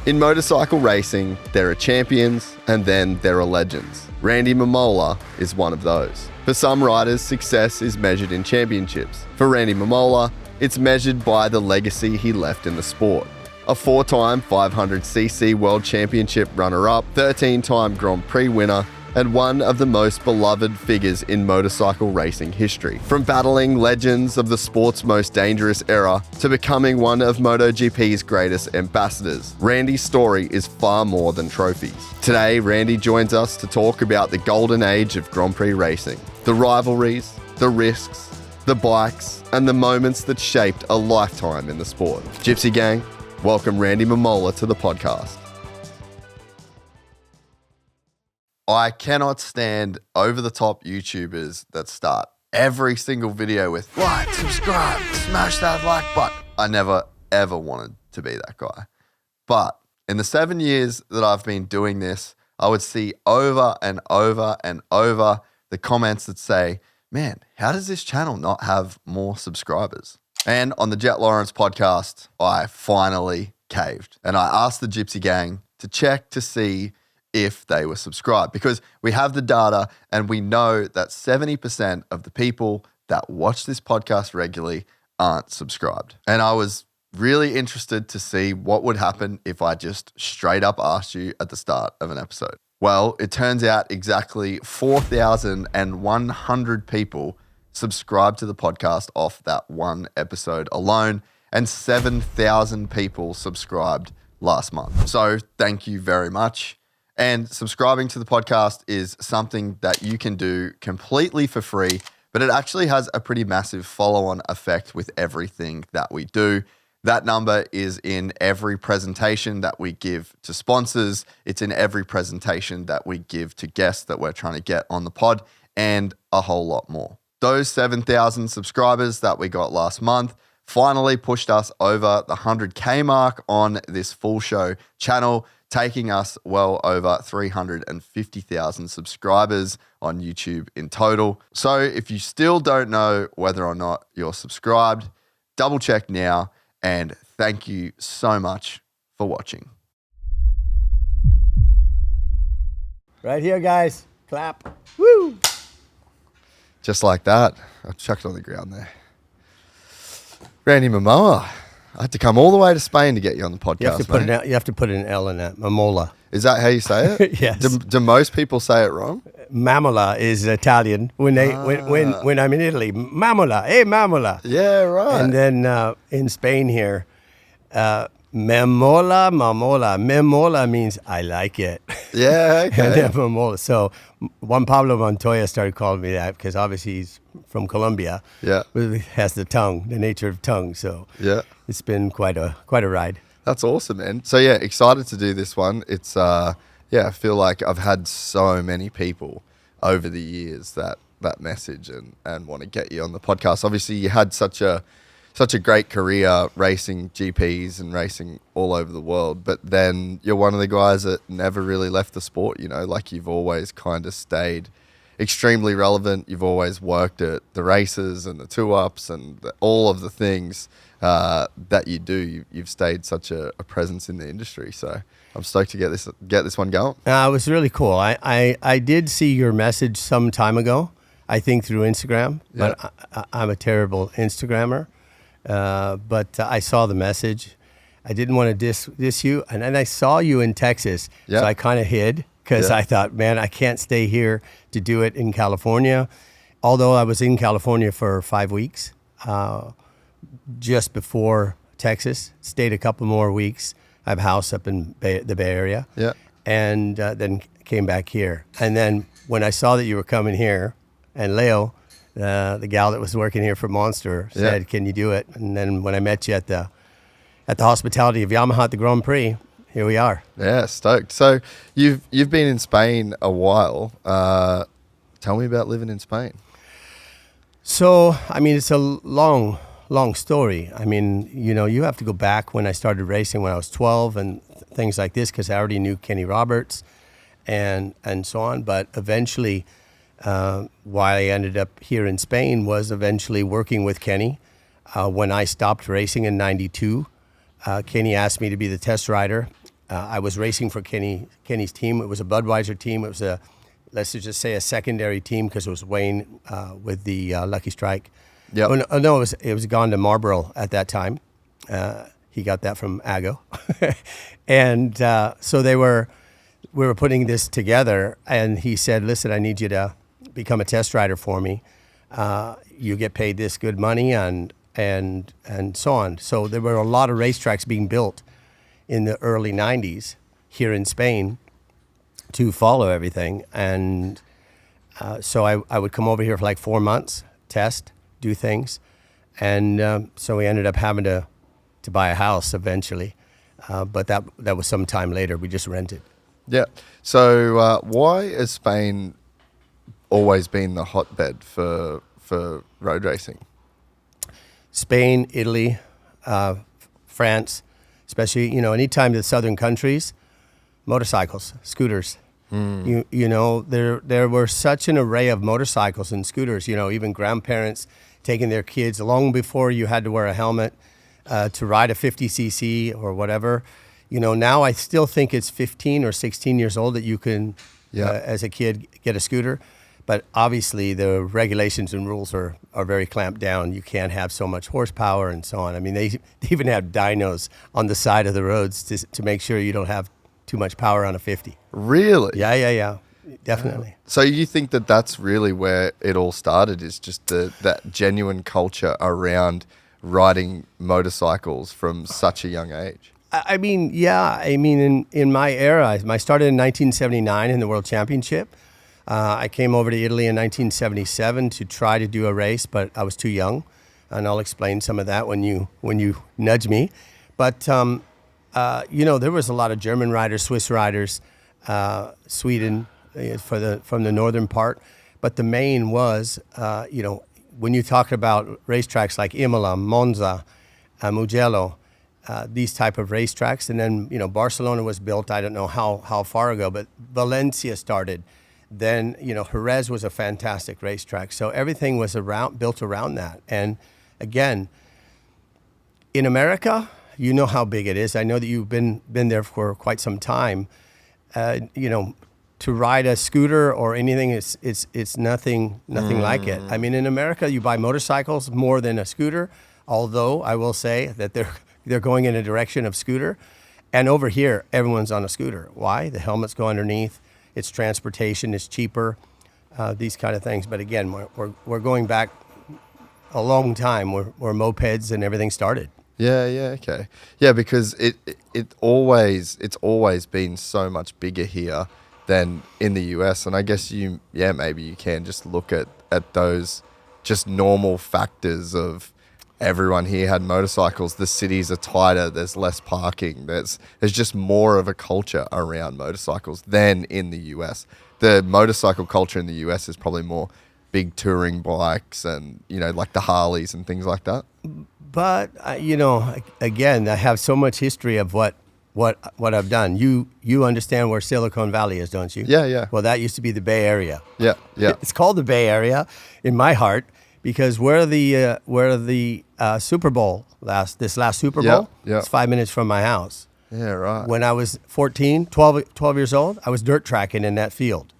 In motorcycle racing, there are champions and then there are legends. Randy Mamola is one of those. For some riders, success is measured in championships. For Randy Mamola, it's measured by the legacy he left in the sport. A 4-time 500cc World Championship runner-up, 13-time Grand Prix winner, and one of the most beloved figures in motorcycle racing history. From battling legends of the sport's most dangerous era to becoming one of MotoGP's greatest ambassadors, Randy's story is far more than trophies. Today, Randy joins us to talk about the golden age of Grand Prix racing, the rivalries, the risks, the bikes, and the moments that shaped a lifetime in the sport. Gypsy gang, welcome Randy Mamola to the podcast. I cannot stand over-the-top YouTubers that start every single video with like, subscribe, smash that like button. I never, ever wanted to be that guy. But in the 7 years that I've been doing this, I would see over and over and over the comments that say, man, how does this channel not have more subscribers? And on the Jet Lawrence podcast, I finally caved. And I asked the Gypsy gang to check to see if they were subscribed, because we have the data and we know that 70% of the people that watch this podcast regularly aren't subscribed. And I was really interested to see what would happen if I just straight up asked you at the start of an episode. Well, it turns out exactly 4,100 people subscribed to the podcast off that one episode alone, and 7,000 people subscribed last month. So thank you very much. And subscribing to the podcast is something that you can do completely for free, but it actually has a pretty massive follow-on effect with everything that we do. That number is in every presentation that we give to sponsors. It's in every presentation that we give to guests that we're trying to get on the pod, and a whole lot more. Those 7,000 subscribers that we got last month finally pushed us over the 100K mark on this full show channel, taking us well over 350,000 subscribers on YouTube in total. So if you still don't know whether or not you're subscribed, double check now, and thank you so much for watching. Right here, guys. Clap. Woo! Just like that. I chucked it on the ground there. Randy Mamola. I had to come all the way to Spain to get you on the podcast. You have to put an L in that. Mamola. Is that how you say it? Yes. Do most people say it wrong? Mamola is Italian. When I'm in Italy, Mamola. Hey, Mamola. Yeah, right. And then in Spain here, Mamola means I like it. Yeah, okay. And then Mamola. So Juan Pablo Montoya started calling me that because obviously he's from Colombia. Yeah. But he has the nature of tongue. So yeah, it's been quite a ride. That's awesome, man. So yeah, excited to do this one. It's I feel like I've had so many people over the years that message and want to get you on the podcast. Obviously, you had such a great career racing GPs and racing all over the world, but then you're one of the guys that never really left the sport, you know, like you've always kind of stayed extremely relevant. You've always worked at the races and the two-ups and all of the things that you do. You've stayed such a presence in the industry. So I'm stoked to get this one going. It was really cool. I did see your message some time ago, I think through Instagram, but I'm a terrible Instagrammer. But I saw the message. I didn't want to diss you. And then I saw you in Texas. Yeah. So I kind of hid because I thought, man, I can't stay here to do it in California. Although I was in California for 5 weeks, just before Texas, stayed a couple more weeks. I have a house up in the Bay Area. Yeah. And then came back here. And then when I saw that you were coming here, and Leo, the gal that was working here for Monster, said, "Can you do it?" And then when I met you at the hospitality of Yamaha at the Grand Prix, here we are. Yeah, stoked. So you've been in Spain a while. Tell me about living in Spain. So, I mean, it's a long story. I mean, you know, you have to go back when I started racing when I was 12 and things like this, because I already knew Kenny Roberts and so on. But eventually, why I ended up here in Spain was eventually working with Kenny. When I stopped racing in '92, Kenny asked me to be the test rider I was racing for Kenny's team. It was a Budweiser team. It was let's just say a secondary team because it was Wayne with the Lucky Strike. Yep. No, it was gone to Marlboro at that time. He got that from Ago. And so we were putting this together, and he said, listen, I need you to become a test rider for me. You get paid this good money and so on. So there were a lot of racetracks being built in the early 90s here in Spain to follow everything. And so I would come over here for like 4 months, test, do things. And so we ended up having to buy a house eventually. But that was some time later. We just rented. Yeah. So why has Spain always been the hotbed for road racing? Spain, Italy, France, especially, anytime the southern countries, motorcycles, scooters. You know, there were such an array of motorcycles and scooters, even grandparents taking their kids long before you had to wear a helmet to ride a 50cc or whatever. Now I still think it's 15 or 16 years old that you can, as a kid, get a scooter. But obviously the regulations and rules are very clamped down. You can't have so much horsepower and so on. I mean, they even have dynos on the side of the roads to make sure you don't have too much power on a 50. Really? Yeah. Definitely. So you think that that's really where it all started, is just that genuine culture around riding motorcycles from such a young age? I mean, yeah. I mean, in my era, I started in 1979 in the World Championship. I came over to Italy in 1977 to try to do a race, but I was too young, and I'll explain some of that when you nudge me. But there was a lot of German riders, Swiss riders, Sweden from the northern part. But the main was, when you talk about racetracks like Imola, Monza, Mugello, these type of racetracks, and then Barcelona was built. I don't know how far ago, but Valencia started. Then, Jerez was a fantastic racetrack. So everything was built around that. And again, in America, you know how big it is. I know that you've been there for quite some time. To ride a scooter or anything, it's nothing like it. I mean, in America, you buy motorcycles more than a scooter, although I will say that they're going in a direction of scooter. And over here, everyone's on a scooter. Why? The helmets go underneath. It's transportation. It's cheaper. These kind of things. But again, we're going back a long time where mopeds and everything started. Yeah, okay. Yeah, because it's always been so much bigger here than in the US. And I guess maybe you can just look at those just normal factors of everyone here had motorcycles. The cities are tighter. There's less parking. There's just more of a culture around motorcycles than in the US. The motorcycle culture in the US is probably more big touring bikes and, like the Harleys and things like that. But, again, I have so much history of what I've done. You understand where Silicon Valley is, don't you? Yeah. Well, that used to be the Bay Area. Yeah. It's called the Bay Area in my heart because where the Super Bowl this last Super Bowl, it's 5 minutes from my house. Yeah, right. When I was 12 years old, I was dirt tracking in that field.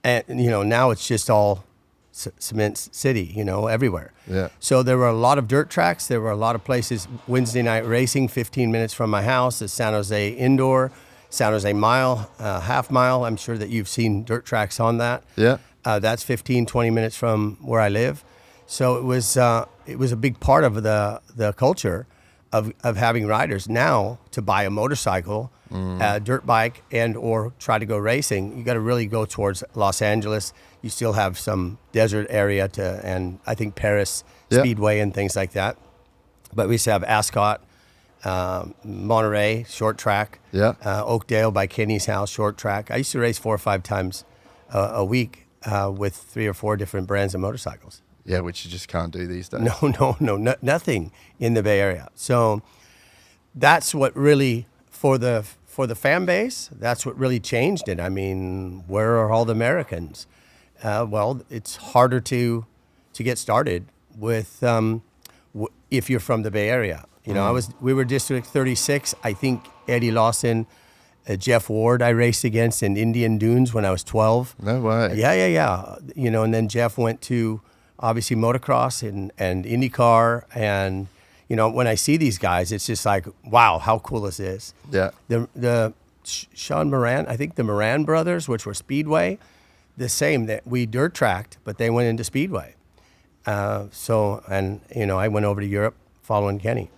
And, now it's just all cement city, everywhere. Yeah. So there were a lot of dirt tracks. There were a lot of places. Wednesday night racing, 15 minutes from my house is San Jose Indoor, San Jose Mile, half mile. I'm sure that you've seen dirt tracks on that. Yeah. That's 15, 20 minutes from where I live. So it was a big part of the culture of having riders. Now to buy a motorcycle, a dirt bike, and or try to go racing, you got to really go towards Los Angeles. You still have some desert area and I think Paris Speedway and things like that. But we used to have Ascot, Monterey, short track, Oakdale by Kenny's house, short track. I used to race 4 or 5 times a week with 3 or 4 different brands of motorcycles. Yeah, which you just can't do these days. No, nothing in the Bay Area. So that's what really, for the fan base, that's what really changed it. I mean, where are all the Americans? Well, it's harder to get started with if you're from the Bay Area. We were District 36. I think Eddie Lawson Jeff Ward I raced against in Indian Dunes when I was 12. No way. Yeah. You know, and then Jeff went to obviously motocross and IndyCar, and you know, when I see these guys, it's just like, wow, how cool is this? Yeah. The Sean Moran, I think the Moran brothers, which were Speedway, the same, that we dirt tracked, but they went into Speedway. And you know, I went over to Europe following Kenny.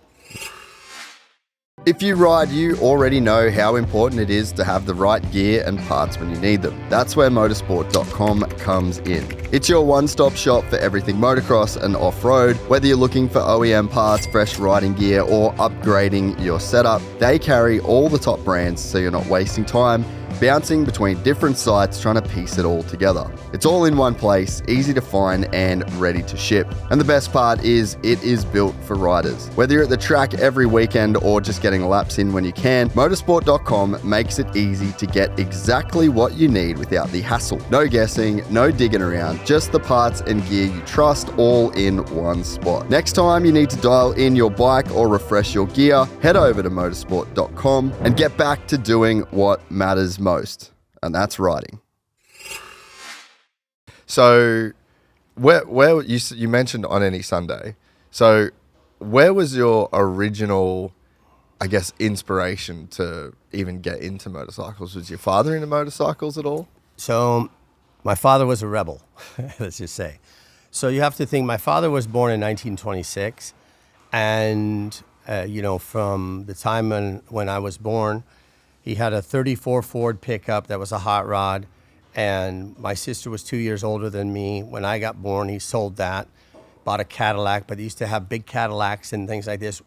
If you ride, you already know how important it is to have the right gear and parts when you need them. That's where motosport.com comes in. It's your one-stop shop for everything motocross and off-road. Whether you're looking for OEM parts, fresh riding gear, or upgrading your setup, they carry all the top brands, so you're not wasting time bouncing between different sites trying to piece it all together. It's all in one place, easy to find and ready to ship. And the best part is it is built for riders. Whether you're at the track every weekend or just getting laps in when you can, motosport.com makes it easy to get exactly what you need without the hassle. No guessing, no digging around, just the parts and gear you trust all in one spot. Next time you need to dial in your bike or refresh your gear, head over to motosport.com and get back to doing what matters most, and that's riding. So, where you mentioned on any Sunday. So, where was your original, I guess, inspiration to even get into motorcycles? Was your father into motorcycles at all? So, my father was a rebel, let's just say. So you have to think, my father was born in 1926, and you know, from the time when I was born, he had a 34 Ford pickup that was a hot rod, and my sister was 2 years older than me. When I got born, he sold that, bought a Cadillac, but he used to have big Cadillacs and things like this.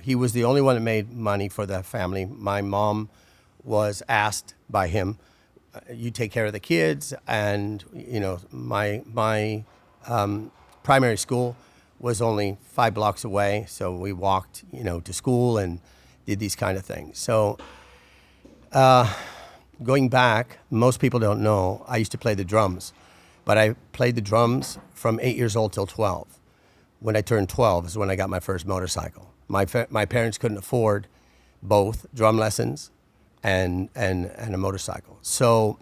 He was the only one that made money for the family. My mom was asked by him, you take care of the kids, and you know, my primary school was only 5 blocks away, so we walked, you know, to school and did these kind of things. So going back, most people don't know, I used to play the drums, but I played the drums from 8 years old till 12. When I turned 12 is when I got my first motorcycle. My parents couldn't afford both drum lessons and a motorcycle. So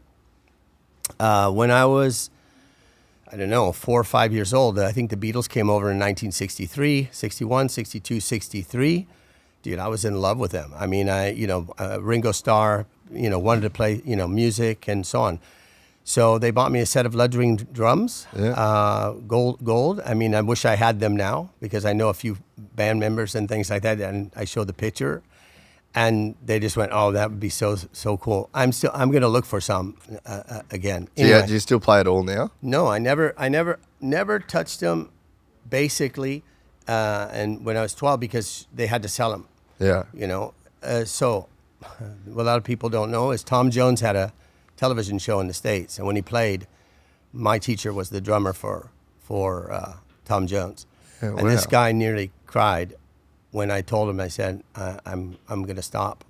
when I was, I don't know, 4 or 5 years old, I think the Beatles came over in 1963, 61, 62, 63. Dude, I was in love with them. I mean, Ringo Starr, you know, wanted to play, you know, music and so on. So they bought me a set of lead-ring drums, gold. I mean, I wish I had them now because I know a few band members and things like that. And I showed the picture, and they just went, "Oh, that would be so cool." I'm going to look for some again. Anyway, Do you still play it all now? No, I never touched them, basically. And when I was 12, because they had to sell them. Yeah. You know, so what a lot of people don't know is Tom Jones had a television show in the States, and when he played, my teacher was the drummer for Tom Jones. Oh, and this guy nearly cried when I told him. I said, I'm going to stop,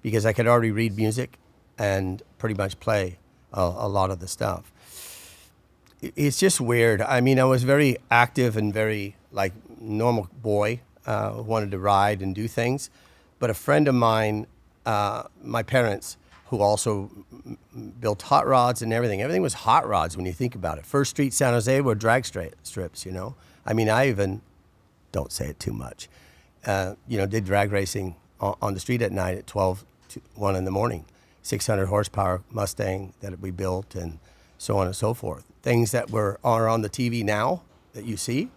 because I could already read music and pretty much play a lot of the stuff. It's just weird. I mean, I was very active and very like normal boy, wanted to ride and do things. But a friend of mine, my parents, who also built hot rods and everything was hot rods when you think about it. First Street, San Jose were drag strips, you know. I mean, I even, don't say it too much, did drag racing on the street at night at 12 to 1 in the morning. 600 horsepower Mustang that we built, and so on and so forth. Things that are on the TV now that you see,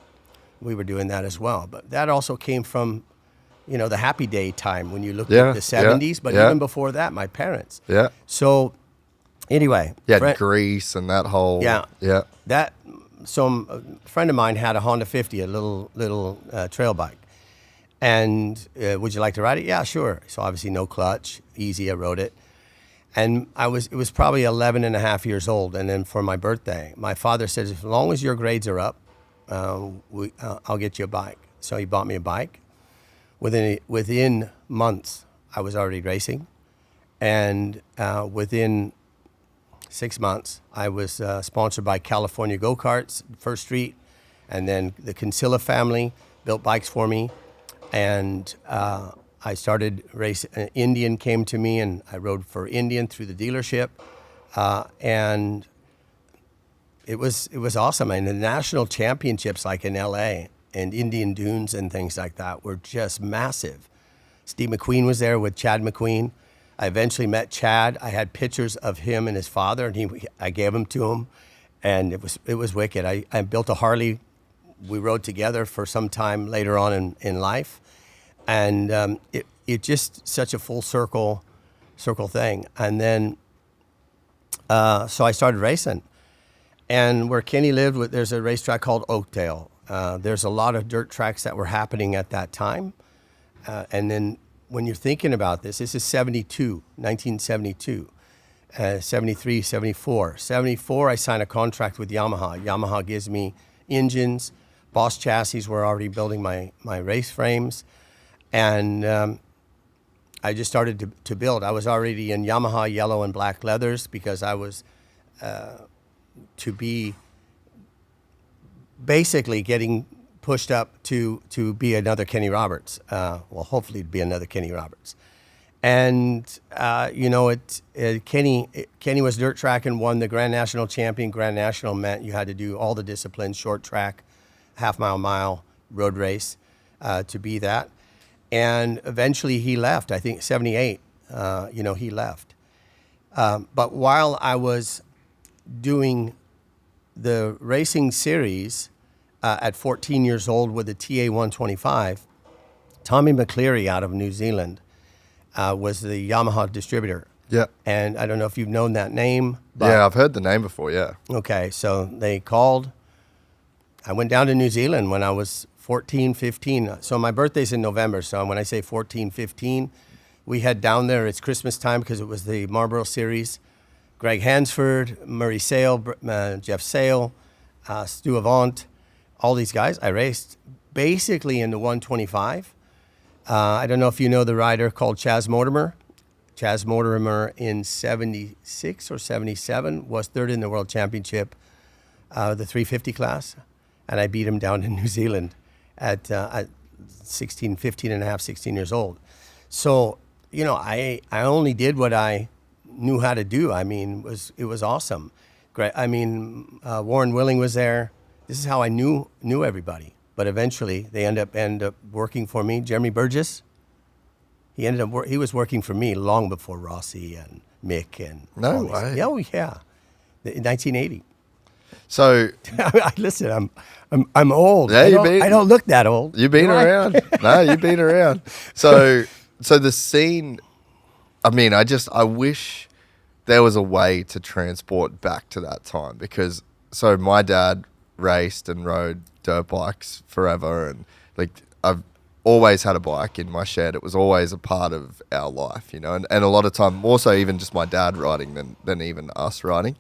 we were doing that as well. But that also came from, you know, the happy day time when you looked at the 70s, but even before that, my parents. Yeah. So anyway. Yeah, Grease and that whole. Yeah. Yeah. So a friend of mine had a Honda 50, a little trail bike. And would you like to ride it? Yeah, sure. So obviously no clutch, easy, I rode it. And it was probably 11 and a half years old. And then for my birthday, my father said, as long as your grades are up, I'll get you a bike. So he bought me a bike. Within months, I was already racing. And within 6 months, I was sponsored by California Go-Karts, First Street. And then the Kinsella family built bikes for me. And I started racing. Indian came to me, and I rode for Indian through the dealership, and it was awesome. And the national championships, like in LA and Indian Dunes and things like that, were just massive. Steve McQueen was there with Chad McQueen. I eventually met Chad. I had pictures of him and his father, and I gave them to him, and it was wicked. I built a Harley. We rode together for some time later on in life, and it just such a full circle thing. And then so I started racing, and where Kenny lived, there's a racetrack called Oakdale. There's a lot of dirt tracks that were happening at that time. And then when you're thinking about this is 1972, 73, 74. 74, I signed a contract with Yamaha. Yamaha gives me engines. Boss Chassis were already building my race frames. And I just started to build. I was already in Yamaha yellow and black leathers because I was to be basically getting pushed up to be another Kenny Roberts. Well, hopefully to be another Kenny Roberts. And, Kenny was dirt track and won the Grand National champion. Grand National meant you had to do all the disciplines, short track, half mile, road race, to be that. And eventually he left, I think 78, he left. But while I was doing the racing series, at 14 years old with the TA 125, Tommy McCleary out of New Zealand was the Yamaha distributor. Yeah. And I don't know if you've known that name. But Yeah, I've heard the name before, yeah. Okay, so they called. I went down to New Zealand when I was 14, 15. So my birthday's in November. So when I say 14, 15, we head down there. It's Christmas time because it was the Marlboro Series. Greg Hansford, Murray Sale, Jeff Sale, Stu Avant, all these guys. I raced basically in the 125. I don't know if you know the rider called Chaz Mortimer. Chaz Mortimer in 76 or 77 was third in the world championship, the 350 class. And I beat him down in New Zealand at 16 and a half, 16 years old. So, I only did what I knew how to do. I mean, it was awesome. Great. I mean, Warren Willing was there. This is how I knew everybody. But eventually, they end up working for me. Jeremy Burgess, he was working for me long before Rossi and Mick and no way. Yeah, in 1980. So listen, I'm old. Yeah, I don't look that old. You've been around. No, you've been around. So the scene. I mean, I wish there was a way to transport back to that time because my dad raced and rode dirt bikes forever, and I've always had a bike in my shed. It was always a part of our life, and a lot of time more so even just my dad riding than even us riding.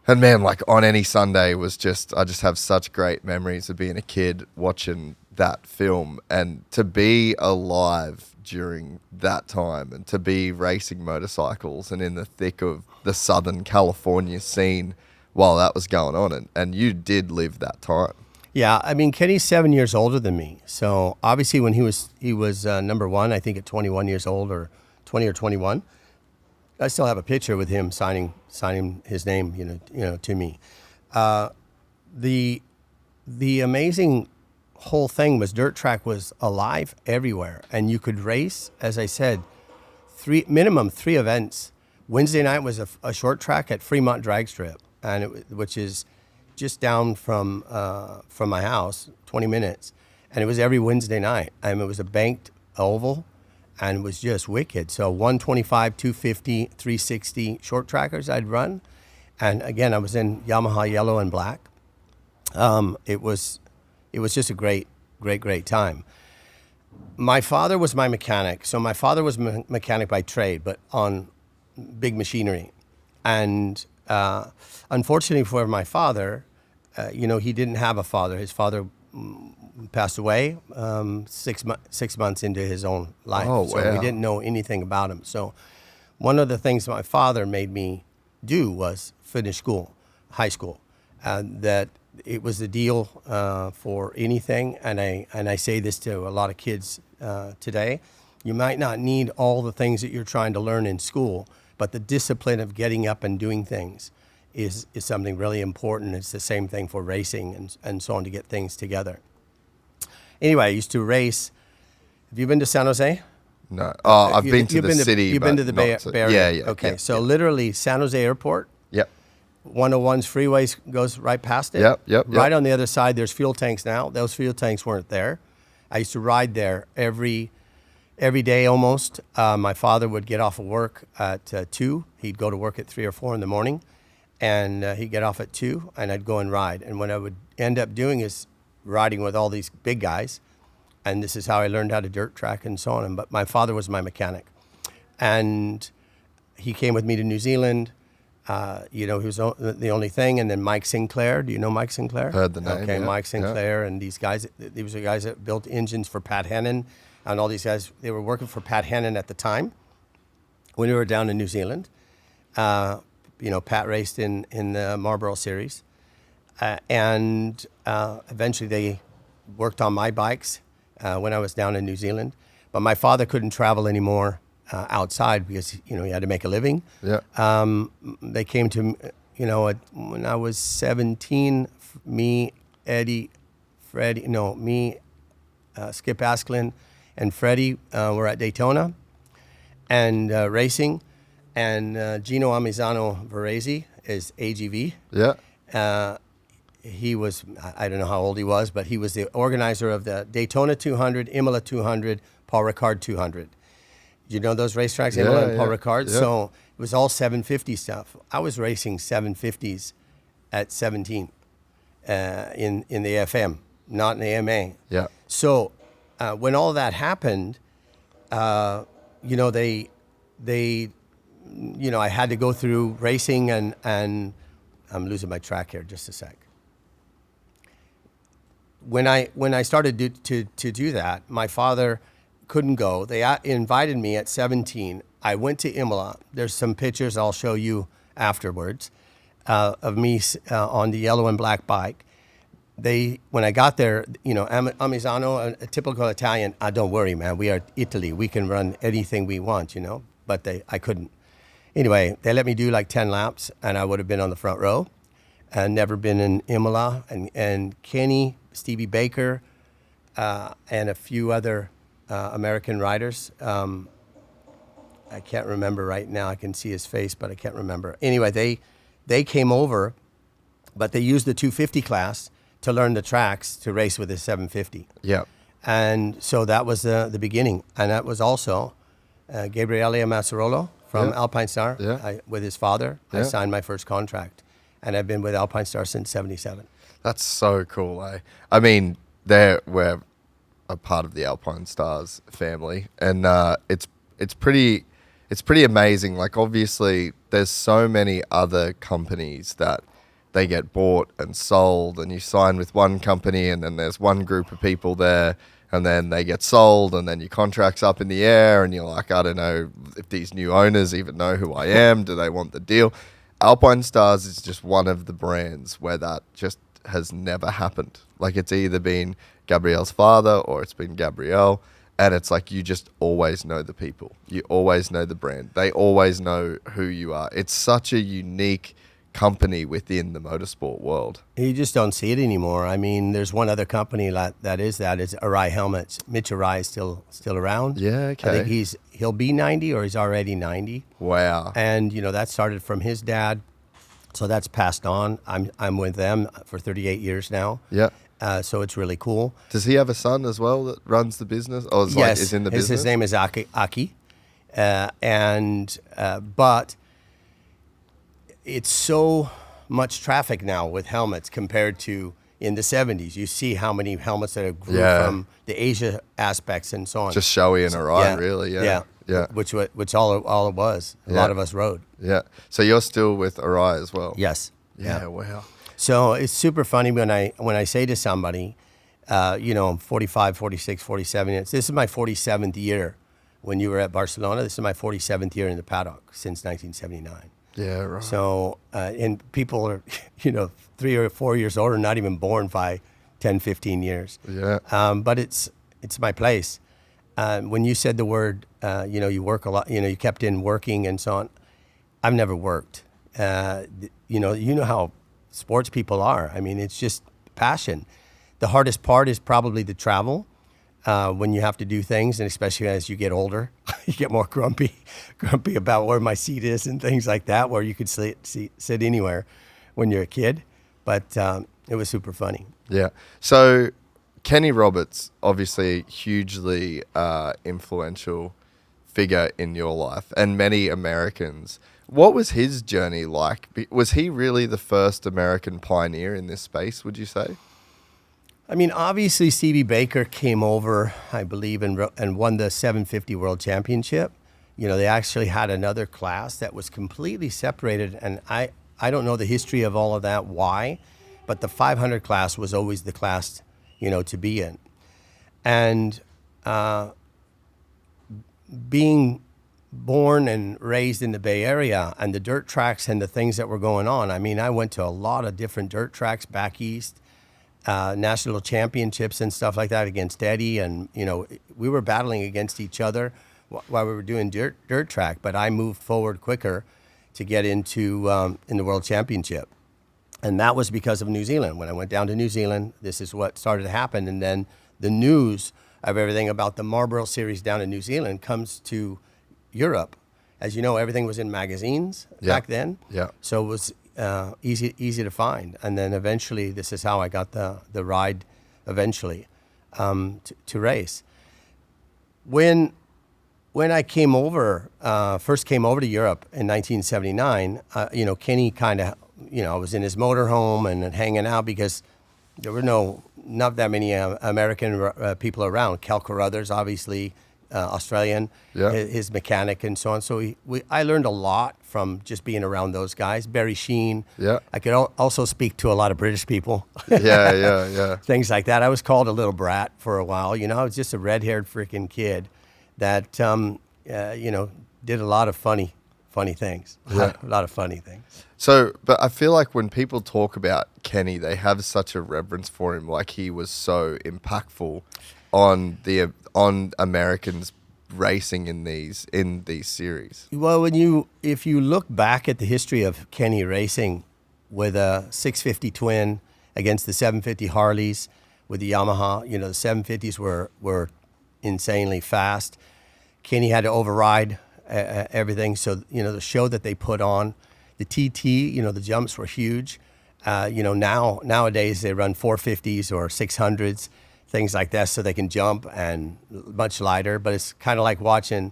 And man, on any Sunday I just have such great memories of being a kid watching that film and to be alive during that time and to be racing motorcycles and in the thick of the Southern California scene while that was going on. And you did live that time. Yeah, I mean, Kenny's 7 years older than me. So obviously when he was number one, I think at 21 years old or 20 or 21, I still have a picture with him signing his name, to me. The amazing whole thing was dirt track was alive everywhere, and you could race, as I said, minimum three events. Wednesday night was a short track at Fremont Drag Strip, which is just down from my house, 20 minutes, and it was every Wednesday night. It was a banked oval. And it was just wicked. So 125, 250, 360 short trackers I'd run. And again, I was in Yamaha yellow and black. It was just a great time. My father was my mechanic. So my father was mechanic by trade, but on big machinery. And unfortunately for my father, he didn't have a father. His father passed away 6 months into his own life. Oh, so we didn't know anything about him. So one of the things my father made me do was finish high school. That it was the deal for anything. And I say this to a lot of kids today. You might not need all the things that you're trying to learn in school, but the discipline of getting up and doing things is something really important. It's the same thing for racing and so on, to get things together. Anyway, I used to race. Have you been to San Jose? No. Oh, I've been to the city. You've been to the Bay Area? Yeah. Okay, yeah, so yeah. literally San Jose Airport, Yep. 101's freeway goes right past it. Yep. Right on the other side, there's fuel tanks now. Those fuel tanks weren't there. I used to ride there every day almost. My father would get off of work at 2. He'd go to work at 3 or 4 in the morning, and he'd get off at 2, and I'd go and ride. And what I would end up doing is riding with all these big guys, and this is how I learned how to dirt track and so on. But my father was my mechanic, and he came with me to New Zealand. He was the only thing. And then Mike Sinclair. Do you know Mike Sinclair? Heard the name. Okay, yeah. Mike Sinclair and these guys. These are guys that built engines for Pat Hennon, and all these guys. They were working for Pat Hennon at the time when we were down in New Zealand. Pat raced in the Marlboro Series, and eventually they worked on my bikes when I was down in New Zealand. But my father couldn't travel anymore outside because he had to make a living. Yeah. They came to when I was 17. Me, Eddie, Freddie. No, me, Skip Asklin, and Freddie were at Daytona and racing. And Gino Amizano Varese is AGV. Yeah. He was, I don't know how old he was, but he was the organizer of the Daytona 200, Imola 200, Paul Ricard 200. You know those racetracks, Imola and Paul Ricard? Yeah. So it was all 750 stuff. I was racing 750s at 17 in the FM, not in the AMA. Yeah. So when all that happened, I had to go through racing and I'm losing my track here, just a sec. When I started to do that, my father couldn't go. They invited me at 17. I went to Imola. There's some pictures I'll show you afterwards of me on the yellow and black bike. When I got there, Amizano, a typical Italian, don't worry, man, we are Italy. We can run anything we want, but I couldn't. Anyway, they let me do like 10 laps, and I would have been on the front row. And never been in Imola. And Kenny, Stevie Baker, and a few other American riders. I can't remember right now. I can see his face, but I can't remember. Anyway, they came over, but they used the 250 class to learn the tracks to race with the 750. Yeah. And so that was the beginning. And that was also Gabriele Mazzarolo from Alpine Star. Yeah. With his father, I Yeah. signed my first contract. And I've been with Alpine Star since 77. That's so cool, eh? I mean, we're a part of the Alpine Stars family, and it's pretty amazing. Like, obviously, there's so many other companies that they get bought and sold, and you sign with one company, and then there's one group of people there, and then they get sold, and then your contract's up in the air, and you're like, I don't know if these new owners even know who I am. Do they want the deal? Alpine Stars is just one of the brands where that just has never happened. Like, it's either been Gabrielle's father or it's been Gabrielle, and it's like you just always know the people. You always know the brand. They always know who you are. It's such a unique company within the motorsport world. You just don't see it anymore. I mean, there's one other company that is Arai Helmets. Mitch Arai is still around. Yeah, okay. I think he'll be 90 or he's already 90. Wow. And that started from his dad, so that's passed on. I'm with them for 38 years now. Yeah. So it's really cool. Does he have a son as well that runs the business? Or is in the business? His name is Aki. But it's so much traffic now with helmets compared to in the 70s. You see how many helmets that have grew from the Asia aspects and so on. Just showy and Arai, really. Yeah. Which all it was. A lot of us rode. Yeah. So you're still with Arai as well? Yes. Yeah. Wow. So it's super funny when I say to somebody, I'm 45, 46, 47. This is my 47th year. When you were at Barcelona, this is my 47th year in the paddock since 1979. Yeah, right. So, and people are, 3 or 4 years older, not even born by 10, 15 years. Yeah. But it's my place. when you said the word, you work a lot, you kept in working and so on. I've never worked. You know how sports people are. I mean, it's just passion. The hardest part is probably the travel when you have to do things, and especially as you get older, you get more grumpy about where my seat is and things like that, where you could sit anywhere when you're a kid. But it was super funny. Yeah. So Kenny Roberts, obviously hugely influential figure in your life and many Americans. What was his journey like? Was he really the first American pioneer in this space, would you say? I mean, obviously, Stevie Baker came over, I believe, and won the 750 World Championship. They actually had another class that was completely separated, and I don't know the history of all of that, why, but the 500 class was always the class, to be in. And being born and raised in the Bay Area and the dirt tracks and the things that were going on, I mean, I went to a lot of different dirt tracks back east, national championships and stuff like that against Eddie, and we were battling against each other while we were doing dirt track, but I moved forward quicker to get into in the World Championship. And that was because of New Zealand. When I went down to New Zealand, this is what started to happen. And then the news of everything about the Marlboro Series down in New Zealand comes to Europe. As you know, everything was in magazines back then. Yeah. So it was easy to find. And then eventually, this is how I got the ride eventually to race. When I came over, first came over to Europe in 1979, Kenny kind of, I was in his motorhome and hanging out because there were not that many American people around. Cal Carruthers, obviously, Australian, his mechanic and so on. So I learned a lot from just being around those guys. Barry Sheen. Yeah. I could also speak to a lot of British people. Yeah. Things like that. I was called a little brat for a while. I was just a red-haired freaking kid that, did a lot of funny things. Yeah. A lot of funny things. So, but I feel like when people talk about Kenny, they have such a reverence for him. Like he was so impactful on Americans racing in these series. Well, if you look back at the history of Kenny racing with a 650 twin against the 750 Harleys with the Yamaha, the 750s were insanely fast. Kenny had to override everything. So, the show that they put on, the TT, the jumps were huge. Nowadays they run 450s or 600s, things like that, so they can jump and much lighter. But it's kind of like watching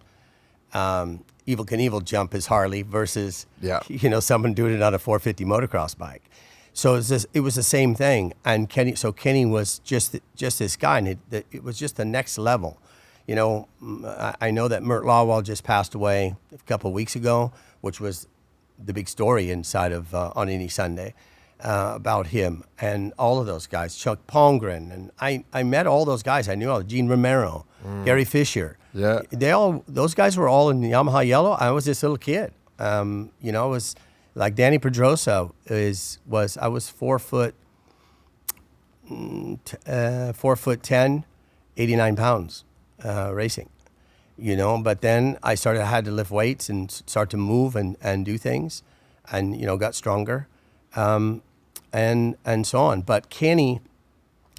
Evel Knievel jump his Harley versus, someone doing it on a 450 motocross bike. So it was the same thing. And Kenny was just this guy, and it was just the next level. I know that Mert Lawwell just passed away a couple of weeks ago, which was the big story inside of On Any Sunday about him and all of those guys, Chuck Palmgren, and I met all those guys. I knew all Gene Romero, Gary Fisher. Yeah, those guys were all in Yamaha Yellow. I was this little kid. It was like Danny Pedrosa I was 4'10", 89 pounds. Racing, but then I had to lift weights and start to move and do things, and got stronger, and so on. But Kenny,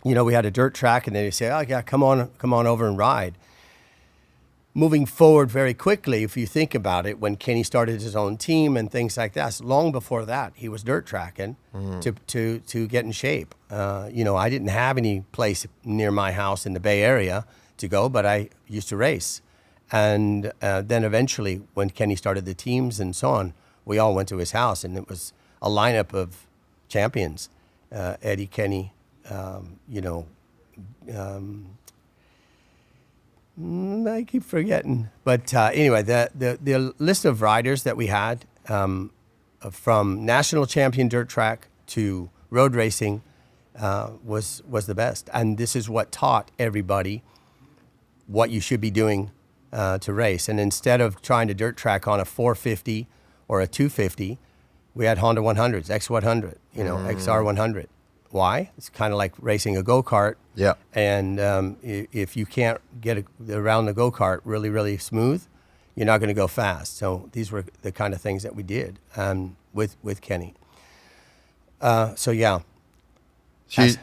we had a dirt track, and then they say, "Oh yeah, come on over and ride." Moving forward very quickly, if you think about it, when Kenny started his own team and things like that, long before that, he was dirt tracking to get in shape. I didn't have any place near my house in the Bay Area to go, but I used to race. And then eventually, when Kenny started the teams and so on, we all went to his house, and it was a lineup of champions. Eddie, Kenny, I keep forgetting. But anyway, the list of riders that we had, from national champion dirt track to road racing, was the best. And this is what taught everybody what you should be doing to race. And instead of trying to dirt track on a 450 or a 250, we had Honda 100s, X100, XR100 Why? It's kind of like racing a go-kart. Yeah. And if you can't get around the go-kart really, really smooth, you're not going to go fast. So these were the kind of things that we did with Kenny. So yeah,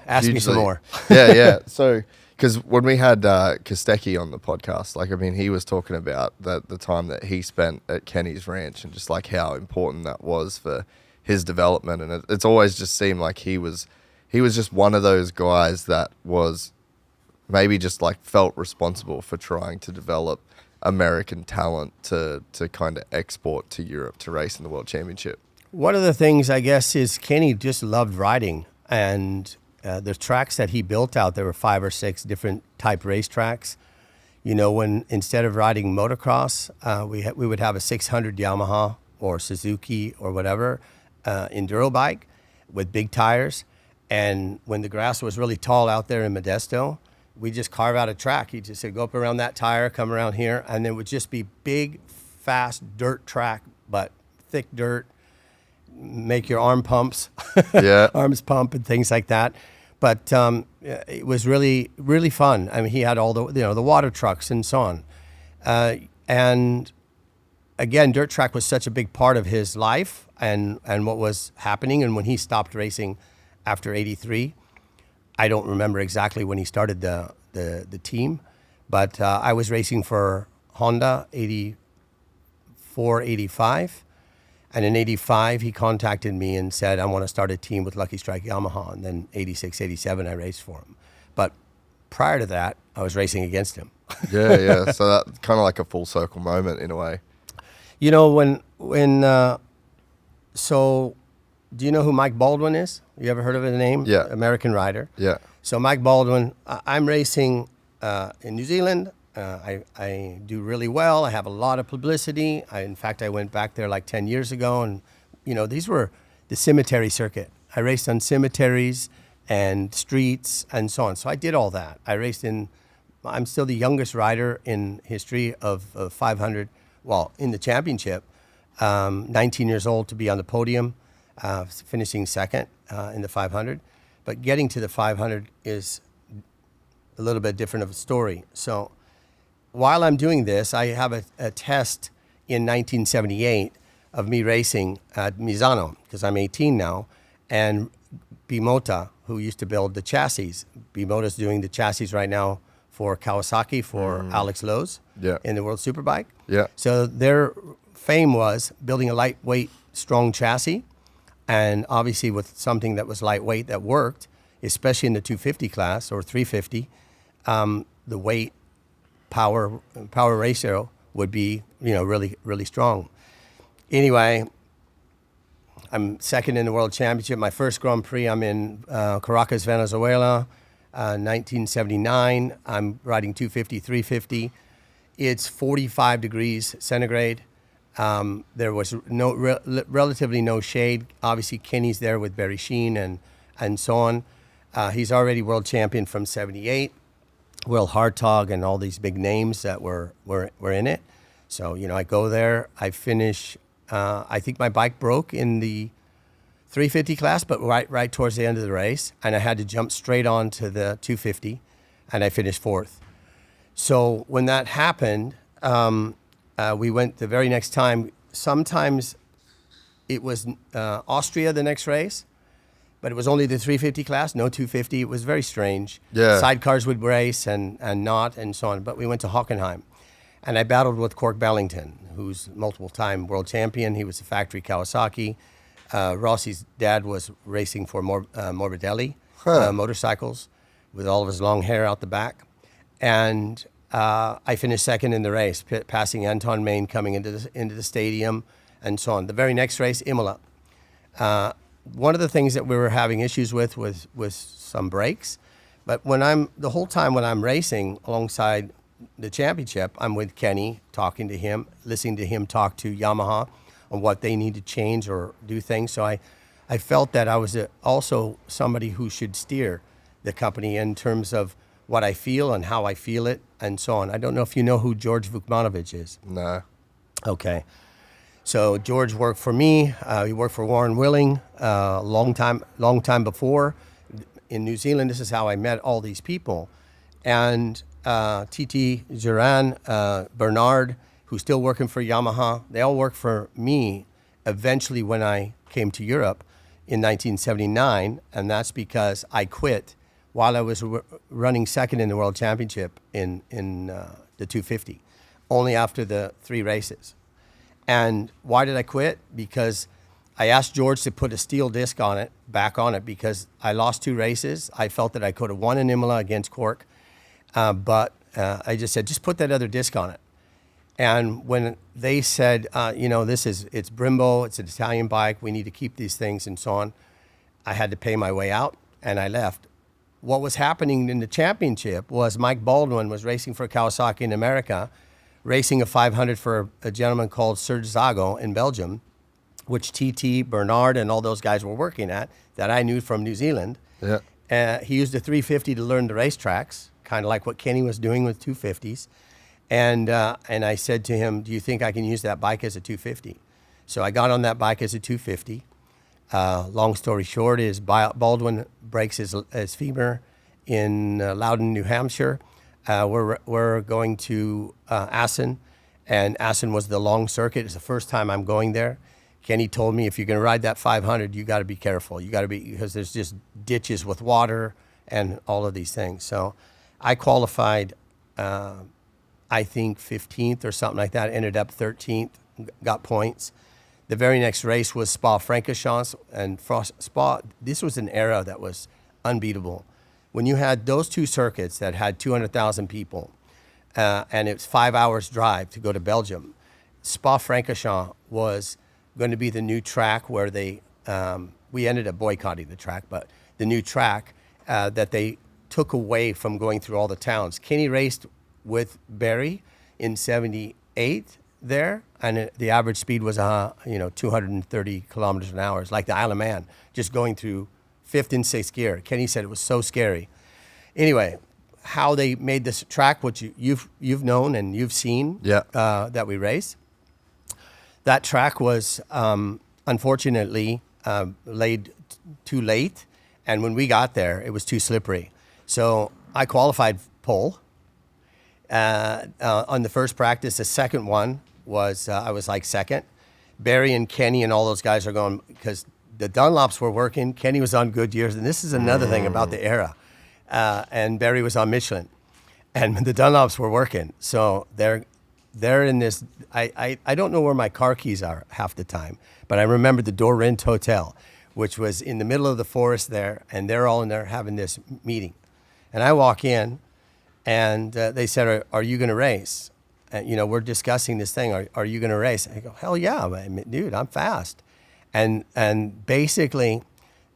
ask me some more. Yeah. So, because when we had Kostecki on the podcast, like, I mean, he was talking about the time that he spent at Kenny's ranch and just like how important that was for his development. And it's always just seemed like he was just one of those guys that was maybe just like felt responsible for trying to develop American talent to kind of export to Europe to race in the World Championship. One of the things, I guess, is Kenny just loved riding. And the tracks that he built out, there were 5 or 6 different type race tracks. You know, when instead of riding motocross, we would have a 600 Yamaha or Suzuki or whatever enduro bike with big tires. And when the grass was really tall out there in Modesto, we just carve out a track. He just said, go up around that tire, come around here, and it would just be big, fast dirt track, but thick dirt, make your arms pump and things like that. But it was really, really fun. I mean, he had all the water trucks and so on. And again, dirt track was such a big part of his life and what was happening. And when he stopped racing after '83, I don't remember exactly when he started the team, but I was racing for Honda '84, '85. And in '85, he contacted me and said, I want to start a team with Lucky Strike Yamaha. And then '86, '87, I raced for him. But prior to that, I was racing against him. Yeah. So that's kind of like a full circle moment in a way. You know, so do you know who Mike Baldwin is? You ever heard of his name? Yeah. American rider. Yeah. So Mike Baldwin, I'm racing in New Zealand. I do really well. I have a lot of publicity. In fact, I went back there like 10 years ago, and you know, these were the cemetery circuit. I raced on cemeteries and streets and so on. So I did all that. I'm still the youngest rider in history of 500. Well, in the championship, 19 years old to be on the podium, finishing second in the 500. But getting to the 500 is a little bit different of a story. So while I'm doing this, I have a test in 1978 of me racing at Misano, because I'm 18 now, and Bimota, who used to build the chassis. Bimota's doing the chassis right now for Kawasaki, for Alex Lowe's in the World Superbike. Yeah. So their fame was building a lightweight, strong chassis, and obviously with something that was lightweight that worked, especially in the 250 class or 350, the weight power ratio would be, you know, really, really strong. Anyway, I'm second in the World Championship. My first Grand Prix, I'm in Caracas, Venezuela, 1979. I'm riding 250, 350. It's 45 degrees centigrade. There was relatively no shade. Obviously, Kenny's there with Barry Sheen and so on. He's already world champion from '78. Will Hartog and all these big names that were in it. So, you know, I go there, I finish. I think my bike broke in the 350 class, but right towards the end of the race, and I had to jump straight on to the 250, and I finished fourth. So when that happened, we went the very next time. Sometimes it was Austria the next race, but it was only the 350 class, no 250. It was very strange. Yeah. Sidecars would race and not, and so on. But we went to Hockenheim, and I battled with Cork Bellington, who's multiple-time world champion. He was a factory Kawasaki. Rossi's dad was racing for Morbidelli motorcycles with all of his long hair out the back. And I finished second in the race, passing Anton Main coming into the stadium and so on. The very next race, Imola. One of the things that we were having issues with was some brakes. But the whole time when I'm racing alongside the championship, I'm with Kenny, talking to him, listening to him talk to Yamaha on what they need to change or do things. So I felt that I was also somebody who should steer the company in terms of what I feel and how I feel it and so on. I don't know if you know who George Vukmanovic is. No. Okay. So George worked for me. He worked for Warren Willing long time before. in New Zealand, this is how I met all these people. And TT Duran, Bernard, who's still working for Yamaha, they all worked for me eventually when I came to Europe in 1979. And that's because I quit while I was running second in the World Championship in the 250, only after the 3 races. And why did I quit? Because I asked George to put a steel disc back on it, because I lost 2 races. I felt that I could have won in Imola against Cork, but I just said, just put that other disc on it. And when they said, it's Brembo, it's an Italian bike, we need to keep these things and so on, I had to pay my way out, and I left. What was happening in the championship was Mike Baldwin was racing for Kawasaki in America, racing a 500 for a gentleman called Serge Zago in Belgium, which TT, Bernard, and all those guys were working at, that I knew from New Zealand. Yeah. He used a 350 to learn the racetracks, kind of like what Kenny was doing with 250s. And I said to him, do you think I can use that bike as a 250? So I got on that bike as a 250. Long story short is Baldwin breaks his femur in Loudon, New Hampshire. We're going to Assen, and Assen was the long circuit. It's the first time I'm going there. Kenny told me, if you're going to ride that 500, you got to be careful. You got to be, because there's just ditches with water and all of these things. So I qualified, I think 15th or something like that. Ended up 13th, got points. The very next race was Spa-Francorchamps, and Spa. This was an era that was unbeatable. When you had those 2 circuits that had 200,000 people, and it's 5 hours drive to go to Belgium, Spa-Francorchamps was going to be the new track where we ended up boycotting the track, but the new track that they took away from going through all the towns. Kenny raced with Barry in 78 there, and the average speed was 230 kilometers an hour. It's like the Isle of Man, just going through 5th and 6th gear. Kenny said it was so scary. Anyway, how they made this track, which you've known and you've seen, that we race. That track was unfortunately laid too late, and when we got there, it was too slippery. So I qualified pole on the first practice. The second one was I was like second. Barry and Kenny and all those guys are going, because the Dunlops were working. Kenny was on Goodyears, and this is another thing about the era. And Barry was on Michelin, and the Dunlops were working. So they're in this. I don't know where my car keys are half the time, but I remember the Dorint Hotel, which was in the middle of the forest there, and they're all in there having this meeting. And I walk in, and they said, "Are you going to race?" And, we're discussing this thing. Are you going to race? I go, "Hell yeah, dude, I'm fast." And basically,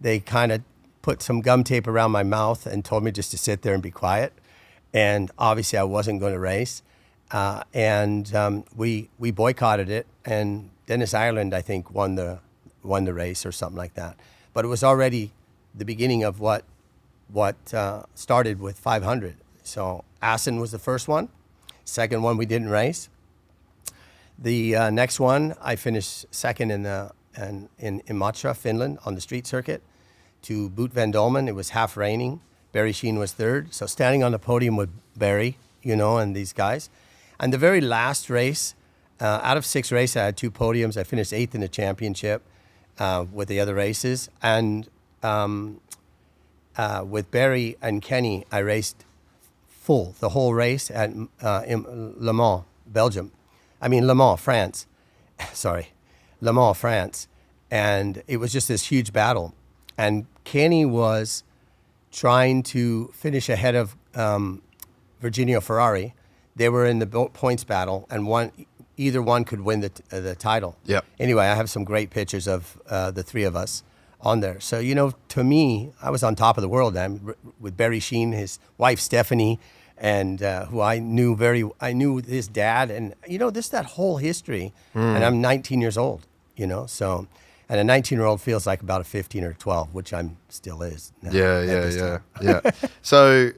they kind of put some gum tape around my mouth and told me just to sit there and be quiet. And obviously, I wasn't going to race. We boycotted it, and Dennis Ireland, I think, won the race or something like that. But it was already the beginning of what started with 500. So Assen was the first one. Second one, we didn't race. The next one, I finished second in Imatra, Finland, on the street circuit. To Boot Van Dolmen, it was half raining. Barry Sheen was third. So standing on the podium with Barry, and these guys. And the very last race, out of 6 races, I had 2 podiums. I finished 8th in the championship with the other races. And with Barry and Kenny, I raced full the whole race at Le Mans, Belgium. Le Mans, France. Sorry, Le Mans, France. And it was just this huge battle. And Kenny was trying to finish ahead of Virginio Ferrari. They were in the points battle, and either one could win the title. Yep. Anyway, I have some great pictures of the 3 of us on there. So, to me, I was on top of the world with Barry Sheen, his wife Stephanie, and who I knew his dad, and that whole history. And I'm 19 years old, so. And a 19-year-old feels like about a 15 or 12, which I'm still is. Now, Yeah. So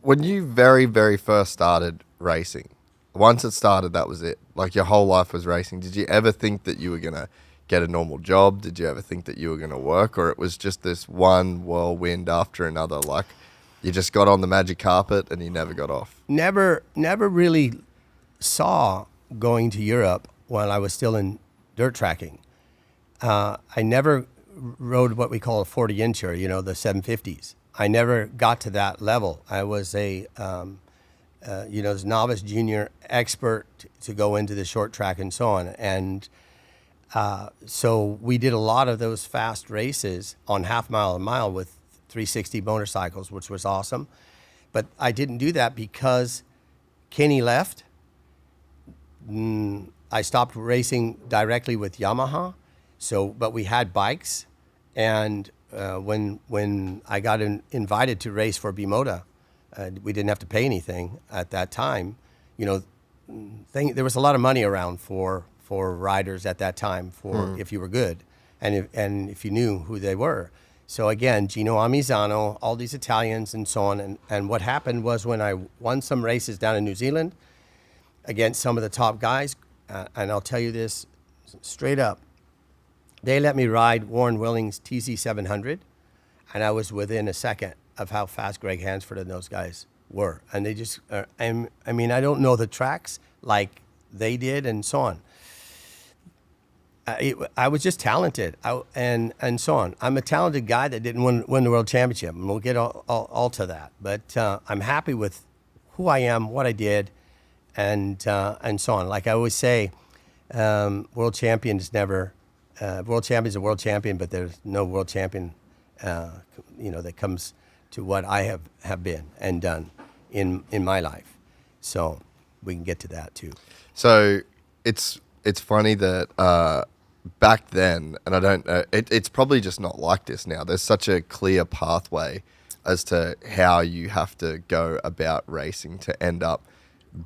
when you very, very first started racing, once it started, that was it. Like your whole life was racing. Did you ever think that you were going to get a normal job? Did you ever think that you were going to work, or it was just this one whirlwind after another? Like you just got on the magic carpet and you never got off? Never really saw going to Europe while I was still in dirt tracking. I never rode what we call a 40-incher, you know, the 750s. I never got to that level. I was a, as novice, junior, expert to go into the short track and so on. And so we did a lot of those fast races on half mile and mile with 360 motorcycles, which was awesome. But I didn't do that because Kenny left. I stopped racing directly with Yamaha. So, but we had bikes, and when I got invited to race for Bimota, we didn't have to pay anything at that time. You know, there was a lot of money around for riders at that time if you were good, and if you knew who they were. So again, Gino Amizano, all these Italians and so on. And what happened was when I won some races down in New Zealand against some of the top guys, and I'll tell you this straight up, they let me ride Warren Willing's TZ700, and I was within a second of how fast Greg Hansford and those guys were. And they just, I mean, I don't know the tracks like they did and so on. I was just talented, and so on. I'm a talented guy that didn't win the world championship, and we'll get all to that. But I'm happy with who I am, what I did, and so on. Like I always say, world champion is never. World champion is a world champion, but there's no world champion, that comes to what I have been and done in my life. So we can get to that too. So it's funny that back then, and I don't know, it's probably just not like this now. There's such a clear pathway as to how you have to go about racing to end up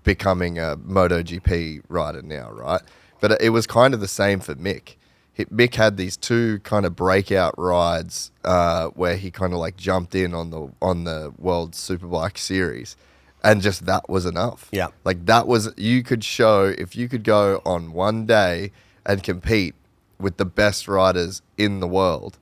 becoming a MotoGP rider now, right? But it was kind of the same for Mick. Mick had these two kind of breakout rides where he kind of like jumped in on the World Superbike Series, and just that was enough. Yeah, like that was, you could show, if you could go on one day and compete with the best riders in the world,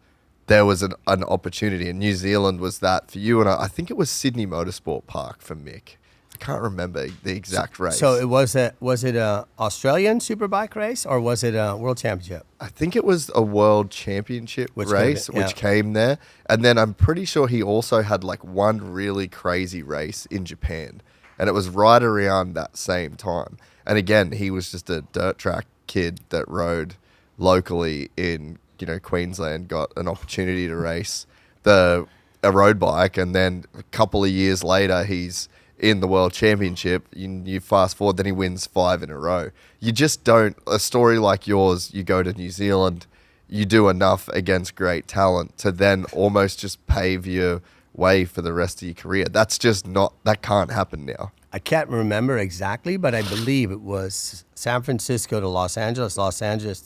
there was an opportunity. And New Zealand was that for you, and I think it was Sydney Motorsport Park for Mick. I can't remember the exact race. So was it a Australian Superbike race, or was it a World Championship? I think it was a World Championship race, which came there. And then I'm pretty sure he also had like one really crazy race in Japan. And it was right around that same time. And again, he was just a dirt track kid that rode locally in, Queensland, got an opportunity to race a road bike. And then a couple of years later, he's in the World Championship. You fast forward, then he wins 5 in a row. You just don't, a story like yours, you go to New Zealand, you do enough against great talent to then almost just pave your way for the rest of your career. That's just not, that can't happen now. I can't remember exactly, but I believe it was San Francisco to Los Angeles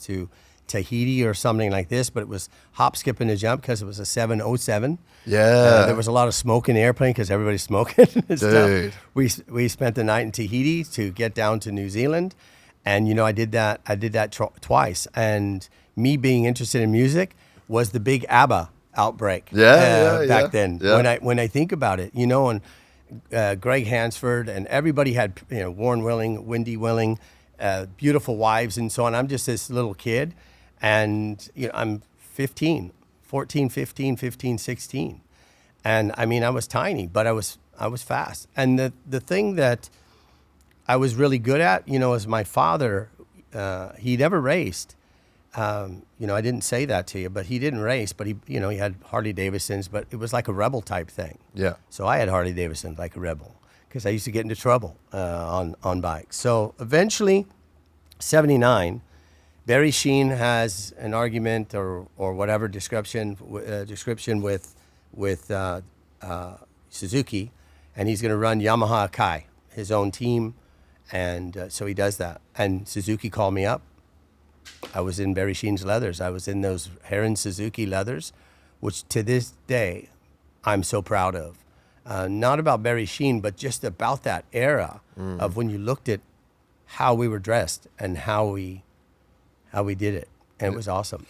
to Tahiti or something like this, but it was hop, skip, and a jump because it was a 707. Yeah. There was a lot of smoke in the airplane because everybody's smoking. Dude. We spent the night in Tahiti to get down to New Zealand, and I did that twice. And me being interested in music was the big ABBA outbreak back then. Yeah. When I think about it, and Greg Hansford and everybody had Warren Willing, Wendy Willing, beautiful wives and so on. I'm just this little kid, and I'm 14, 15, 16. And I mean, I was tiny, but I was fast. And the thing that I was really good at, is my father, he never raced. I didn't say that to you, but he didn't race, but he had Harley Davidsons, but it was like a rebel type thing. Yeah. So I had Harley Davidson like a rebel because I used to get into trouble on bikes. So eventually, 79, Barry Sheen has an argument or whatever description with Suzuki, and he's going to run Yamaha Akai, his own team, and so he does that. And Suzuki called me up. I was in Barry Sheen's leathers. I was in those Heron Suzuki leathers, which to this day I'm so proud of. Not about Barry Sheen, but just about that era of when you looked at how we were dressed and how we did it. and it was awesome.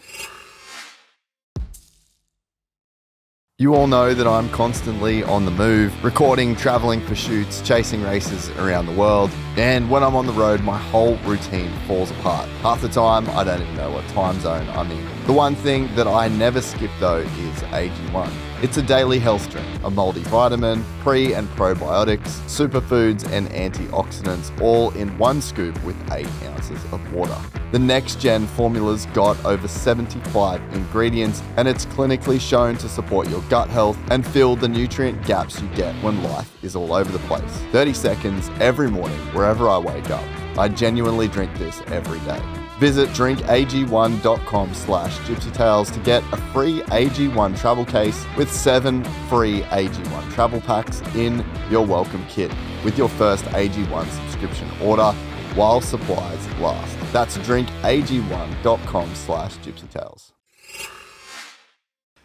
You all know that I'm constantly on the move, recording, traveling for shoots, chasing races around the world. And when I'm on the road, my whole routine falls apart. Half the time, I don't even know what time zone I'm in. The one thing that I never skip though is AG1. It's a daily health drink, a multivitamin, pre and probiotics, superfoods and antioxidants all in one scoop with 8 ounces of water. The next gen formula's got over 75 ingredients and it's clinically shown to support your gut health and fill the nutrient gaps you get when life is all over the place. 30 seconds every morning wherever I wake up. I genuinely drink this every day. Visit drinkag1.com/gypsytales to get a free AG1 travel case with 7 free AG1 travel packs in your welcome kit with your first AG1 subscription order while supplies last. That's drinkag1.com/gypsytales.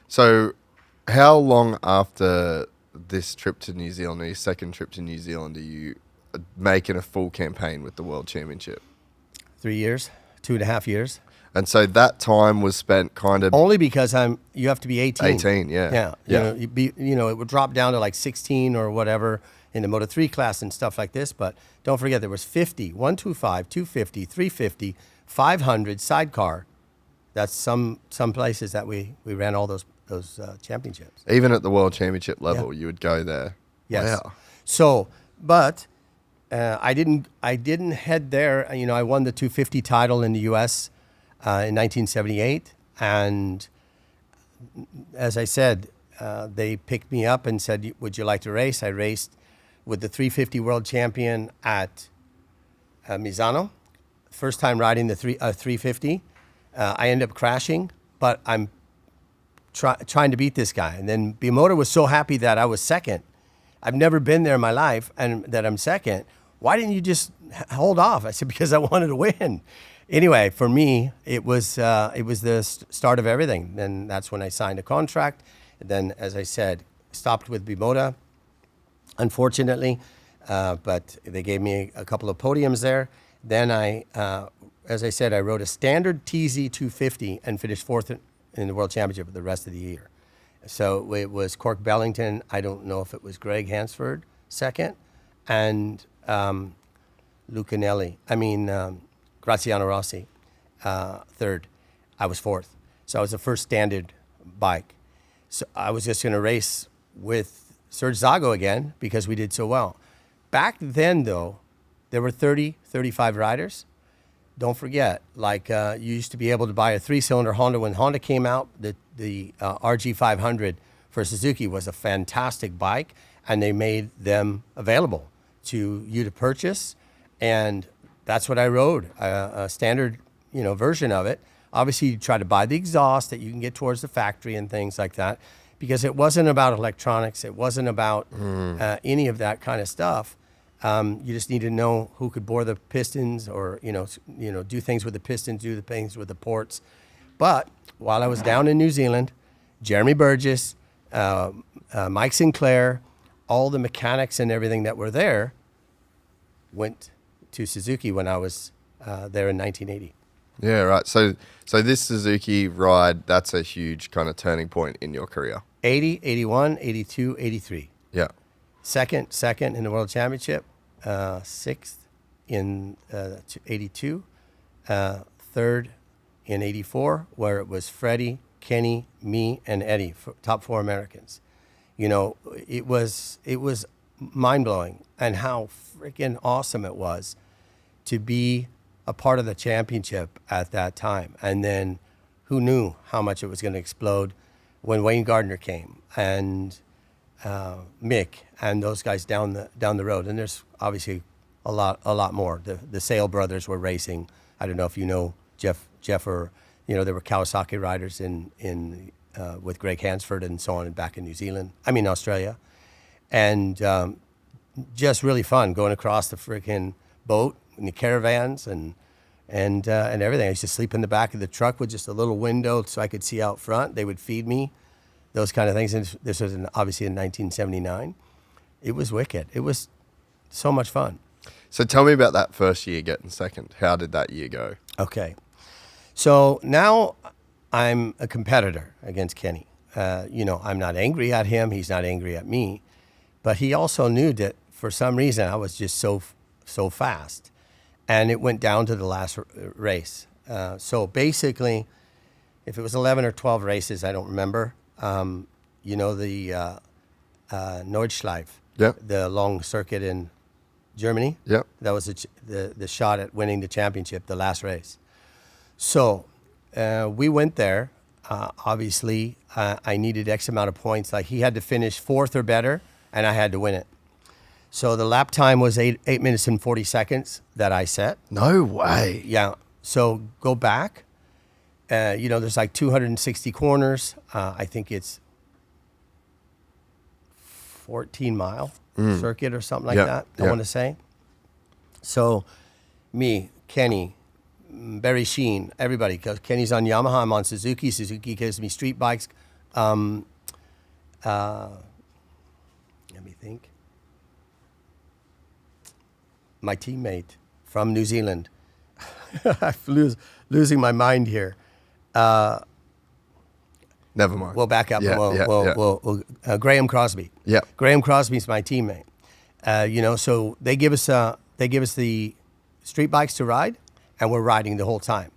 So, how long after this trip to New Zealand, or your second trip to New Zealand, are you making a full campaign with the World Championship? 3 years, 2.5 years. And so that time was spent kind of Only because you have to be 18. 18, yeah. Yeah. You know, it would drop down to like 16 or whatever in the Moto 3 class and stuff like this. But don't forget, there was 50, 125, 250, 350, 500 sidecar. That's some places that we ran all those championships. Even at the World Championship level, you would go there. Yes. Wow. So, but I didn't head there. You know, I won the 250 title in the U.S. In 1978, and as I said, they picked me up and said, "Would you like to race?" I raced with the 350 world champion at Misano. First time riding the 350. I ended up crashing, but I'm trying to beat this guy. And then Moto was so happy that I was second. I've never been there in my life, and that I'm second. Why didn't you just hold off? I said, because I wanted to win. Anyway, for me, it was the start of everything. Then that's when I signed a contract. And then, as I said, stopped with Moto, unfortunately, but they gave me a couple of podiums there. Then as I said, I rode a standard TZ 250 and finished fourth in the World Championship for the rest of the year. So it was Cork Bellington. I don't know if it was Greg Hansford second, and Graziano Rossi, third. I was fourth. So I was the first standard bike. So I was just going to race with Serge Zago again because we did so well. Back then, though, there were 30, 35 riders. Don't forget, you used to be able to buy a 3-cylinder Honda. When Honda came out, the RG500 for Suzuki was a fantastic bike, and they made them available to you to purchase. And that's what I rode, a standard, version of it. Obviously, you try to buy the exhaust that you can get towards the factory and things like that, because it wasn't about electronics. It wasn't about any of that kind of stuff. You just need to know who could bore the pistons, or do things with the pistons, do the things with the ports. But while I was down in New Zealand, Jeremy Burgess, Mike Sinclair, all the mechanics and everything that were there went to Suzuki when I was there in 1980. Yeah, right. So this Suzuki ride, that's a huge kind of turning point in your career. 80, 81, 82, 83. Yeah. Second in the World Championship, sixth in 82, third in 84, where it was Freddie, Kenny, me, and Eddie, top 4 Americans. It was mind-blowing, and how freaking awesome it was to be a part of the championship at that time. And then who knew how much it was going to explode when Wayne Gardner came, and Mick, and those guys down the road. And there's obviously a lot more. The Sale brothers were racing. I don't know if you know Jeff, or there were Kawasaki riders in with Greg Hansford and so on, and back in Australia, and just really fun going across the freaking boat in the caravans and everything. I used to sleep in the back of the truck with just a little window so I could see out front. They would feed me, those kind of things. And this was obviously in 1979. It was wicked. It was so much fun. So tell me about that first year getting second. How did that year go? Okay. So now I'm a competitor against Kenny. I'm not angry at him. He's not angry at me. But he also knew that for some reason I was just so fast. And it went down to the last race. So basically, if it was 11 or 12 races, I don't remember. The Nordschleife, the long circuit in Germany. Yep. That was the shot at winning the championship, the last race. So we went there. Obviously, I needed X amount of points. Like he had to finish fourth or better, and I had to win it. So the lap time was 8 minutes and 40 seconds that I set. No way. Yeah. So go back. There's like 260 corners. I think it's 14-mile circuit or something like that, I want to say. So me, Kenny, Barry Sheen, everybody, because Kenny's on Yamaha, I'm on Suzuki. Suzuki gives me street bikes. Let me think. My teammate from New Zealand. I'm losing my mind here. Never mind. We'll back up. Graham Crosby. Yeah. Graham Crosby's my teammate. So they give us the street bikes to ride, and we're riding the whole time.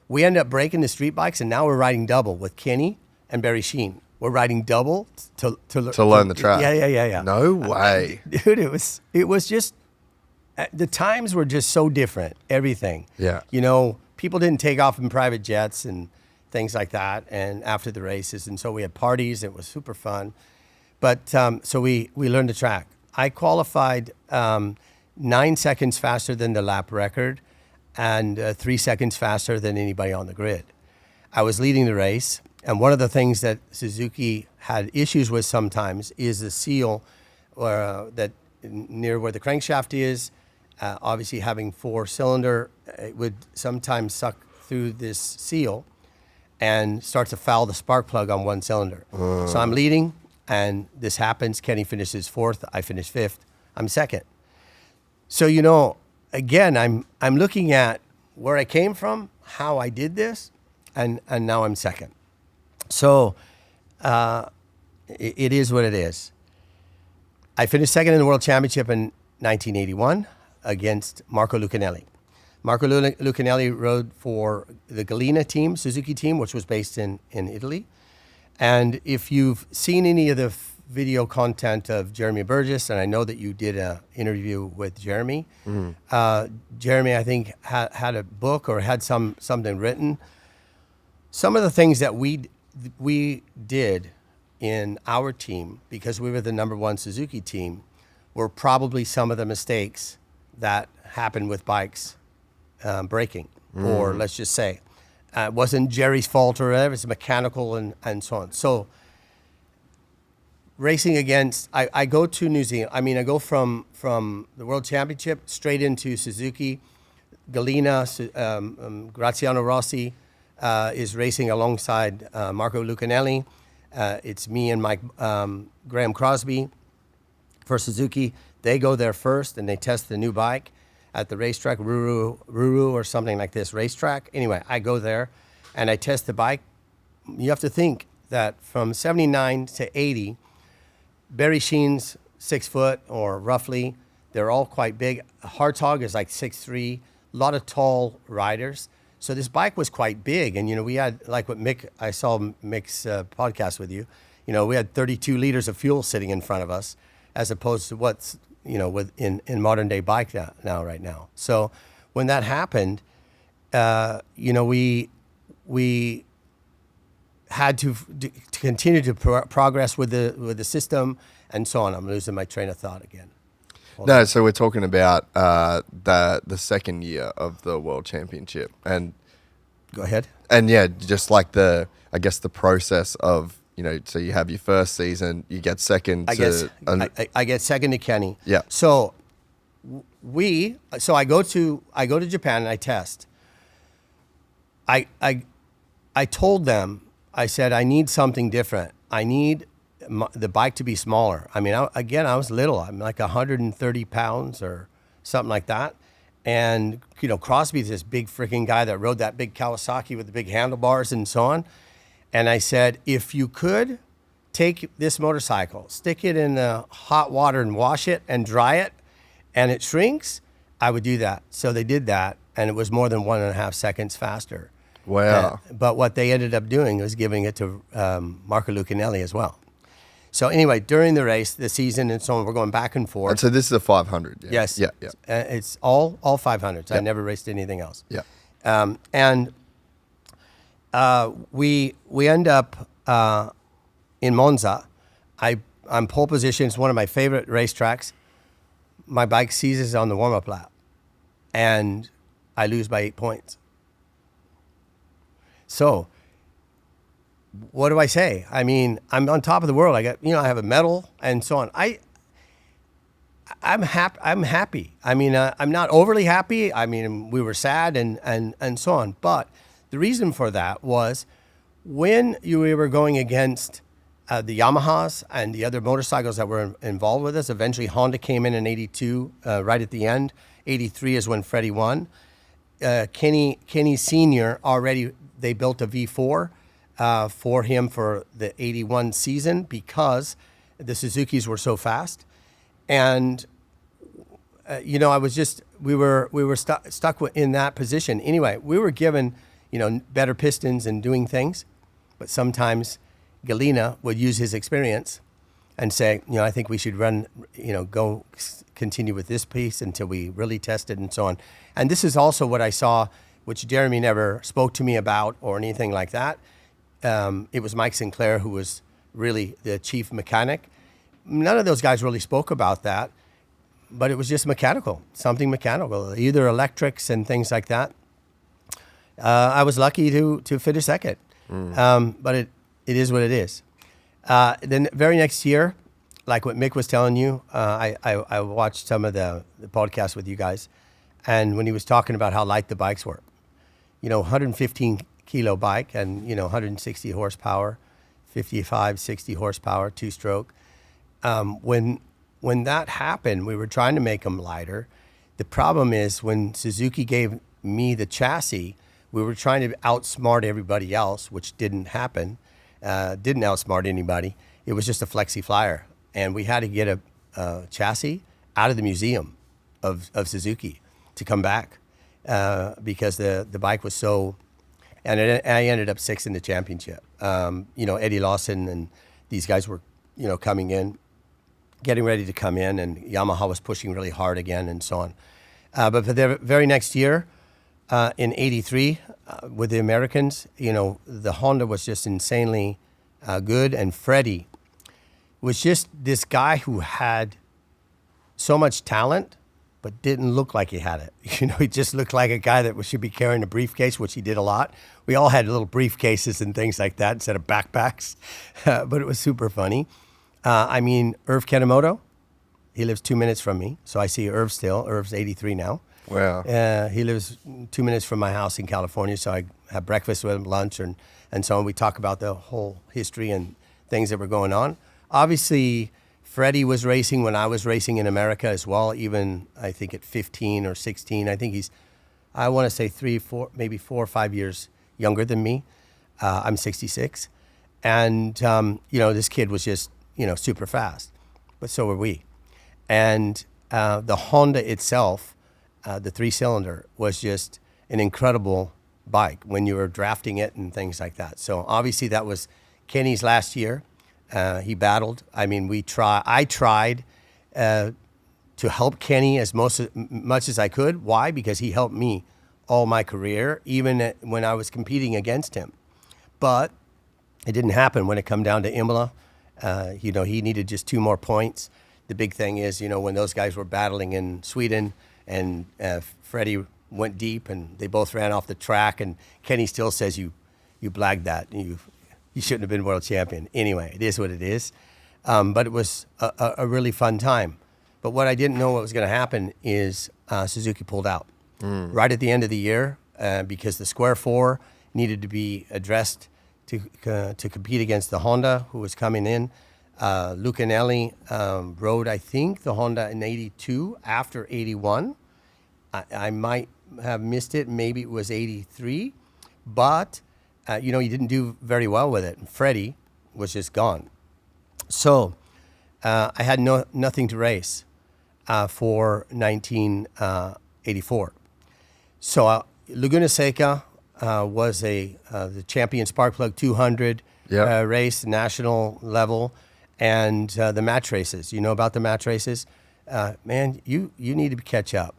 We end up breaking the street bikes, and now we're riding double with Kenny and Barry Sheen. We're riding double to learn the track. Yeah. No way. Dude, it was just the times were just so different. Everything. Yeah. People didn't take off in private jets and things like that. And after the races, and so we had parties. It was super fun. But so we learned the track. I qualified 9 seconds faster than the lap record, and 3 seconds faster than anybody on the grid. I was leading the race, and one of the things that Suzuki had issues with sometimes is the seal that near where the crankshaft is. Obviously, having 4-cylinder, it would sometimes suck through this seal and start to foul the spark plug on 1 cylinder. So I'm leading, and this happens. Kenny finishes 4th. I finish 5th. I'm 2nd. So, again, I'm looking at where I came from, how I did this, and now I'm 2nd. So it is what it is. I finished 2nd in the World Championship in 1981 against Marco Lucanelli. Marco Lucanelli rode for the Gallina team, Suzuki team, which was based in Italy. And if you've seen any of the video content of Jeremy Burgess, and I know that you did an interview with Jeremy. Jeremy, I think, had a book or had something written. Some of the things that we did in our team, because we were the #1 Suzuki team, were probably some of the mistakes that happened with bikes breaking, or let's just say, it wasn't Jerry's fault or whatever, it's mechanical and so on. So racing against, I go to New Zealand. I mean, I go from the World Championship straight into Suzuki. Gallina, Graziano Rossi is racing alongside Marco Lucanelli. It's me and Mike Graham Crosby for Suzuki. They go there first and they test the new bike at the racetrack, Ruru or something like this racetrack. Anyway, I go there and I test the bike. You have to think that from 79 to 80, Barry Sheen's 6 foot or roughly, they're all quite big. Hartog is like 6'3", a lot of tall riders. So this bike was quite big. And, we had, like what Mick, I saw Mick's podcast with you, we had 32 liters of fuel sitting in front of us as opposed to what's, in modern day bike now, right now. So when that happened, we had to continue to progress with the system and so on. I'm losing my train of thought again. So we're talking about the second year of the World Championship, and go ahead. And yeah, just like the process of, so you have your first season, you get second. I get second to Kenny. Yeah. So I go to Japan and I test. I told them, I said, I need something different. I need the bike to be smaller. I mean, I was little. I'm like 130 pounds or something like that. And, Crosby's this big freaking guy that rode that big Kawasaki with the big handlebars and so on. And I said, if you could take this motorcycle, stick it in the hot water and wash it and dry it, and it shrinks, I would do that. So they did that, and it was more than 1.5 seconds faster. Wow. But what they ended up doing was giving it to Marco Lucanelli as well. So anyway, during the race, the season and so on, we're going back and forth. And so this is a 500. Yeah. Yes. Yeah. It's all 500s. Yeah. I never raced anything else. Yeah. And we end up in Monza. I'm pole position. It's one of my favorite racetracks. My bike seizes on the warm-up lap, and I lose by 8 points. So what do I say? I mean, I'm on top of the world. I have a medal and so on. I'm happy. I mean, I'm not overly happy. I mean, we were sad and so on. But the reason for that was when we were going against the Yamahas and the other motorcycles that were involved with us. Eventually, Honda came in 82, right at the end. 83 is when Freddie won. Kenny Sr. already, they built a V4 for him for the 81 season because the Suzukis were so fast. And, we were stuck in that position. Anyway, we were given, better pistons and doing things, but sometimes Galina would use his experience and say, I think we should run, continue with this piece until we really tested and so on. And this is also what I saw, which Jeremy never spoke to me about or anything like that. It was Mike Sinclair who was really the chief mechanic. None of those guys really spoke about that, but it was just something mechanical, either electrics and things like that. I was lucky to finish second, but it is what it is. Then very next year, like what Mick was telling you, I watched some of the podcast with you guys, and when he was talking about how light the bikes were, 115 kilo bike and 160 horsepower, 55, 60 horsepower, 2-stroke. When that happened, we were trying to make them lighter. The problem is when Suzuki gave me the chassis, we were trying to outsmart everybody else, which didn't happen. Didn't outsmart anybody. It was just a Flexi Flyer. And we had to get a chassis out of the museum of Suzuki to come back because the bike was so... And I ended up 6th in the championship. Eddie Lawson and these guys were, coming in, getting ready to come in, and Yamaha was pushing really hard again and so on. But for the very next year, in 83, with the Americans, the Honda was just insanely good. And Freddie was just this guy who had so much talent, but didn't look like he had it. He just looked like a guy that should be carrying a briefcase, which he did a lot. We all had little briefcases and things like that instead of backpacks, but it was super funny. Irv Kenemoto, he lives 2 minutes from me, so I see Irv still. Irv's 83 now. Wow. He lives 2 minutes from my house in California, so I have breakfast with him, lunch, and so on. We talk about the whole history and things that were going on. Obviously, Freddie was racing when I was racing in America as well, even I think at 15 or 16. I think he's, I want to say 4 or 5 years younger than me. I'm 66. And, this kid was just, super fast, but so were we. And the Honda itself, the 3-cylinder, was just an incredible bike when you were drafting it and things like that. So obviously that was Kenny's last year. He battled. I tried to help Kenny as much as I could. Why? Because he helped me all my career, even when I was competing against him. But it didn't happen when it come down to Imola. He needed just 2 more points. The big thing is, when those guys were battling in Sweden and Freddie went deep and they both ran off the track, and Kenny still says you blagged that. You shouldn't have been world champion. Anyway, it is what it is. But it was a really fun time. But what I didn't know what was going to happen is Suzuki pulled out right at the end of the year because the Square 4 needed to be addressed to compete against the Honda, who was coming in. Lucanelli rode, I think, the Honda in 82 after 81. I might have missed it. Maybe it was 83, but he didn't do very well with it. And Freddie was just gone. So I had nothing to race for 1984. So Laguna Seca was the champion Sparkplug 200 race, national level, and the match races. You know about the match races? Man, you need to catch up.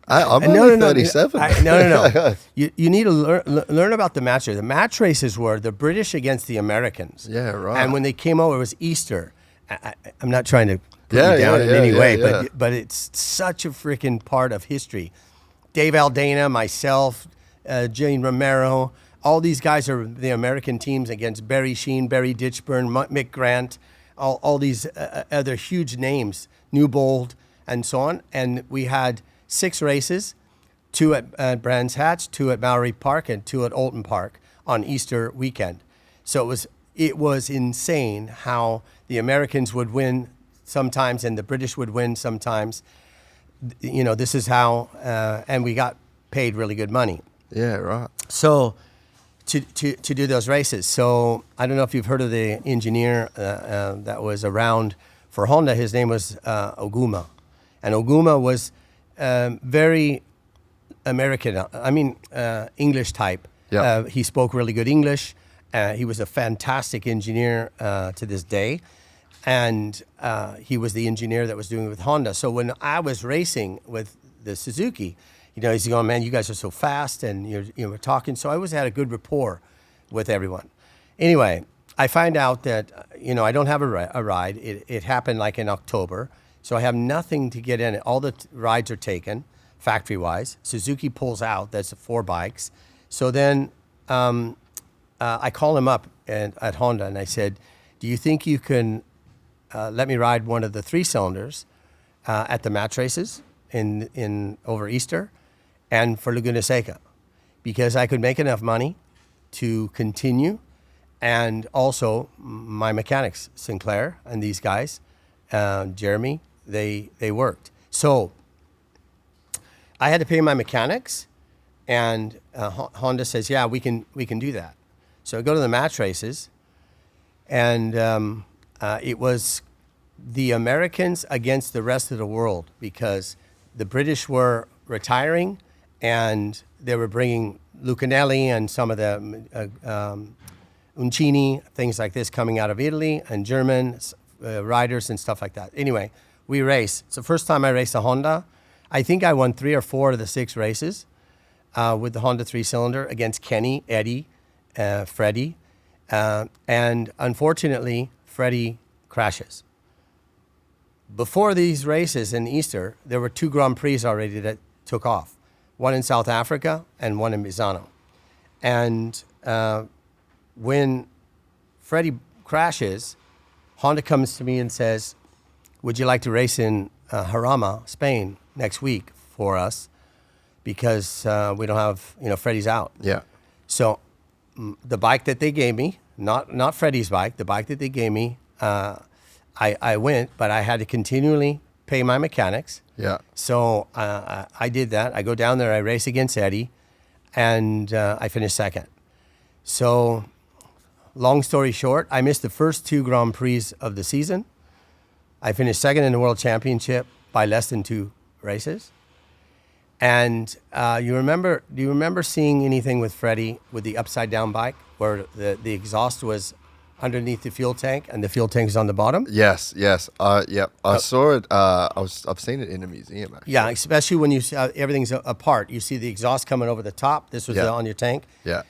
I'm only 37. No. You need to learn about the match races. The match races were the British against the Americans. Yeah, right. And when they came over, it was Easter. I'm not trying to put you down in any way, but it's such a freaking part of history. Dave Aldana, myself, Jane Romero, all these guys are the American teams against Barry Sheen, Barry Ditchburn, Mick Grant, all these other huge names, Newbold, and so on. And we had 6 races, 2 at Brands Hatch, 2 at Mallory Park, and 2 at Alton Park on Easter weekend. So it was insane how the Americans would win sometimes and the British would win sometimes. This is how, and we got paid really good money. Yeah, right. So to do those races. So I don't know if you've heard of the engineer that was around for Honda. His name was Oguma. And Oguma was very American, English type. Yeah. He spoke really good English. He was a fantastic engineer to this day. And he was the engineer that was doing it with Honda. So when I was racing with the Suzuki, he's going, man, you guys are so fast, and we're talking. So I always had a good rapport with everyone. Anyway, I find out that I don't have a ride. It happened like in October, so I have nothing to get in it. All the rides are taken, factory-wise. Suzuki pulls out. That's 4 bikes. So then I call him up at Honda, and I said, do you think you can let me ride one of the 3-cylinders at the match races in over Easter and for Laguna Seca, because I could make enough money to continue, and also my mechanics, Sinclair and these guys, Jeremy, they worked. So I had to pay my mechanics, and Honda says, yeah, we can do that. So I go to the match races, and it was the Americans against the rest of the world, because the British were retiring and they were bringing Lucanelli and some of the Uncini, things like this, coming out of Italy, and German riders and stuff like that. Anyway, we race. It's the first time I raced a Honda. I think I won 3 or 4 of the 6 races with the Honda 3-cylinder against Kenny, Eddie, Freddie. And unfortunately, Freddie crashes. Before these races in Easter, there were 2 Grand Prix already that took off. One in South Africa and one in Misano. And when Freddie crashes, Honda comes to me and says, would you like to race in Jarama, Spain, next week for us? Because we don't have, Freddie's out. Yeah. So the bike that they gave me, not Freddie's bike, the bike that they gave me, I went, but I had to continually pay my mechanics. Yeah. So I did that. I go down there, I race against Eddie, and I finished second. So long story short, I missed the first 2 Grand Prix of the season. I finished second in the World Championship by less than 2 races. And do you remember seeing anything with Freddie with the upside down bike where the exhaust was underneath the fuel tank and the fuel tank is on the bottom? Yes. I saw it. I've seen it in a museum, actually. Yeah, especially when you see everything's apart. You see the exhaust coming over the top. This was on your tank. Yeah.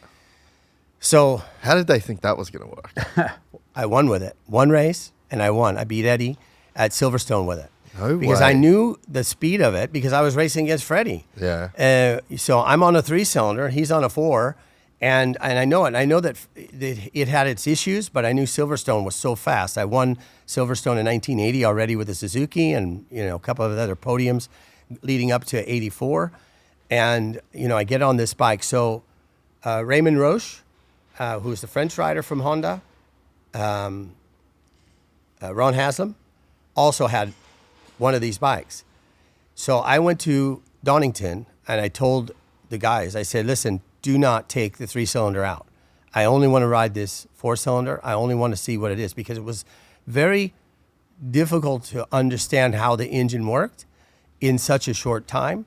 So how did they think that was going to work? I won with it. 1 race, and I won. I beat Eddie at Silverstone with it. No because way. I knew the speed of it because I was racing against Freddie. Yeah. So I'm on a 3-cylinder. He's on a 4. And I know it. I know that it had its issues, but I knew Silverstone was so fast. I won Silverstone in 1980 already with the Suzuki, and a couple of other podiums leading up to 84. And I get on this bike. So Raymond Roche, who's the French rider from Honda, Ron Haslam, also had one of these bikes. So I went to Donington and I told the guys, I said, listen, do not take the 3-cylinder out. I only want to ride this 4-cylinder. I only want to see what it is, because it was very difficult to understand how the engine worked in such a short time.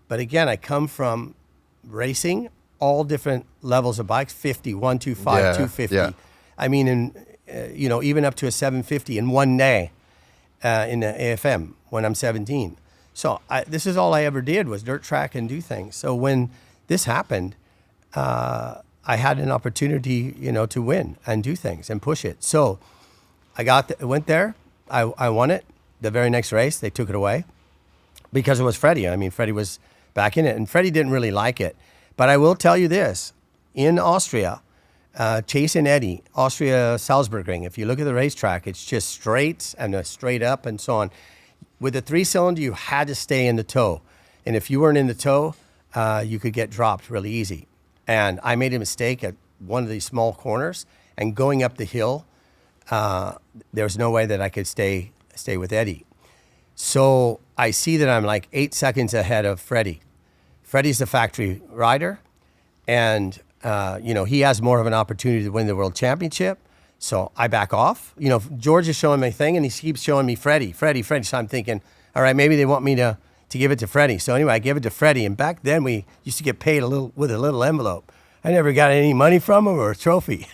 But again, I come from racing all different levels of bikes, 50, 125, 250. yeah. I mean, even up to a 750 in one day in the AFM when I'm 17. So this is all I ever did, was dirt track and do things. So when this happened, I had an opportunity, to win and do things and push it. So I went there. I won it. The very next race, they took it away because it was Freddie. I mean, Freddie was back in it, and Freddie didn't really like it. But I will tell you this: in Austria, Jase and Eddie, Austria Salzburgring, if you look at the racetrack, it's just straights and straight up and so on. With the 3-cylinder, you had to stay in the toe. And if you weren't in the toe, you could get dropped really easy. And I made a mistake at one of these small corners, and going up the hill, there was no way that I could stay with Eddie. So I see that I'm like 8 seconds ahead of Freddie. Freddie's the factory rider, and he has more of an opportunity to win the world championship. So I back off. George is showing me a thing, and he keeps showing me Freddie. So I'm thinking, all right, maybe they want me to give it to Freddie. So anyway, I give it to Freddie, and back then we used to get paid with a little envelope. I never got any money from him or a trophy.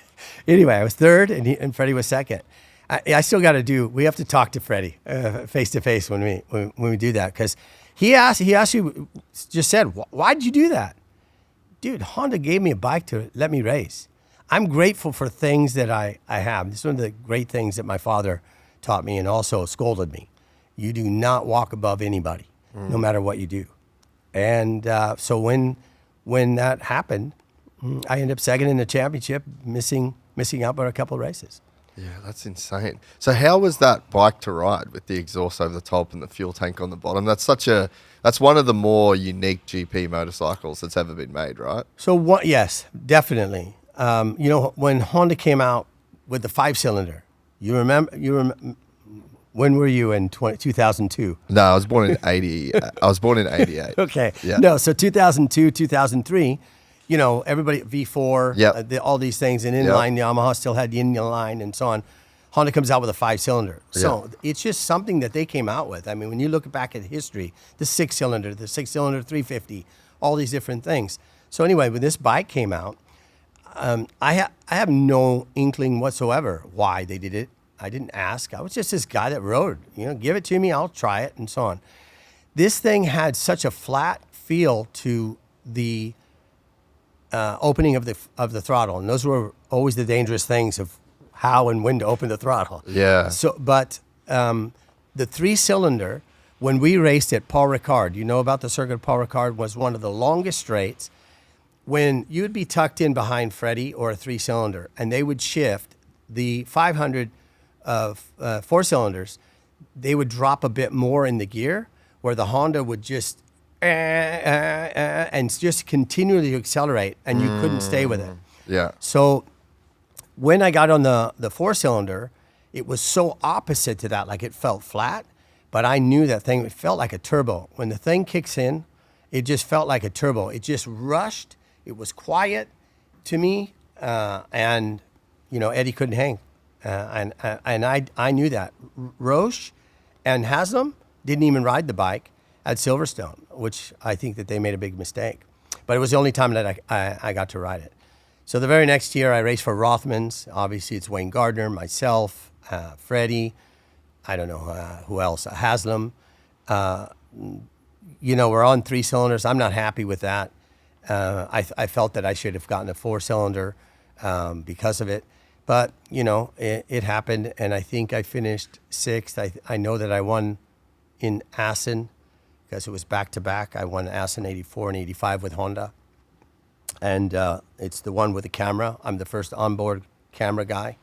Anyway, I was third, and Freddie was second. I still got to we have to talk to Freddie face to face when we do that, because he actually just said, why'd you do that? Dude, Honda gave me a bike to let me race. I'm grateful for things that I have. This is one of the great things that my father taught me, and also scolded me. You do not walk above anybody, no matter what you do. And so when that happened, I ended up second in the championship, missing out by a couple of races. Yeah, that's insane. So how was that bike to ride with the exhaust over the top and the fuel tank on the bottom? That's one of the more unique GP motorcycles that's ever been made, right? So yes, definitely. When Honda came out with the 5-cylinder, you remember, when were you in 2002? No, I was born in 80. I was born in 88. Okay. Yeah. No, so 2002, 2003, everybody, V4, Yep. all these things, and inline, Yamaha still had the inline and so on. Honda comes out with a 5-cylinder. So it's just something that they came out with. I mean, when you look back at history, the 6-cylinder, 350, all these different things. So anyway, when this bike came out, I have no inkling whatsoever why they did it. I didn't ask. I was just this guy that rode. Give it to me, I'll try it, and so on. This thing had such a flat feel to the opening of the throttle, and those were always the dangerous things of how and when to open the throttle. Yeah. So, but the 3-cylinder, when we raced at Paul Ricard, about the circuit of Paul Ricard, was one of the longest straights. When you'd be tucked in behind Freddie or a 3-cylinder, and they would shift the 500 4-cylinders, they would drop a bit more in the gear, where the Honda would just and just continually accelerate, and you couldn't stay with it. Yeah. So when I got on the 4-cylinder, it was so opposite to that. Like, it felt flat, but I knew that thing, it felt like a turbo. When the thing kicks in, it just felt like a turbo. It just rushed. It was quiet to me, and Eddie couldn't hang, and I knew that. Roche and Haslam didn't even ride the bike at Silverstone, which I think that they made a big mistake. But it was the only time that I got to ride it. So the very next year, I raced for Rothmans. Obviously, it's Wayne Gardner, myself, Freddie, I don't know who else, Haslam. We're on 3-cylinders. I'm not happy with that. I felt that I should have gotten a 4-cylinder because of it. But, it happened, and I think I finished 6th. I know that I won in Assen because it was back-to-back. I won Assen 84 and 85 with Honda. And it's the one with the camera. I'm the first onboard camera guy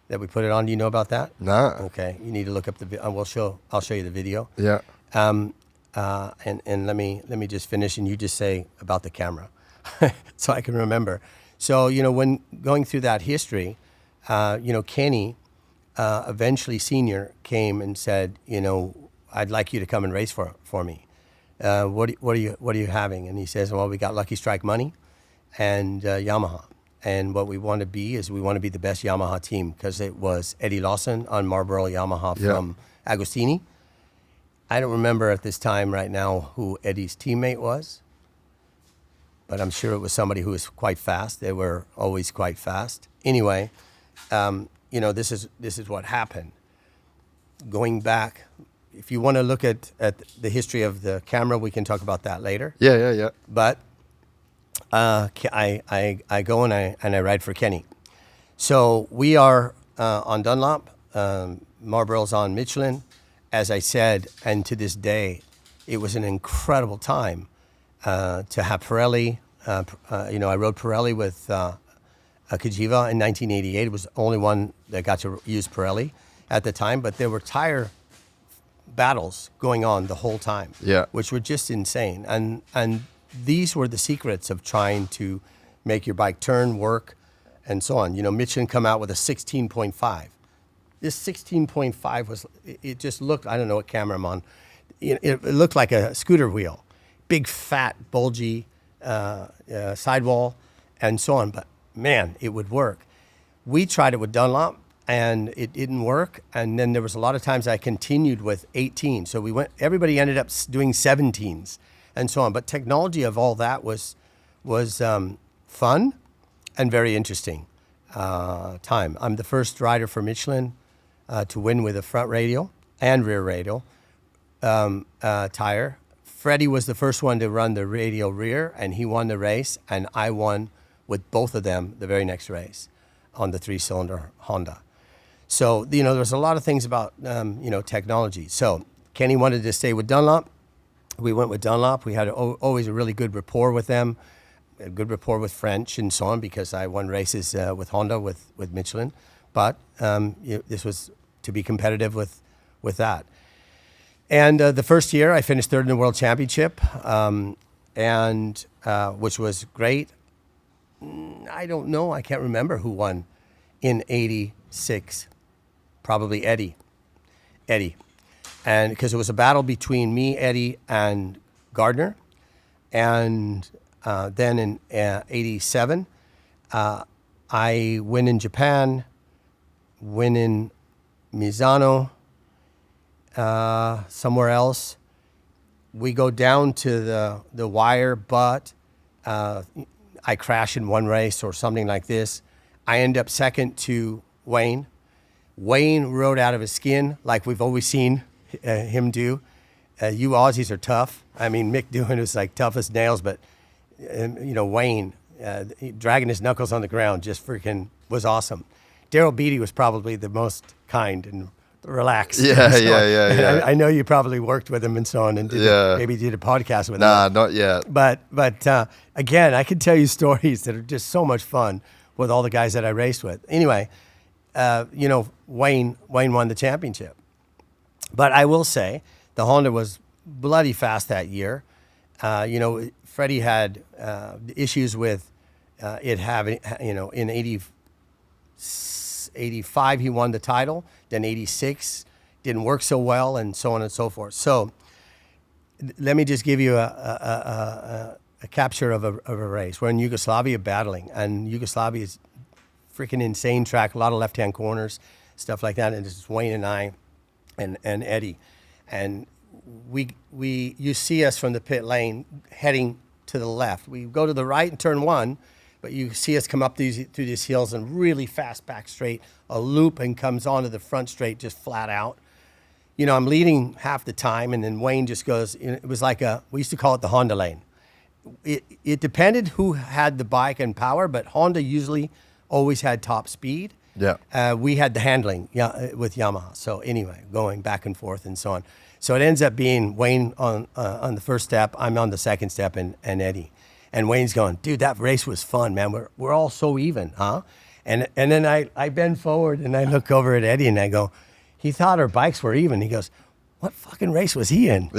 that we put it on. Do you know about that? No. Okay. You need to look up the video. I'll show you the video. Yeah. And let me just finish, and you just say about the camera so I can remember. So, when going through that history, Kenny, eventually senior, came and said, I'd like you to come and race for me. what are you having? And he says, well, we got Lucky Strike money and Yamaha. And what we want to be is we want to be the best Yamaha team, because it was Eddie Lawson on Marlboro Yamaha from Agostini. I don't remember at this time right now who Eddie's teammate was, but I'm sure it was somebody who was quite fast. They were always quite fast. Anyway, this is what happened. Going back, if you want to look at the history of the camera, we can talk about that later. Yeah. But I go and I ride for Kenny. So we are on Dunlop. Marlboro's on Michelin. As I said, and to this day, it was an incredible time to have Pirelli. I rode Pirelli with a Cagiva in 1988. It was the only one that got to use Pirelli at the time, but there were tire battles going on the whole time, which were just insane. And these were the secrets of trying to make your bike turn, work, and so on. Michelin come out with a 16.5. This 16.5 was, it just looked, I don't know what camera I'm on, it looked like a scooter wheel. Big, fat, bulgy sidewall, and so on. But man, it would work. We tried it with Dunlop, and it didn't work. And then there was a lot of times I continued with 18. So everybody ended up doing 17s and so on. But technology of all that was fun and very interesting time. I'm the first rider for Michelin to win with a front radial and rear radial tire. Freddie was the first one to run the radial rear, and he won the race, and I won with both of them the very next race on the 3-cylinder Honda. So, there was a lot of things about, technology. So Kenny wanted to stay with Dunlop. We went with Dunlop. We had always a really good rapport with them, a good rapport with French and so on, because I won races with Honda, with Michelin. But this was to be competitive with that. And the first year, I finished third in the World Championship, which was great. I don't know. I can't remember who won in '86. Probably Eddie. And because it was a battle between me, Eddie, and Gardner. And then in '87, I win in Japan, win in Misano, somewhere else. We go down to the wire, but I crash in one race or something like this. I end up second to Wayne. Wayne rode out of his skin like we've always seen him do. You Aussies are tough. I mean, Mick Doohan was like tough as nails, but Wayne dragging his knuckles on the ground just freaking was awesome. Daryl Beatty was probably the most kind and relaxed. Yeah. I know you probably worked with him and so on, and maybe did a podcast with him. Nah, not yet. But again, I can tell you stories that are just so much fun with all the guys that I raced with. Anyway, Wayne won the championship. But I will say the Honda was bloody fast that year. Freddie had issues with it having, in 85 he won the title, then 86 didn't work so well, and so on and so forth. So let me just give you a capture of a race. We're in Yugoslavia battling, and Yugoslavia is freaking insane track, a lot of left-hand corners, stuff like that, and it's Wayne and I and Eddie. And you see us from the pit lane heading to the left. We go to the right and turn one, but you see us come up through these hills and really fast back straight, a loop, and comes onto the front straight just flat out. I'm leading half the time, and then Wayne just goes, it was like we used to call it the Honda lane. It depended who had the bike and power, but Honda usually always had top speed. Yeah. We had the handling with Yamaha. So anyway, going back and forth and so on. So it ends up being Wayne on the first step, I'm on the second step, and Eddie. And Wayne's going, dude, that race was fun, man. We're all so even, huh? And then I bend forward and I look over at Eddie and I go, he thought our bikes were even. He goes, what fucking race was he in?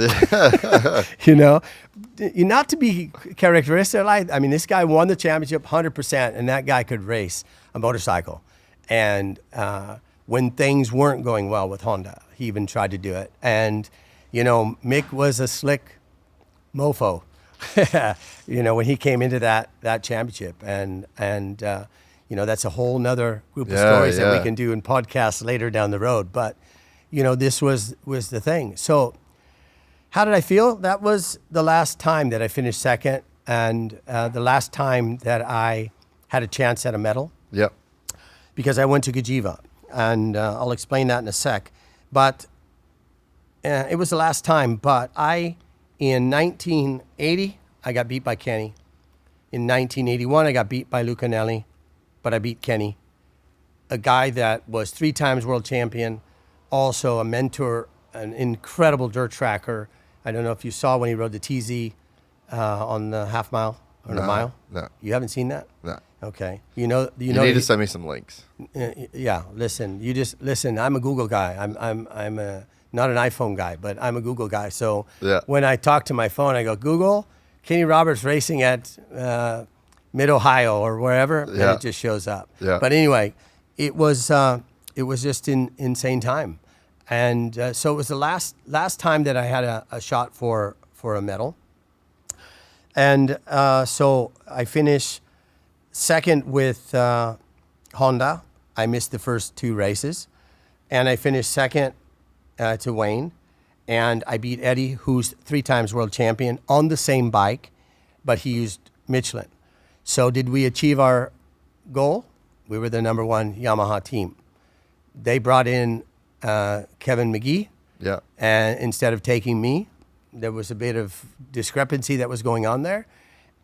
Not to be characteristic, I mean, this guy won the championship 100%, and that guy could race a motorcycle. And when things weren't going well with Honda, he even tried to do it. And, Mick was a slick mofo, when he came into that championship. And that's a whole nother group of stories that we can do in podcasts later down the road. But, this was the thing. So how did I feel? That was the last time that I finished second, and the last time that I had a chance at a medal. Yep. Because I went to Cagiva, and I'll explain that in a sec. But it was the last time. But in 1980, I got beat by Kenny. In 1981, I got beat by Luca Nelli, but I beat Kenny, a guy that was 3 times world champion, also a mentor, an incredible dirt tracker. I don't know if you saw when he rode the TZ on the half mile or the mile. No. You haven't seen that? No. Okay. You need to send me some links. Yeah. Listen. Listen. I'm a Google guy. I'm not an iPhone guy, but I'm a Google guy. So when I talk to my phone, I go, Google, Kenny Roberts racing at Mid Ohio or wherever, and it just shows up. Yeah. But anyway, it was just an insane time, and so it was the last time that I had a shot for a medal, and so I finished second with Honda. I missed the first 2 races, and I finished second to Wayne, and I beat Eddie, who's 3 times world champion, on the same bike, but he used Michelin. So did we achieve our goal? We were the number 1 Yamaha team. They brought in Kevin McGee, and instead of taking me, there was a bit of discrepancy that was going on there.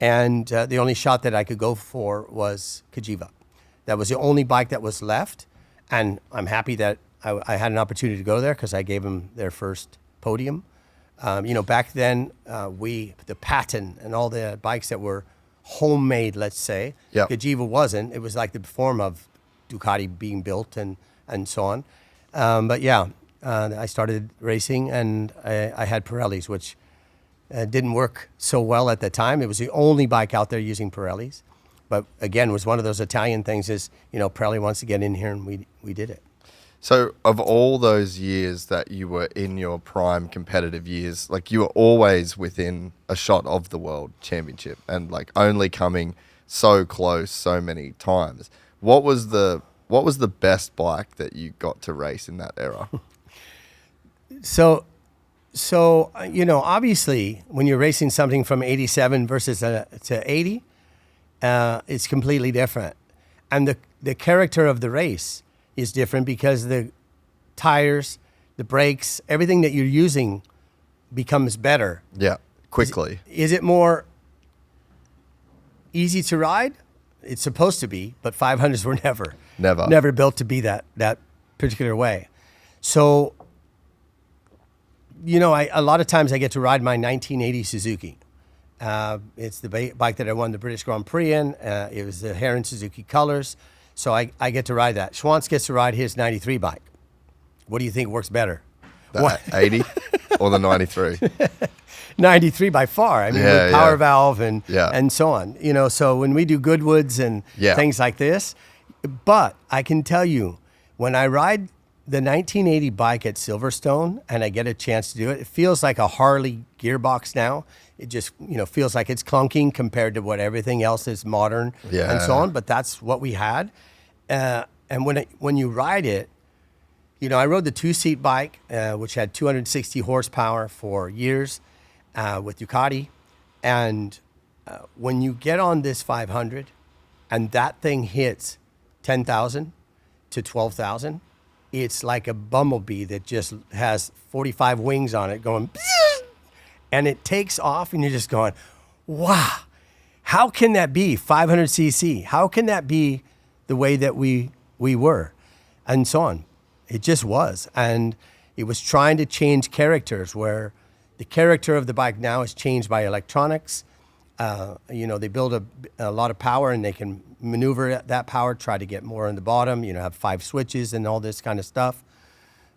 And the only shot that I could go for was Cagiva. That was the only bike that was left. And I'm happy that I had an opportunity to go there because I gave them their first podium. Back then, the Patton and all the bikes that were homemade, let's say, Cagiva wasn't. It was like the form of Ducati being built and so on. I started racing, and I had Pirellis, which didn't work so well at the time. It was the only bike out there using Pirellis. But again, it was one of those Italian things is, Pirelli wants to get in here, and we did it. So of all those years that you were in your prime competitive years, like you were always within a shot of the world championship and like only coming so close so many times. What was the best bike that you got to race in that era? So obviously when you're racing something from 87 versus to 80, it's completely different. And the character of the race is different because the tires, the brakes, everything that you're using becomes better. Yeah, quickly. Is it more easy to ride? It's supposed to be, but 500s were never built to be that particular way. So, a lot of times I get to ride my 1980 Suzuki. It's the bike that I won the British Grand Prix in. It was the Heron Suzuki colors. So I get to ride that. Schwantz gets to ride his 93 bike. What do you think works better? The 80 or the 93? 93 by far. I mean, with power valve and so on. So when we do Goodwoods and things like this. But I can tell you, when I ride the 1980 bike at Silverstone and I get a chance to do it, it feels like a Harley gearbox now. It just, feels like it's clunking compared to what everything else is modern and so on. But that's what we had. And when you ride it, I rode the 2-seat bike, which had 260 horsepower for years with Ducati. And when you get on this 500 and that thing hits 10,000 to 12,000, it's like a bumblebee that just has 45 wings on it going, and it takes off, and you're just going, wow, how can that be 500cc? How can that be the way that we were? And so on. It just was. And it was trying to change characters where the character of the bike now is changed by electronics. They build a lot of power and they can maneuver that power, try to get more on the bottom, have 5 switches and all this kind of stuff.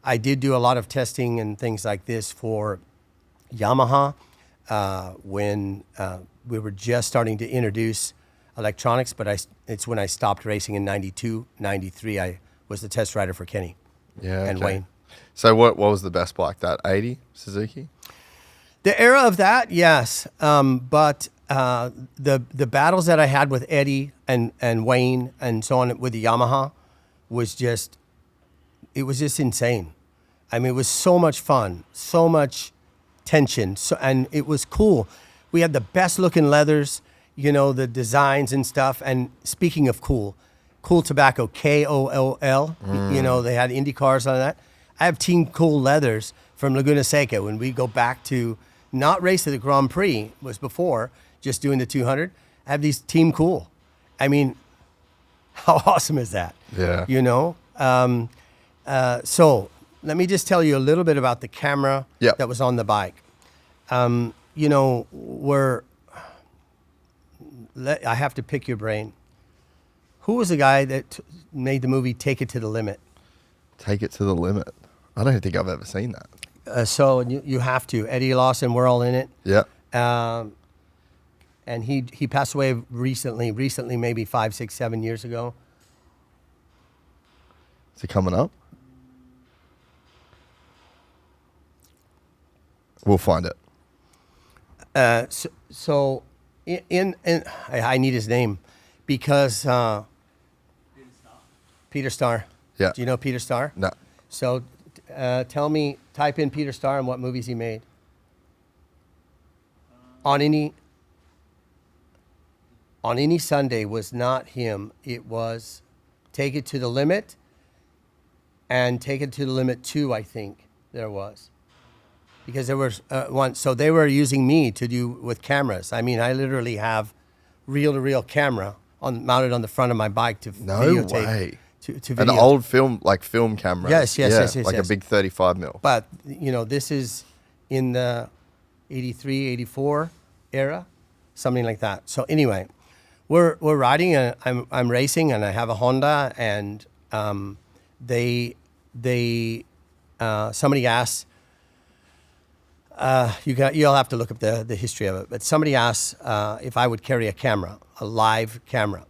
I did do a lot of testing and things like this for Yamaha when we were just starting to introduce electronics, but it's when I stopped racing in 92, 93. I was the test rider for Kenny and Wayne. So what was the best bike, that 80 Suzuki? The era of that, yes. But the battles that I had with Eddie and Wayne and so on with the Yamaha was just insane. I mean, it was so much fun, so much tension, and it was cool. We had the best looking leathers, you know, the designs and stuff. And speaking of cool tobacco, KOOL, you know, they had Indy cars on that. I have Team Cool leathers from Laguna Seca. When we go back to not race at the Grand Prix, was before, just doing the 200, I have these Team Cool. I mean, how awesome is that? Yeah. You know? So let me just tell you a little bit about the camera that was on the bike. You know, I have to pick your brain. Who was the guy that made the movie Take It to the Limit? Take It to the Limit. I don't think I've ever seen that. So you have to. Eddie Lawson, we're all in it. Yeah. And he passed away recently, maybe 5, 6, 7 years ago. Is it coming up? We'll find it. So I need his name because Peter Starr. Yeah. Do you know Peter Starr? No. So tell me, type in Peter Starr and what movies he made. On Any Sunday was not him. It was Take It to the Limit and Take It to the Limit 2, I think there was. Because there was one, so they were using me to do with cameras. I mean, I literally have reel-to-reel camera mounted on the front of my bike to videotape. Way. To An videotape. old film camera. Yes, like a big 35 mil. But, you know, this is in the 83, 84 era, something like that. So anyway, we're riding, and I'm racing, and I have a Honda, and somebody asked, you'll have to look up the history of it, but somebody asked if I would carry a live camera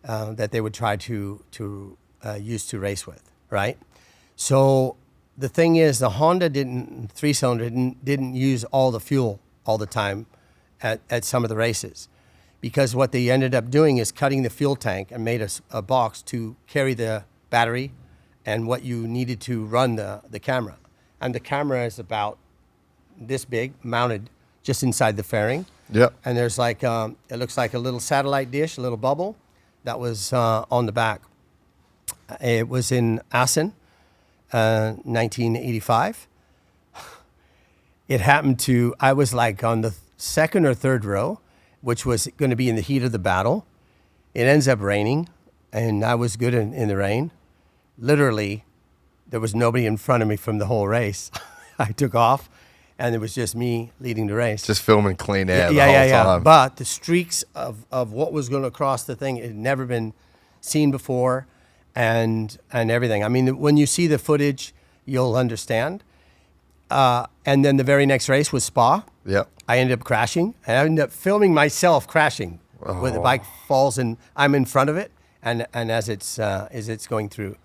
that they would try to use to race with, right? So the thing is, the Honda three-cylinder didn't use all the fuel all the time at some of the races, because what they ended up doing is cutting the fuel tank and made a box to carry the battery and what you needed to run the camera. And the camera is about this big, mounted just inside the fairing. Yep. And there's like, it looks like a little satellite dish, a little bubble that was on the back. It was in Assen, 1985. It happened I was like on the second or third row, which was going to be in the heat of the battle. It ends up raining, and I was good in the rain. Literally, there was nobody in front of me from the whole race. I took off, and it was just me leading the race. Just filming clean air the whole time. But the streaks of what was going to cross the thing, it had never been seen before, and everything. I mean, when you see the footage, you'll understand. And then the very next race was Spa. Yep. I ended up crashing. And I ended up filming myself crashing, where the bike falls and I'm in front of it, and as it's going through.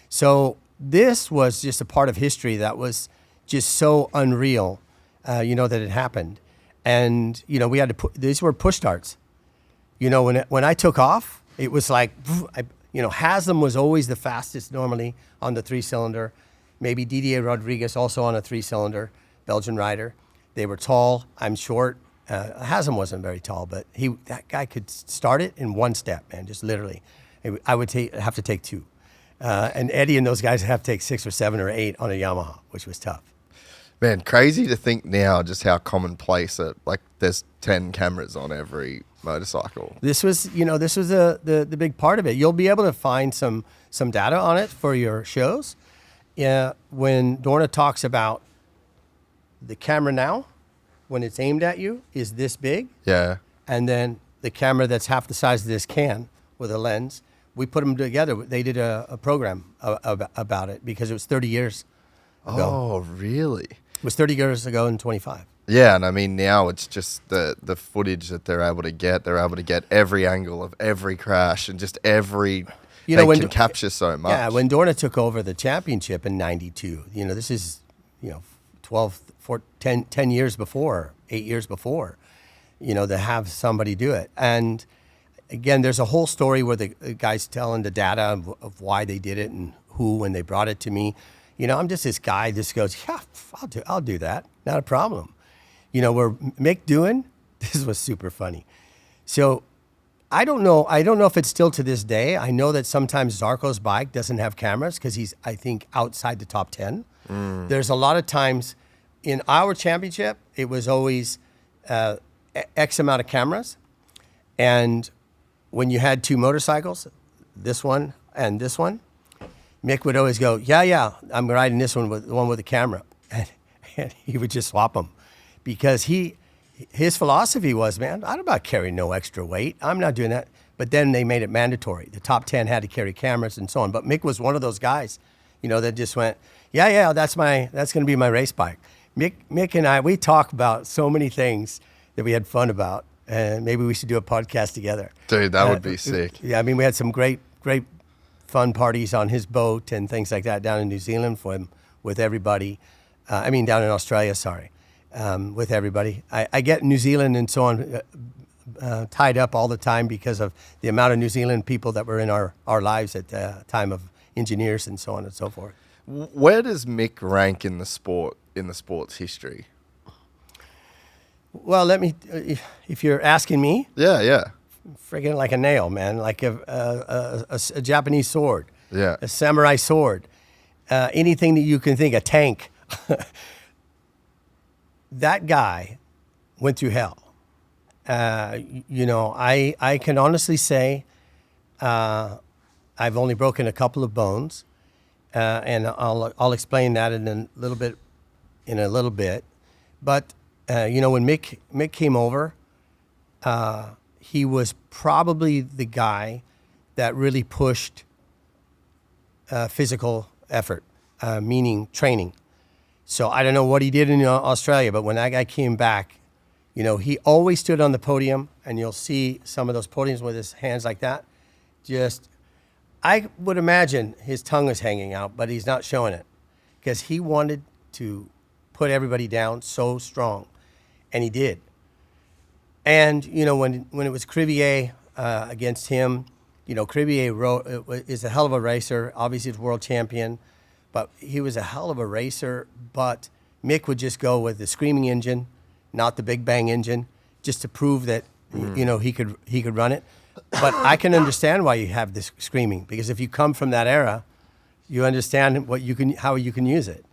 So this was just a part of history that was just so unreal, that it happened. And, we had to these were push starts. When I took off, it was like, Haslam was always the fastest normally on the three-cylinder. Maybe Didier Rodriguez also on a three-cylinder, Belgian rider. They were tall. I'm short. Haslam wasn't very tall, but that guy could start it in one step, man, just literally. I would have to take 2. And Eddie and those guys have to take 6 or 7 or 8 on a Yamaha, which was tough. Man, crazy to think now just how commonplace there's 10 cameras on every motorcycle. This was the big part of it. You'll be able to find some data on it for your shows. Yeah, when Dorna talks about the camera now, when it's aimed at you, is this big. Yeah. And then the camera that's half the size of this can with a lens, we put them together. They did a program about it because it was 30 years ago. Oh, really? It was 30 years ago and 25. Yeah, and I mean, now it's just the footage that they're able to get. They're able to get every angle of every crash and just every... they can capture so much. Yeah, when Dorna took over the championship in '92, this is, 12, 10 years before, 8 years before, to have somebody do it. And again, there's a whole story where the guy's telling the data of why they did it and who, when they brought it to me. I'm just this guy just goes, yeah, I'll do that. Not a problem. Where Mick Doohan, this was super funny. So I don't know if it's still to this day. I know that sometimes Zarco's bike doesn't have cameras because he's, I think, outside the top 10. There's a lot of times in our championship, it was always X amount of cameras. And when you had two motorcycles, this one and this one, Mick would always go, yeah, I'm riding this one with the one with the camera. And he would just swap them because his philosophy was, man, I'm not carrying no extra weight. I'm not doing that. But then they made it mandatory. The top 10 had to carry cameras and so on. But Mick was one of those guys, that just went, yeah, that's going to be my race bike. Mick and I, we talk about so many things that we had fun about. And maybe we should do a podcast together. Dude, that would be sick. Yeah, we had some great fun parties on his boat and things like that down in New Zealand with everybody. Down in Australia, sorry, with everybody. I get New Zealand and so on tied up all the time because of the amount of New Zealand people that were in our lives at the time of engineers and so on and so forth. Where does Mick rank in the sport's history? Well, if you're asking me. Yeah. Friggin' like a nail, man, like a Japanese sword. Yeah. A samurai sword. Anything that you can think, a tank. That guy went through hell. I can honestly say I've only broken a couple of bones, and I'll explain that in a little bit. But when Mick came over, he was probably the guy that really pushed physical effort, meaning training. So I don't know what he did in Australia, but when that guy came back, he always stood on the podium, and you'll see some of those podiums with his hands like that. I would imagine his tongue was hanging out, but he's not showing it because he wanted to put everybody down so strong, and he did. And, when it was Crivier against him, Crivier is a hell of a racer. Obviously, he's world champion, but he was a hell of a racer. But Mick would just go with the screaming engine, not the big bang engine, just to prove that, he could run it. But I can understand why you have this screaming, because if you come from that era, you understand how you can use it.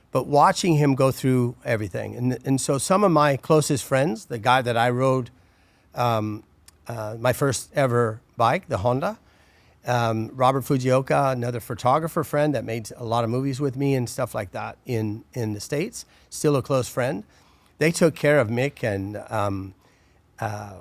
But watching him go through everything. And so some of my closest friends, the guy that I rode my first ever bike, the Honda, Robert Fujioka, another photographer friend that made a lot of movies with me and stuff like that in the States, still a close friend. They took care of Mick, and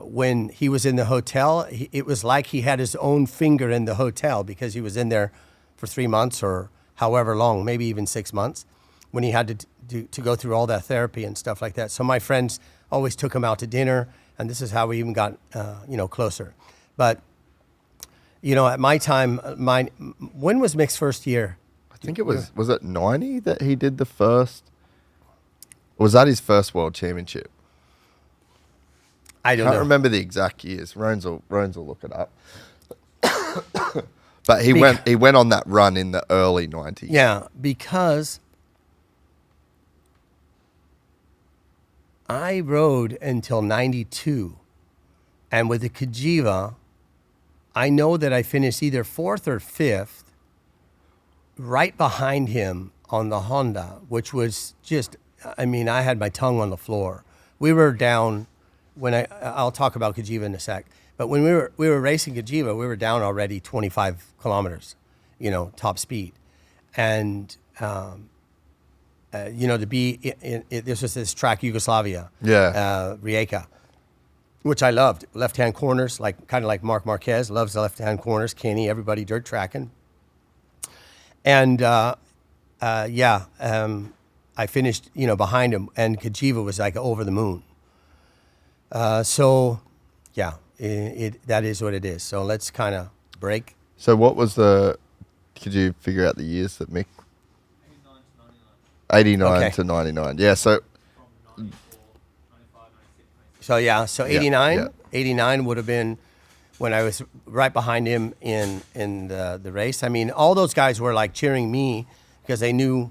when he was in the hotel, it was like he had his own finger in the hotel because he was in there for 3 months or however long, maybe even 6 months, when he had to go through all that therapy and stuff like that. So my friends always took him out to dinner, and this is how we even got, closer. But, at my time, when was Mick's first year? I think it was it 90 that he did the first? Or was that his first world championship? I can't remember the exact years. Rones will look it up. But he went on that run in the early 90s. Yeah, because I rode until 92, and with the Cagiva, I know that I finished either 4th or 5th, right behind him on the Honda, which was just, I had my tongue on the floor. We were down, I'll talk about Cagiva in a sec, but when we were racing Cagiva, we were down already 25 kilometers, top speed. And, to be this was this track, Yugoslavia, Rijeka, which I loved. Left-hand corners, kind of like Marc Marquez, loves the left-hand corners. Kenny, everybody dirt tracking. And I finished, behind him, and Cagiva was like over the moon. That is what it is. So let's kind of break. So what was could you figure out the years that Mick? 89 Okay. to 99. Yeah, so So yeah, so 89, yeah. 89 would have been when I was right behind him in the race. I mean, all those guys were like cheering me because they knew,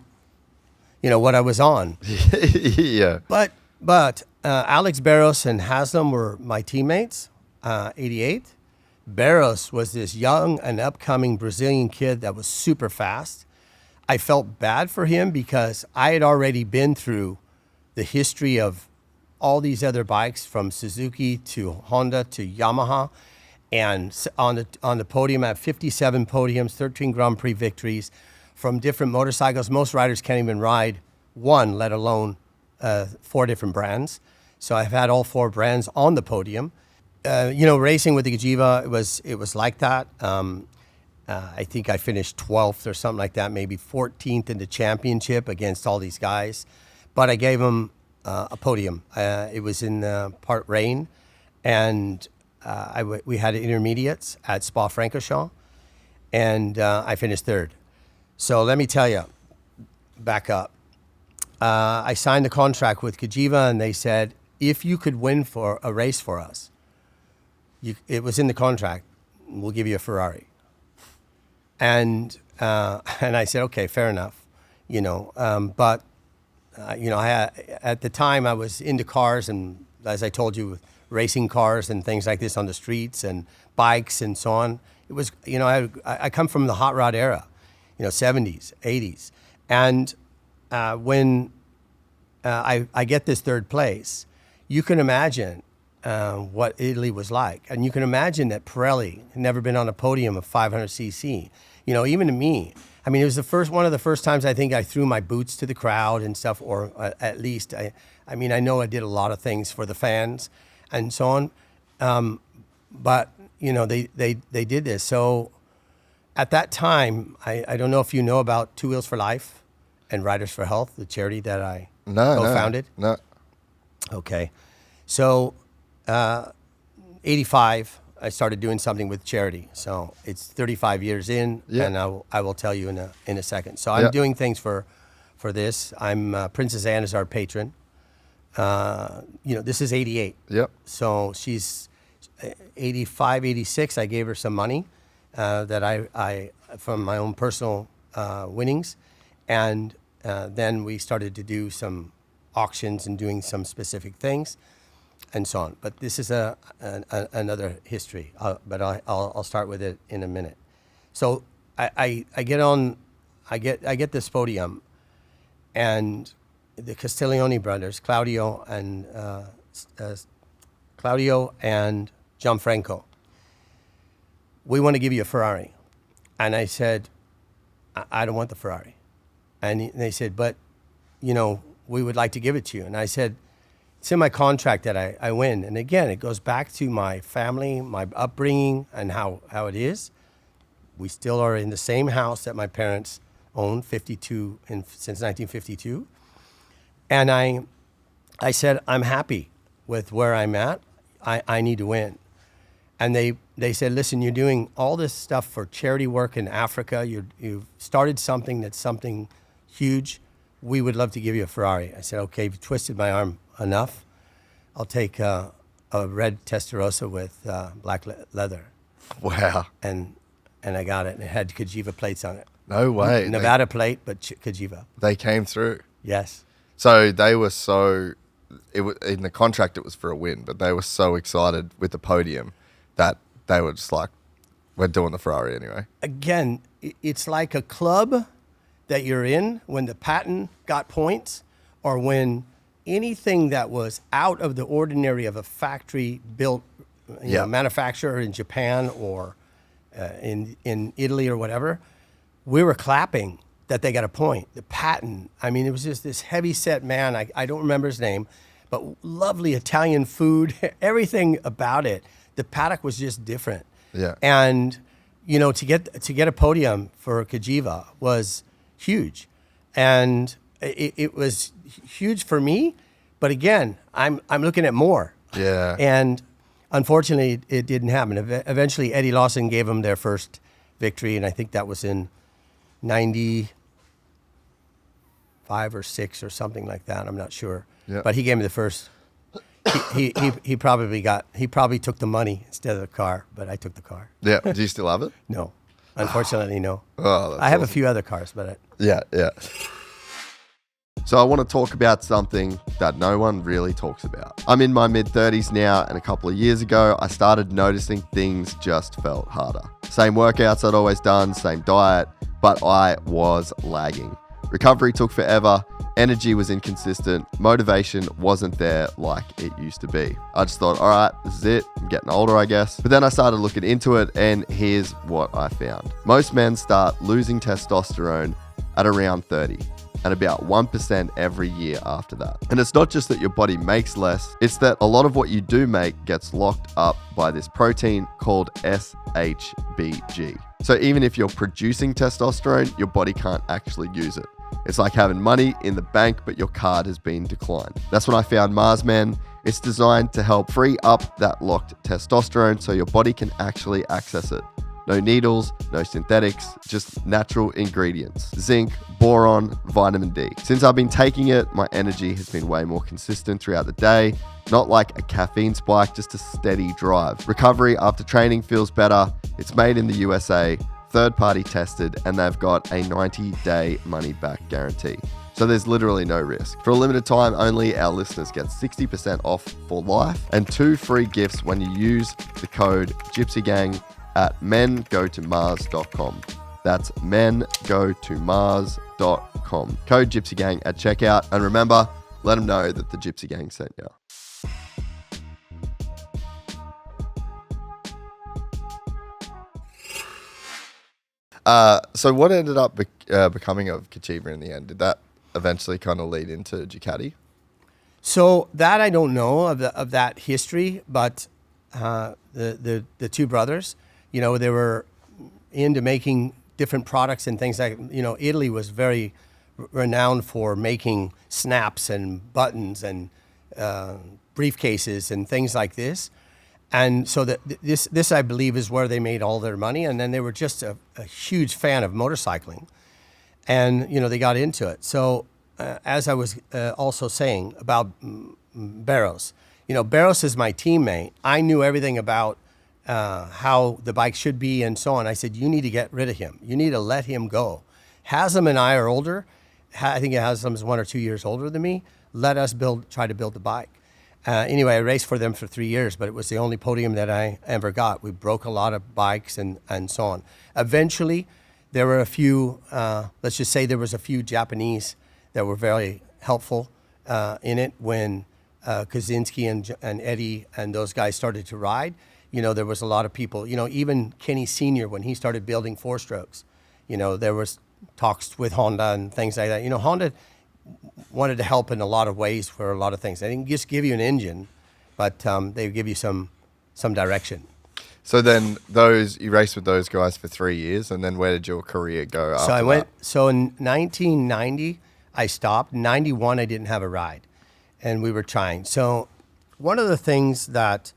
what I was on. yeah. But Alex Barros and Haslam were my teammates. 88. Barros was this young and upcoming Brazilian kid that was super fast. I felt bad for him because I had already been through the history of all these other bikes from Suzuki to Honda to Yamaha. And on the podium, I have 57 podiums, 13 Grand Prix victories from different motorcycles. Most riders can't even ride one, let alone 4 different brands. So I've had all 4 brands on the podium. Racing with the Cagiva, it was like that. I think I finished 12th or something like that, maybe 14th in the championship against all these guys. But I gave them a podium. It was in part rain, and we had intermediates at Spa-Francorchamps, and I finished 3rd. So let me tell you, back up. I signed the contract with Cagiva, and they said, if you could win for a race for us, it was in the contract, we'll give you a Ferrari. And I said, okay, fair enough, but at the time I was into cars, and as I told you, racing cars and things like this on the streets and bikes and so on. It was, I come from the hot rod era, 70s, 80s. And when I get this 3rd place, you can imagine what Italy was like. And you can imagine that Pirelli had never been on a podium of 500cc. Even to me, I mean, it was one of the first times I think I threw my boots to the crowd and stuff, or at least, I know I did a lot of things for the fans and so on. But, they did this. So at that time, I don't know if you know about Two Wheels for Life and Riders for Health, the charity that I co-founded. No. Okay. So 85, I started doing something with charity. So it's 35 years in, and I will tell you in a second. So I'm doing things for this. I'm Princess Anne is our patron. This is 88. Yep. So she's 85, 86. I gave her some money that I from my own personal winnings, and then we started to do some auctions and doing some specific things, and so on. But this is another history. But I'll start with it in a minute. So I get this podium, and the Castiglione brothers, Claudio and Gianfranco, we want to give you a Ferrari. And I said, I don't want the Ferrari. And they said, but, we would like to give it to you. And I said, it's in my contract that I win. And again, it goes back to my family, my upbringing, and how it is. We still are in the same house that my parents owned, since 1952. And I said, I'm happy with where I'm at. I need to win. And they said, listen, you're doing all this stuff for charity work in Africa. You've started something that's something huge. We would love to give you a Ferrari. I said, okay, you've twisted my arm enough. I'll take a red Testarossa with black leather. Wow. And I got it. And it had Cagiva plates on it. No way. Nevada plate, but Cagiva. They came through. Yes. So they were in the contract it was for a win, but they were so excited with the podium that they were just like, we're doing the Ferrari anyway. Again, it's like a club that you're in when the patent got points, or when anything that was out of the ordinary of a factory built manufacturer in Japan or in Italy or whatever, we were clapping that they got a point. The patent, it was just this heavy set man. I don't remember his name, but lovely Italian food, everything about it. The paddock was just different. Yeah. And, to get a podium for Cagiva was huge. And it was huge for me. But again, I'm looking at more. Yeah. And unfortunately, it didn't happen. Eventually, Eddie Lawson gave them their first victory, and I think that was in 94, 5 or 6 or something like that. I'm not sure. Yeah. But he gave me the first. He probably took the money instead of the car, but I took the car. Yeah. Do you still have it? No, unfortunately, no. Oh, that's I have a awesome. few other cars, but Yeah. So I want to talk about something that no one really talks about. I'm in my mid-30s now, and a couple of years ago, I started noticing things just felt harder. Same workouts I'd always done, same diet, but I was lagging. Recovery took forever, energy was inconsistent, motivation wasn't there like it used to be. I just thought, all right, this is it. I'm getting older, I guess. But then I started looking into it, and here's what I found. Most men start losing testosterone at around 30. And about 1% every year after that. And it's not just that your body makes less, it's that a lot of what you do make gets locked up by this protein called SHBG. So even if you're producing testosterone, your body can't actually use it. It's like having money in the bank, but your card has been declined. That's when I found Marsman. It's designed to help free up that locked testosterone so your body can actually access it. No needles, no synthetics, just natural ingredients. Zinc, boron, vitamin D. Since I've been taking it, my energy has been way more consistent throughout the day. Not like a caffeine spike, just a steady drive. Recovery after training feels better. It's made in the USA, third-party tested, and they've got a 90-day money-back guarantee. So there's literally no risk. For a limited time only, our listeners get 60% off for life and 2 free gifts when you use the code GYPSYGANG at mengotomars.com. That's mengotomars.com. Code Gypsy Gang at checkout. And remember, let them know that the Gypsy Gang sent you. So what ended up becoming of Cagiva in the end? Did that eventually kind of lead into Ducati? so that I don't know of that history, but the two brothers, they were into making different products and things like, Italy was very renowned for making snaps and buttons and briefcases and things like this. And so this I believe is where they made all their money. And then they were just a huge fan of motorcycling, and they got into it. So as I was also saying about Barros, Barros is my teammate. I knew everything about how the bike should be and so on. I said, you need to get rid of him. You need to let him go. Haslam and I are older. I think Haslam is 1 or 2 years older than me. Let us try to build the bike. Anyway, I raced for them for 3 years, but it was the only podium that I ever got. We broke a lot of bikes and so on. Eventually, there were a few, let's just say there was a few Japanese that were very helpful in it when Kaczynski and Eddie and those guys started to ride. There was a lot of people, even Kenny Sr., when he started building 4-strokes, there was talks with Honda and things like that. Honda wanted to help in a lot of ways for a lot of things. They didn't just give you an engine, but they give you some direction. So then you raced with those guys for 3 years, and then where did your career go after that? So in 1990, I stopped. 91, I didn't have a ride, and we were trying. So one of the things that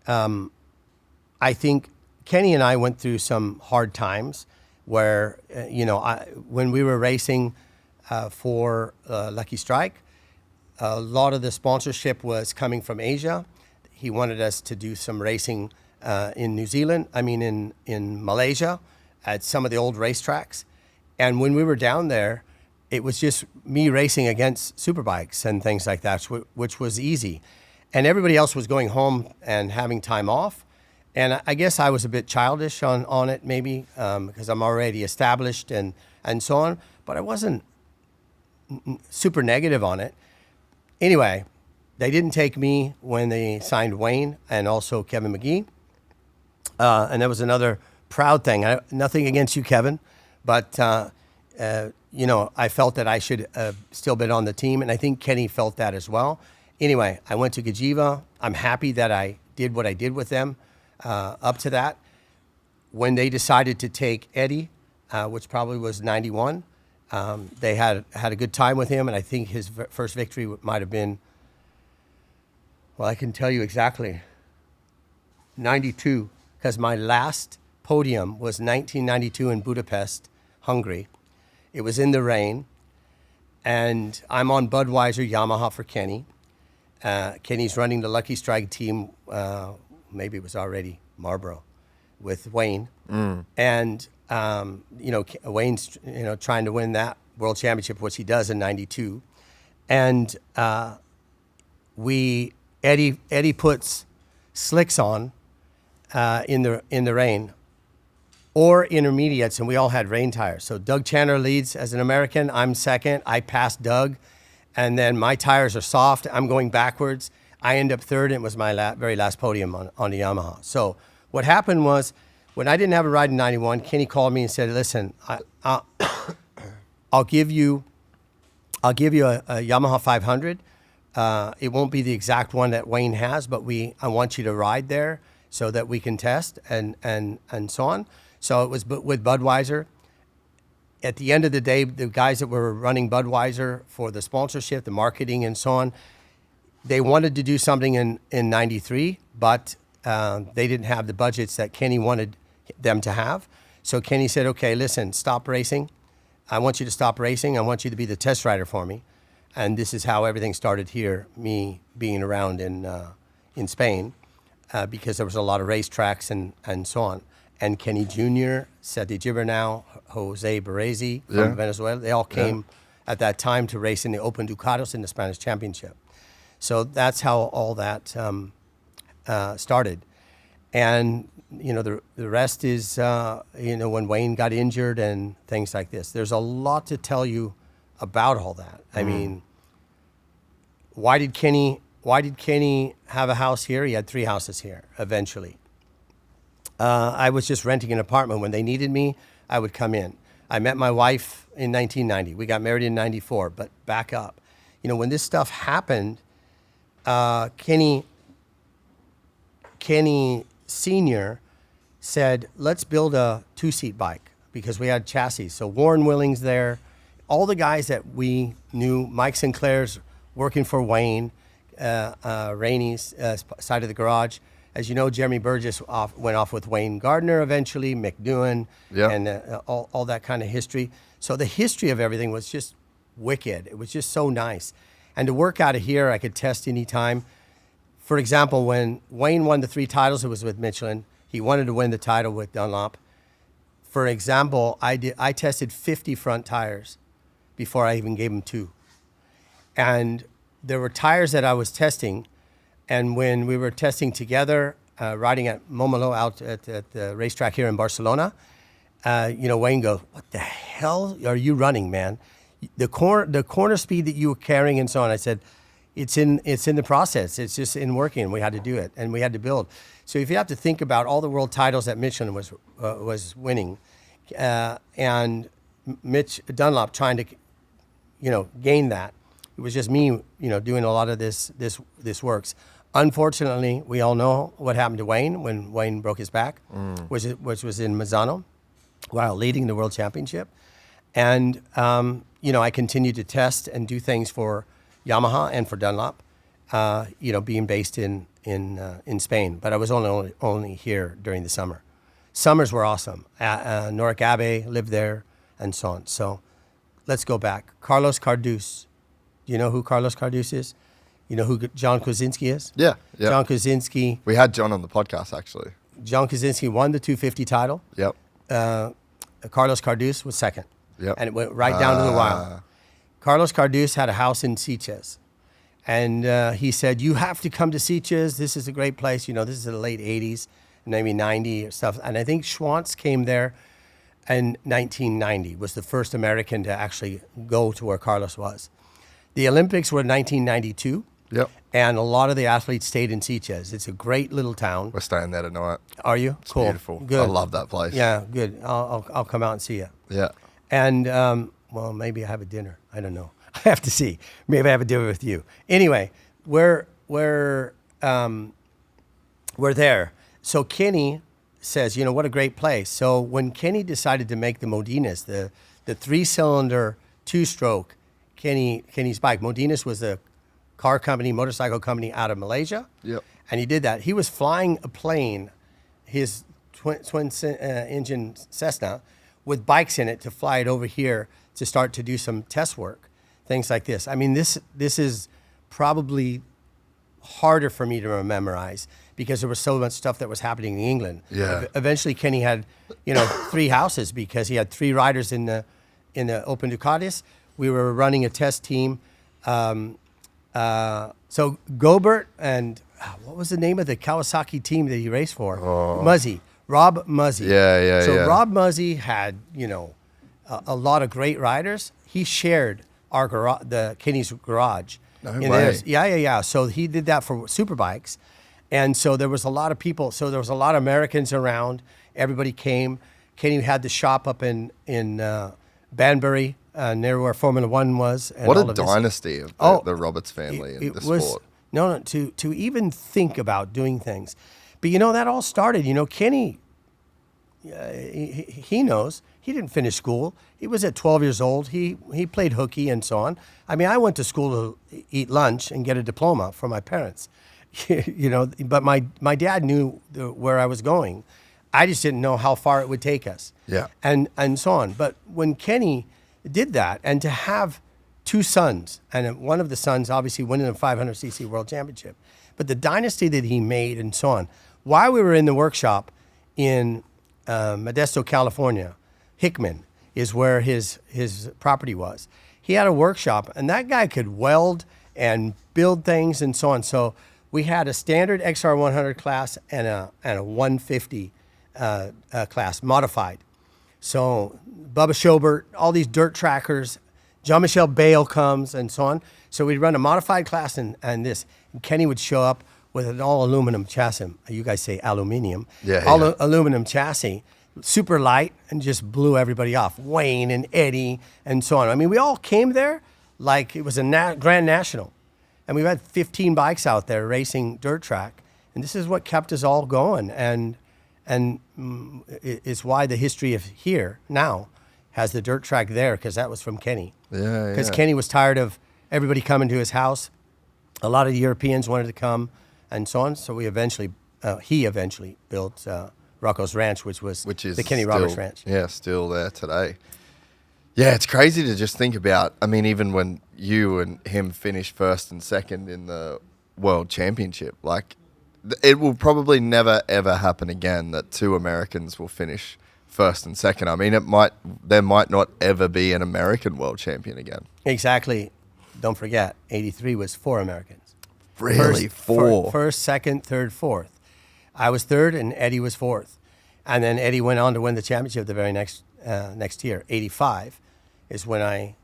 I think Kenny and I went through some hard times where, when we were racing for Lucky Strike, a lot of the sponsorship was coming from Asia. He wanted us to do some racing in in Malaysia at some of the old racetracks. And when we were down there, it was just me racing against superbikes and things like that, which was easy. And everybody else was going home and having time off. And I guess I was a bit childish on it, maybe, because I'm already established and so on. But I wasn't super negative on it. Anyway, they didn't take me when they signed Wayne and also Kevin McGee. And that was another proud thing. Nothing against you, Kevin, but, I felt that I should still been on the team. And I think Kenny felt that as well. Anyway, I went to Cagiva. I'm happy that I did what I did with them. Up to that, when they decided to take Eddie, which probably was 91, they had a good time with him, and I think his first victory might have been, well, I can tell you exactly, 92, because my last podium was 1992 in Budapest, Hungary. It was in the rain, And I'm on Budweiser Yamaha for Kenny. Kenny's running the Lucky Strike team. Maybe it was already Marlboro with Wayne. And, Wayne's, trying to win that world championship, which he does in 92. And Eddie puts slicks on in the rain, or intermediates, and we all had rain tires. So Doug Chandler leads as an American. I'm second. I pass Doug, and then my tires are soft. I'm going backwards. I end up third, and it was my very last podium on the Yamaha. So what happened was, when I didn't have a ride in 91, Kenny called me and said, listen, I'll give you a Yamaha 500. It won't be the exact one that Wayne has, but I want you to ride there so that we can test and so on. So it was with Budweiser. At the end of the day, the guys that were running Budweiser for the sponsorship, the marketing and so on, they wanted to do something in 93, but they didn't have the budgets that Kenny wanted them to have. So Kenny said, okay, listen, stop racing. I want you to stop racing. I want you to be the test rider for me. And this is how everything started here, me being around in Spain, because there was a lot of racetracks and so on. And Kenny Jr., Seti Gibernau, Jose Barresi from Venezuela, they all came at that time to race in the Open Ducados in the Spanish Championship. So that's how all that started. And, the rest is, when Wayne got injured and things like this. There's a lot to tell you about all that. I mean, why did Kenny have a house here? He had 3 houses here eventually. I was just renting an apartment. When they needed me, I would come in. I met my wife in 1990. We got married in 94, but back up. When this stuff happened, Kenny Sr. said, let's build a 2-seat bike, because we had chassis. So Warren Willing's there. All the guys that we knew, Mike Sinclair's working for Wayne, Rainey's side of the garage. As you know, Jeremy Burgess went off with Wayne Gardner eventually, Mick Doohan, and all that kind of history. So the history of everything was just wicked. It was just so nice. And to work out of here, I could test anytime. For example, when Wayne won the 3 titles, it was with Michelin. He wanted to win the title with Dunlop. For example, I tested 50 front tires before I even gave him 2. And there were tires that I was testing, and when we were testing together, riding at Mamola out at the racetrack here in Barcelona, Wayne goes, what the hell are you running, man? The corner speed that you were carrying and so on. I said, it's in the process. It's just in working. We had to do it, and we had to build. So if you have to think about all the world titles that Michelin was winning, and Mitch Dunlop trying to, gain that, it was just me, doing a lot of this works. Unfortunately, we all know what happened to Wayne when Wayne broke his back, which was in Misano, while leading the World Championship. And, I continued to test and do things for Yamaha and for Dunlop, being based in Spain. But I was only here during the summer. Summers were awesome. Noric Abe lived there and so on. So let's go back. Carlos Cardús. Do you know who Carlos Cardús is? You know who John Kosinski is? Yeah. John Kosinski. We had John on the podcast, actually. John Kosinski won the 250 title. Yep. Carlos Cardús was second. Yep. And it went right down to the wire. Carlos Cardús had a house in Sitges. And he said, you have to come to Sitges. This is a great place. This is the late 80s, maybe 90 or stuff. And I think Schwantz came there in 1990, was the first American to actually go to where Carlos was. The Olympics were in 1992. Yep. And a lot of the athletes stayed in Sitges. It's a great little town. We're staying there tonight. Are you? It's cool. Beautiful. Good. I love that place. Yeah, good. I'll come out and see you. Yeah. And, maybe I have a dinner. I don't know. I have to see. Maybe I have a dinner with you. Anyway, we're there. So Kenny says, what a great place. So when Kenny decided to make the Modinas, the 3-cylinder 2-stroke Kenny's bike, Modinas was a motorcycle company out of Malaysia. Yep. And he did that. He was flying a plane, his twin engine Cessna, with bikes in it to fly it over here to start to do some test work. things like this. I mean, this is probably harder for me to memorize because there was so much stuff that was happening in England. Yeah. Eventually, Kenny had, 3 houses because he had 3 riders in the Open Ducatis. We were running a test team. So Gobert and what was the name of the Kawasaki team that he raced for? Muzzy. Rob Muzzy. Yeah. So Rob Muzzy had, a lot of great riders. He shared our Kenny's garage. No way. Yeah. So he did that for Superbikes. And so there was a lot of people. So there was a lot of Americans around. Everybody came. Kenny had the shop up in Banbury, near where Formula One was. And What all a of this. dynasty of the Roberts family in the sport. No, to even think about doing things. But, that all started, Kenny, he knows. He didn't finish school. He was at 12 years old. He played hooky and so on. I mean, I went to school to eat lunch and get a diploma from my parents, but my dad knew where I was going. I just didn't know how far it would take us. Yeah. And so on. But when Kenny did that, and to have 2 sons, and one of the sons obviously winning the 500cc World Championship, but the dynasty that he made and so on. While we were in the workshop in Modesto, California, Hickman is where his property was. He had a workshop, and that guy could weld and build things and so on. So we had a standard XR100 class and a 150 class, modified. So Bubba Schobert, all these dirt trackers, Jean-Michel Bale comes and so on. So we'd run a modified class and this. And Kenny would show up with an all aluminum chassis. You guys say aluminium. Yeah. Aluminum chassis, super light, and just blew everybody off. Wayne and Eddie and so on. I mean, we all came there like it was a Grand National. And we had 15 bikes out there racing dirt track. And this is what kept us all going. And it's why the history of here now has the dirt track there, because that was from Kenny. Yeah. Because Kenny was tired of everybody coming to his house. A lot of the Europeans wanted to come and so on. So he eventually built Rocco's Ranch, which is the Kenny Roberts Ranch. Yeah, still there today. Yeah, it's crazy to just think about. I mean, even when you and him finished first and second in the World Championship, like, it will probably never, ever happen again that 2 Americans will finish first and second. I mean, there might not ever be an American world champion again. Exactly. Don't forget, 83 was 4 Americans. Really? 4? First, second, third, fourth. I was third, and Eddie was fourth. And then Eddie went on to win the championship the very next year. 85 is when I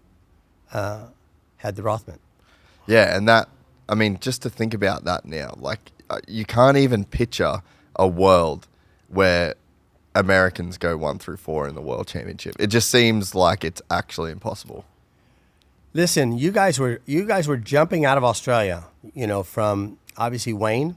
had the Rothman. Yeah, and that, I mean, just to think about that now, like, you can't even picture a world where Americans go 1 through 4 in the World Championship. It just seems like it's actually impossible. Listen, you guys were jumping out of Australia, from obviously Wayne.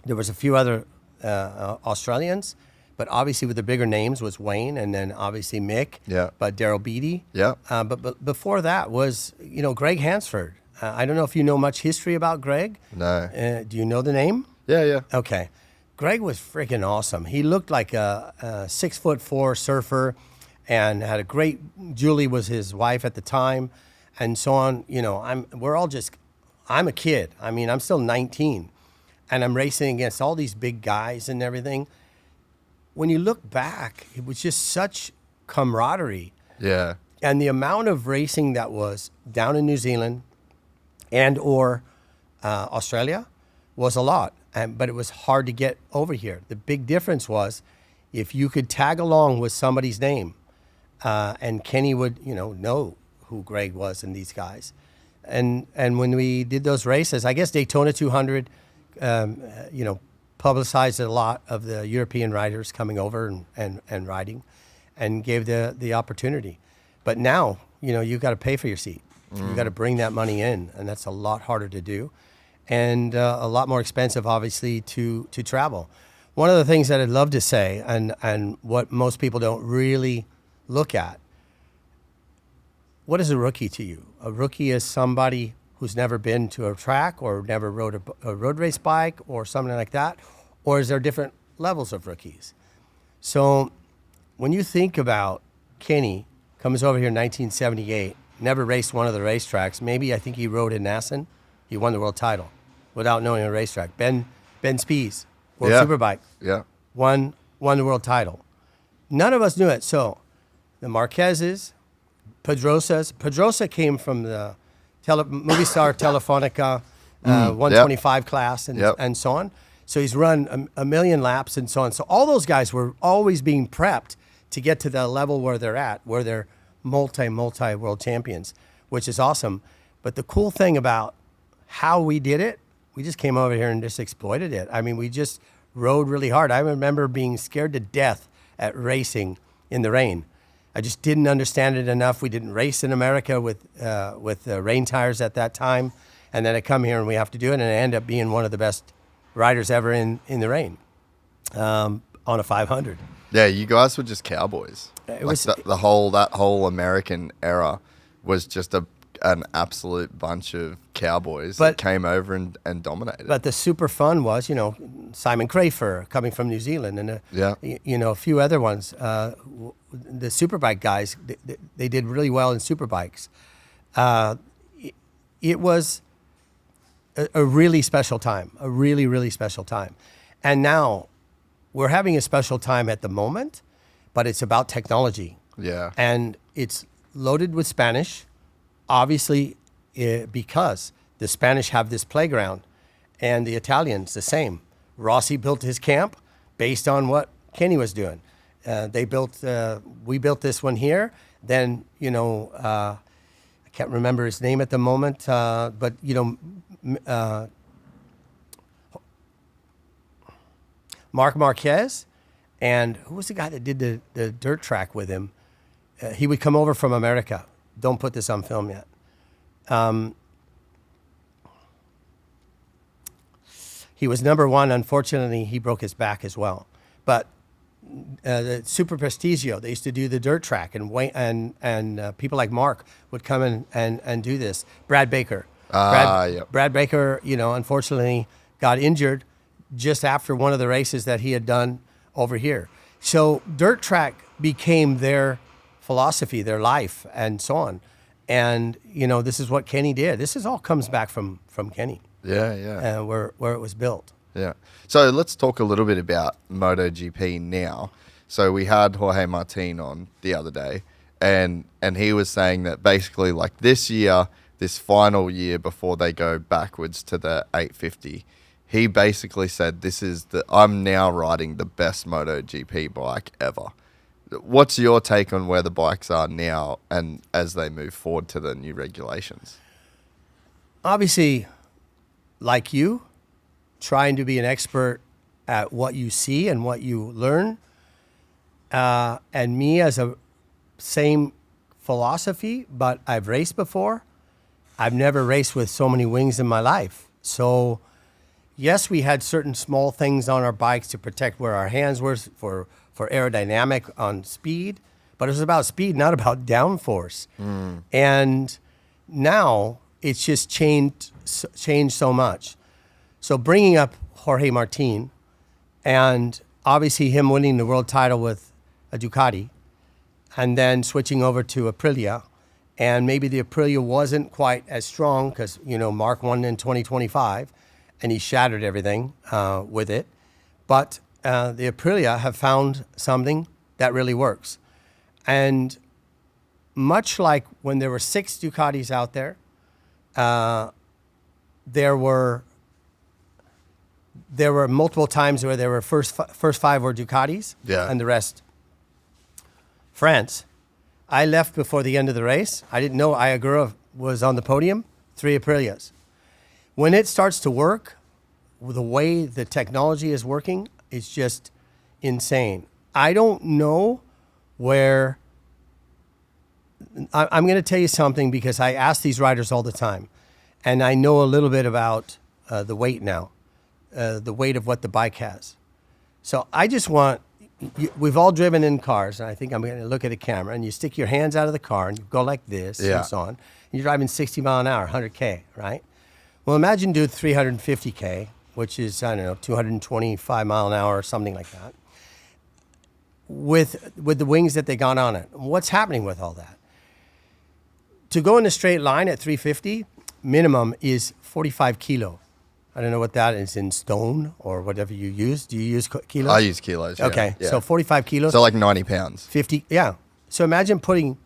There was a few other Australians, but obviously with the bigger names was Wayne, and then obviously Mick. Yeah. But Daryl Beattie. Yeah. But before that was, Greg Hansford. I don't know if you know much history about Greg. No. Do you know the name? Yeah. Okay. Greg was freaking awesome. He looked like a 6'4" surfer, and had a great. Julie was his wife at the time, and so on. I'm a kid. I mean, I'm still 19, and I'm racing against all these big guys and everything. When you look back, it was just such camaraderie. Yeah. And the amount of racing that was down in New Zealand and or Australia was a lot. But it was hard to get over here. The big difference was if you could tag along with somebody's name, and Kenny would, know who Greg was and these guys. And when we did those races, I guess Daytona 200, publicized a lot of the European riders coming over and riding, and gave the opportunity. But now, you've got to pay for your seat. You got to bring that money in, and that's a lot harder to do, and a lot more expensive, obviously, to travel. One of the things that I'd love to say, and what most people don't really look at, what is a rookie to you? A rookie is somebody who's never been to a track or never rode a road race bike or something like that, or is there different levels of rookies? So when you think about Kenny comes over here in 1978, never raced one of the racetracks. Maybe I think he rode in Assen. He won the world title without knowing a racetrack. Ben Spies, World Superbike, won the world title. None of us knew it. So the Marquezes, Pedrosa came from the movie star Telefonica 125 class and so on. So he's run a million laps and so on. So all those guys were always being prepped to get to the level where they're at, where they're multi world champions, which is awesome. But the cool thing about how we did it, we just came over here and just exploited it. I mean, we just rode really hard. I remember being scared to death at racing in the rain. I just didn't understand it enough. We didn't race in America with rain tires at that time. And then I come here and we have to do it, and I end up being one of the best riders ever in the rain on a 500. Yeah, you guys were just cowboys. It like was that whole American era was just an absolute bunch of cowboys that came over and dominated. But the super fun was, Simon Crafer coming from New Zealand, and a few other ones. The superbike guys, they did really well in superbikes. It was a really special time, a really, really special time. And now we're having a special time at the moment, but it's about technology. Yeah. And it's loaded with Spanish, obviously, because the Spanish have this playground and the Italians the same. Rossi built his camp based on what Kenny was doing. We built this one here. Then, I can't remember his name at the moment, but Mark Marquez, and who was the guy that did the dirt track with him? He would come over from America. Don't put this on film yet. He was number one. Unfortunately, he broke his back as well. But the Super Prestigio, they used to do the dirt track, and people like Mark would come in and do this. Brad Baker. Brad Baker, unfortunately got injured just after one of the races that he had done over here. So dirt track became their philosophy, their life, and so on. And, this is what Kenny did. This all comes back from Kenny. Yeah. Where it was built. Yeah. So let's talk a little bit about MotoGP now. So we had Jorge Martin on the other day, and he was saying that basically like this year, this final year before they go backwards to the 850, he basically said, I'm now riding the best MotoGP bike ever. What's your take on where the bikes are now and as they move forward to the new regulations? Obviously, like you, trying to be an expert at what you see and what you learn. And me as a same philosophy, but I've raced before. I've never raced with so many wings in my life. So yes, we had certain small things on our bikes to protect where our hands were for aerodynamic on speed, but it was about speed, not about downforce. And now it's just changed so much. So bringing up Jorge Martin, and obviously him winning the world title with a Ducati, and then switching over to Aprilia, and maybe the Aprilia wasn't quite as strong because, Mark won in 2025, and he shattered everything with it. But the Aprilia have found something that really works. And much like when there were 6 Ducatis out there, there were multiple times where there were first 5 were Ducatis, and the rest France. I left before the end of the race. I didn't know Ayagura was on the podium, 3 Aprilias. When it starts to work, the way the technology is working, it's just insane. I don't know where... I'm going to tell you something because I ask these riders all the time, and I know a little bit about the weight now, the weight of what the bike has. So I just want... We've all driven in cars, and I think I'm going to look at a camera, and you stick your hands out of the car, and you go like this, and so on. And you're driving 60 mile an hour, 100K, right? Well, imagine doing 350K, which is, 225 mile an hour or something like that, with the wings that they got on it. What's happening with all that? to go in a straight line at 350, minimum is 45 kilo. I don't know what that is in stone or whatever you use. Do you use kilos? I use kilos. Yeah. Okay, Yeah. so 45 kilos. So like 90 pounds. 50, yeah. So imagine putting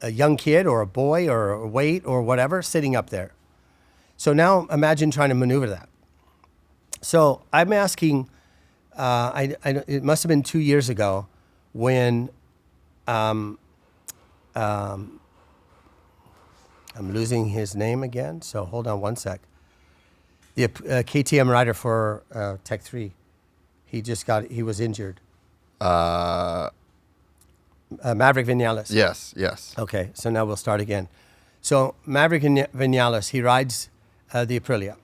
a young kid or a boy or a weight or whatever sitting up there. So now imagine trying to maneuver that. So I'm asking, it must have been 2 years ago when I'm losing his name again. So hold on one sec. The KTM rider for Tech 3, he was injured. Maverick Vinales. Yes. Okay, so now we'll start again. So Maverick Vinales, he rides the Aprilia.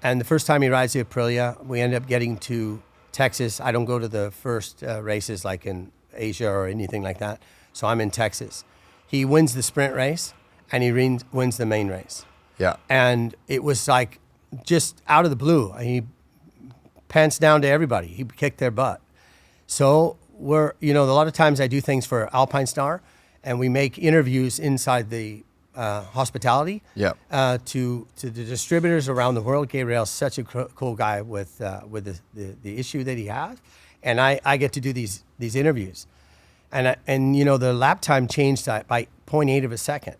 And the first time he rides the Aprilia, we end up getting to Texas. I don't go to the first races like in Asia or anything like that. So I'm in Texas. He wins the sprint race and he wins the main race. Yeah. And it was like just out of the blue. He pants down to everybody. He kicked their butt. So a lot of times I do things for Alpine Star and we make interviews inside the hospitality to the distributors around the world. Gabriel's such a cool guy with the issue that he has. And I get to do these interviews. And the lap time changed by 0.8 of a second.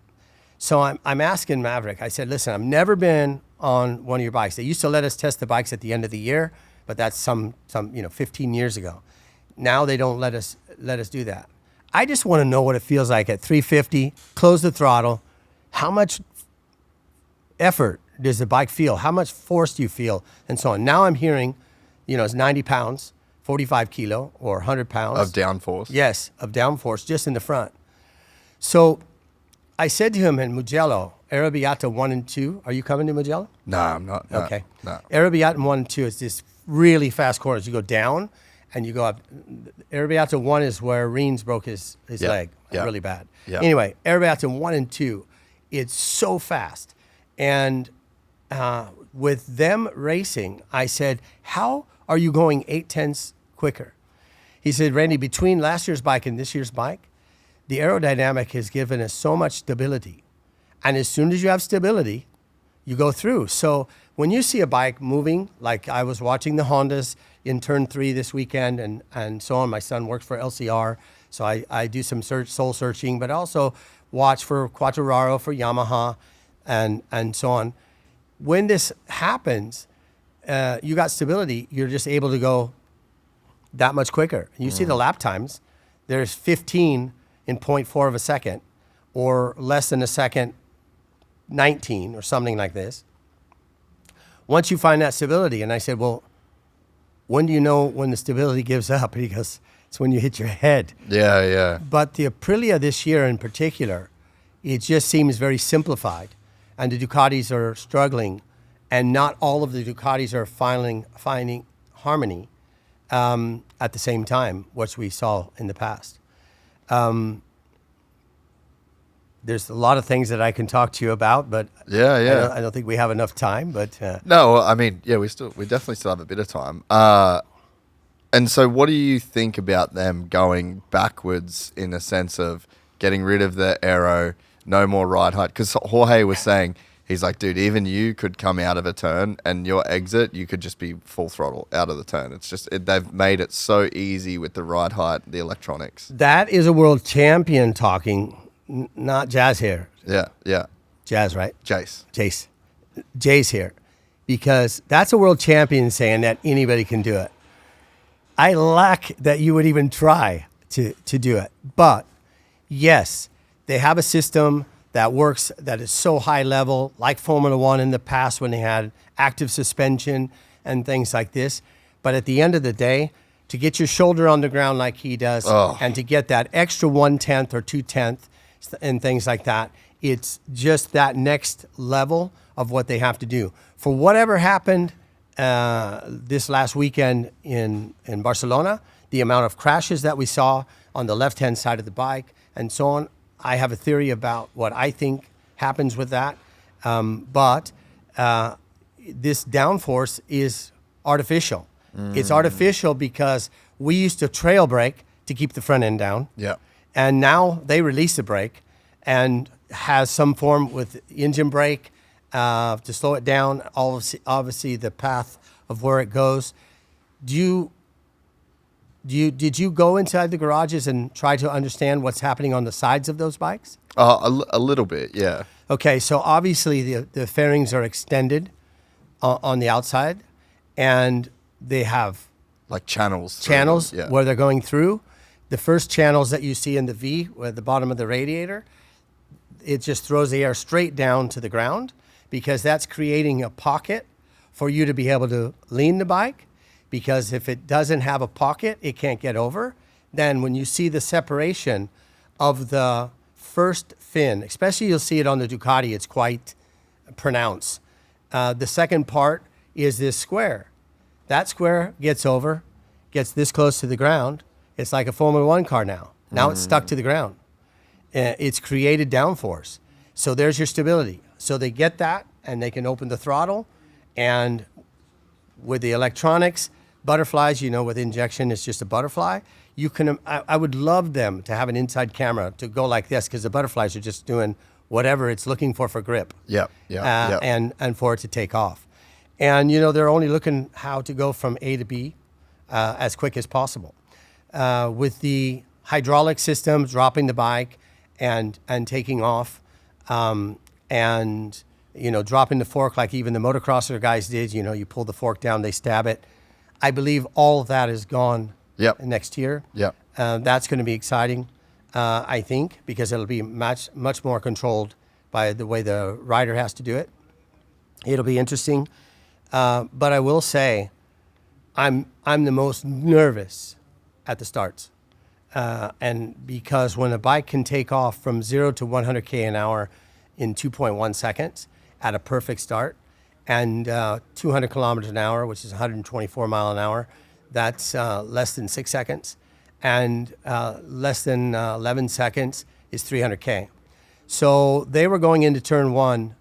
So I'm asking Maverick, I said, listen, I've never been on one of your bikes. They used to let us test the bikes at the end of the year, but that's some 15 years ago. Now they don't let us do that. I just want to know what it feels like at 350, close the throttle. How much effort does the bike feel? How much force do you feel? And so on. Now I'm hearing, it's 90 pounds, 45 kilo or 100 pounds. Of downforce. Yes, of downforce just in the front. So I said to him in Mugello, Arrabbiata 1 and 2. Are you coming to Mugello? No, I'm not. No, Okay. No. Arrabbiata 1 and 2 is this really fast corners. You go down and you go up. Arrabbiata 1 is where Reens broke his leg really bad. Yeah. Anyway, Arrabbiata 1 and 2, it's so fast. And with them racing, I said, how are you going 8/10 quicker? He said, Randy, between last year's bike and this year's bike, the aerodynamic has given us so much stability. And as soon as you have stability, you go through. So when you see a bike moving, like I was watching the Hondas in turn 3 this weekend and so on. My son works for LCR, so I do some soul searching, but also watch for Quattraro, for Yamaha, and so on. When this happens, you got stability, you're just able to go that much quicker. You see the lap times, there's 15 in 0.4 of a second, or less than a second, 19 or something like this. Once you find that stability, and I said, well, when do you know when the stability gives up? And he goes, it's when you hit your head. Yeah. But the Aprilia this year in particular, it just seems very simplified. And the Ducatis are struggling. And not all of the Ducatis are finding harmony at the same time, which we saw in the past. There's a lot of things that I can talk to you about, but Yeah. I don't think we have enough time. But No, I mean, yeah, we definitely still have a bit of time. And so what do you think about them going backwards in a sense of getting rid of the aero, no more ride height? Because Jorge was saying, he's like, dude, even you could come out of a turn and your exit, you could just be full throttle out of the turn. It's just, they've made it so easy with the ride height, the electronics. that is a world champion talking, not Jazz here. Yeah. Jazz, right? Jase. Jase here. Because that's a world champion saying that anybody can do it. I lack that you would even try to do it. But yes, they have a system that works, that is so high level, like Formula One in the past when they had active suspension and things like this. But at the end of the day, to get your shoulder on the ground like he does and to get that extra 1/10 or 2/10 and things like that, it's just that next level of what they have to do. For whatever happened this last weekend in Barcelona, the amount of crashes that we saw on the left-hand side of the bike and so on, I have a theory about what I think happens with that. But this downforce is artificial. It's artificial because we used to trail brake to keep the front end down. Yeah. And now they release the brake and has some form with engine brake to slow it down. Obviously, the path of where it goes. Did you go inside the garages and try to understand what's happening on the sides of those bikes? A little bit, yeah. Okay, so obviously the fairings are extended on the outside, and they have Like channels. channels where they're going through. The first channels that you see in the V, at the bottom of the radiator, it just throws the air straight down to the ground because that's creating a pocket for you to be able to lean the bike. Because if it doesn't have a pocket, it can't get over. Then when you see the separation of the first fin, especially you'll see it on the Ducati, it's quite pronounced. The second part is this square. That square gets over, gets this close to the ground. It's like a Formula One car now. Now it's stuck to the ground. It's created downforce. So there's your stability. So they get that, and they can open the throttle. And with the electronics, butterflies, with injection, it's just a butterfly. You can. I would love them to have an inside camera to go like this, because the butterflies are just doing whatever it's looking for grip. Yeah. And for it to take off. And, they're only looking how to go from A to B as quick as possible. With the hydraulic systems, dropping the bike and taking off, and, dropping the fork like even the motocrosser guys did. You pull the fork down, they stab it. I believe all of that is gone next year. Yep. That's going to be exciting, I think, because it'll be much more controlled by the way the rider has to do it. It'll be interesting. But I will say, I'm the most nervous at the starts. And because when a bike can take off from 0 to 100K an hour in 2.1 seconds at a perfect start, and 200 kilometers an hour, which is 124 mile an hour, that's less than 6 seconds. And less than 11 seconds is 300K. So they were going into turn one.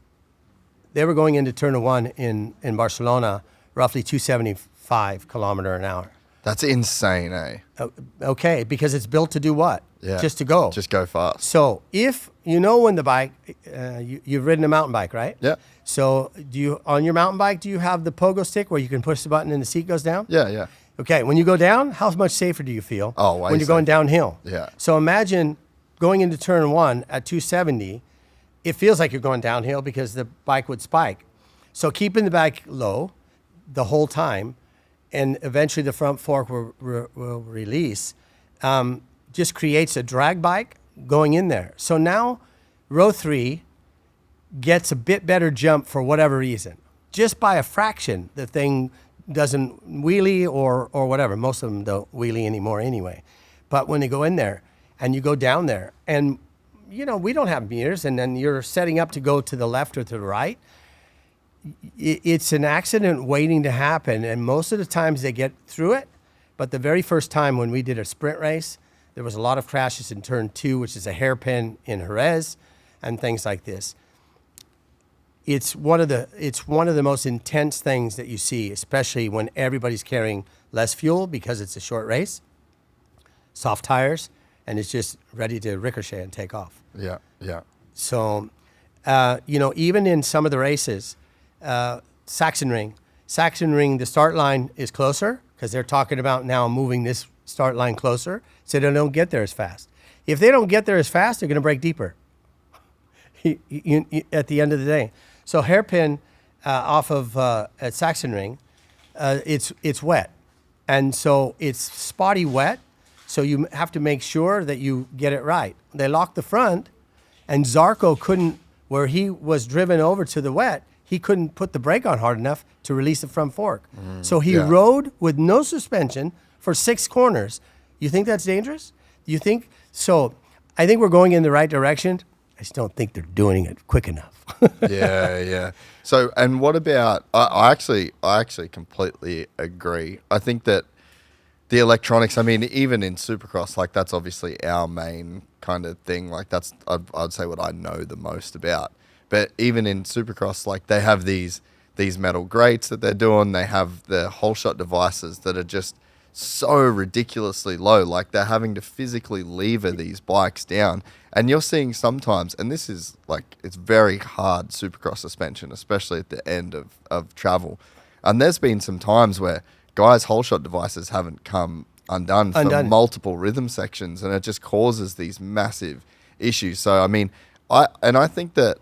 They were going into turn one in Barcelona, roughly 275 kilometer an hour. That's insane, eh? Okay, because it's built to do what? Yeah. Just to go. Just go fast. So if when the bike, you've ridden a mountain bike, right? Yeah. So on your mountain bike, do you have the pogo stick where you can push the button and the seat goes down? Yeah. Okay, when you go down, how much safer do you feel way when you're going downhill? Yeah. So imagine going into turn one at 270, it feels like you're going downhill because the bike would spike. So keeping the bike low the whole time, and eventually the front fork will release, just creates a drag bike going in there. So now row 3 gets a bit better jump for whatever reason. Just by a fraction, the thing doesn't wheelie or whatever. Most of them don't wheelie anymore anyway. But when they go in there and you go down there, and we don't have meters, and then you're setting up to go to the left or to the right, it's an accident waiting to happen. And most of the times they get through it. But the very first time when we did a sprint race, there was a lot of crashes in turn 2, which is a hairpin in Jerez, and things like this. It's one of the most intense things that you see, especially when everybody's carrying less fuel because it's a short race, soft tires, and it's just ready to ricochet and take off. Yeah. So, even in some of the races, Sachsenring, the start line is closer because they're talking about now moving this start line closer so they don't get there as fast. If they don't get there as fast, they're going to break deeper at the end of the day. So hairpin off of at Sachsenring, it's wet. And so it's spotty wet, so you have to make sure that you get it right. They locked the front, and Zarco couldn't, where he was driven over to the wet, he couldn't put the brake on hard enough to release the front fork. So he rode with no suspension for 6 corners. You think that's dangerous? You think? So I think we're going in the right direction. I just don't think they're doing it quick enough. Yeah. So, and what about? I actually completely agree. I think that the electronics. I mean, even in Supercross, like that's obviously our main kind of thing. Like that's I'd say what I know the most about. But even in Supercross, like they have these metal grates that they're doing. They have the whole shot devices that are just so ridiculously low. Like they're having to physically lever these bikes down. And you're seeing sometimes, and this is like, it's very hard supercross suspension, especially at the end of travel. And there's been some times where guys' whole shot devices haven't come undone for multiple rhythm sections, and it just causes these massive issues. So, I mean, I think that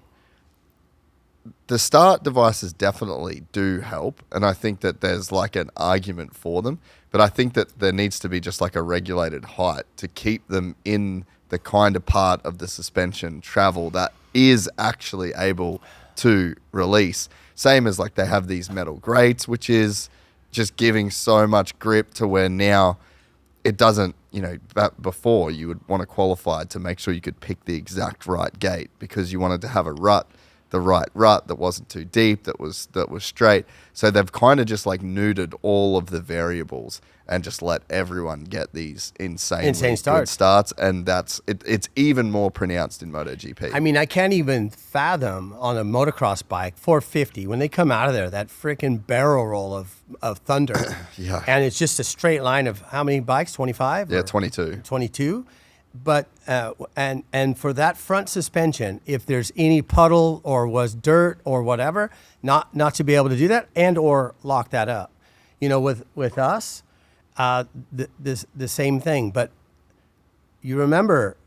the start devices definitely do help, and I think that there's like an argument for them, but I think that there needs to be just like a regulated height to keep them in the kind of part of the suspension travel that is actually able to release. Same as like they have these metal grates, which is just giving so much grip to where now it doesn't, before you would want to qualify to make sure you could pick the exact right gate because you wanted to have a the right rut that wasn't too deep, that was straight. So they've kind of just like neutered all of the variables and just let everyone get these insane starts. And it's even more pronounced in MotoGP. I mean, I can't even fathom on a motocross bike, 450, when they come out of there, that freaking barrel roll of thunder. Yeah. And it's just a straight line of how many bikes? 25? Yeah, 22. 22. But and for that front suspension, if there's any puddle or was dirt or whatever, not to be able to do that and or lock that up. With us, the same thing. But you remember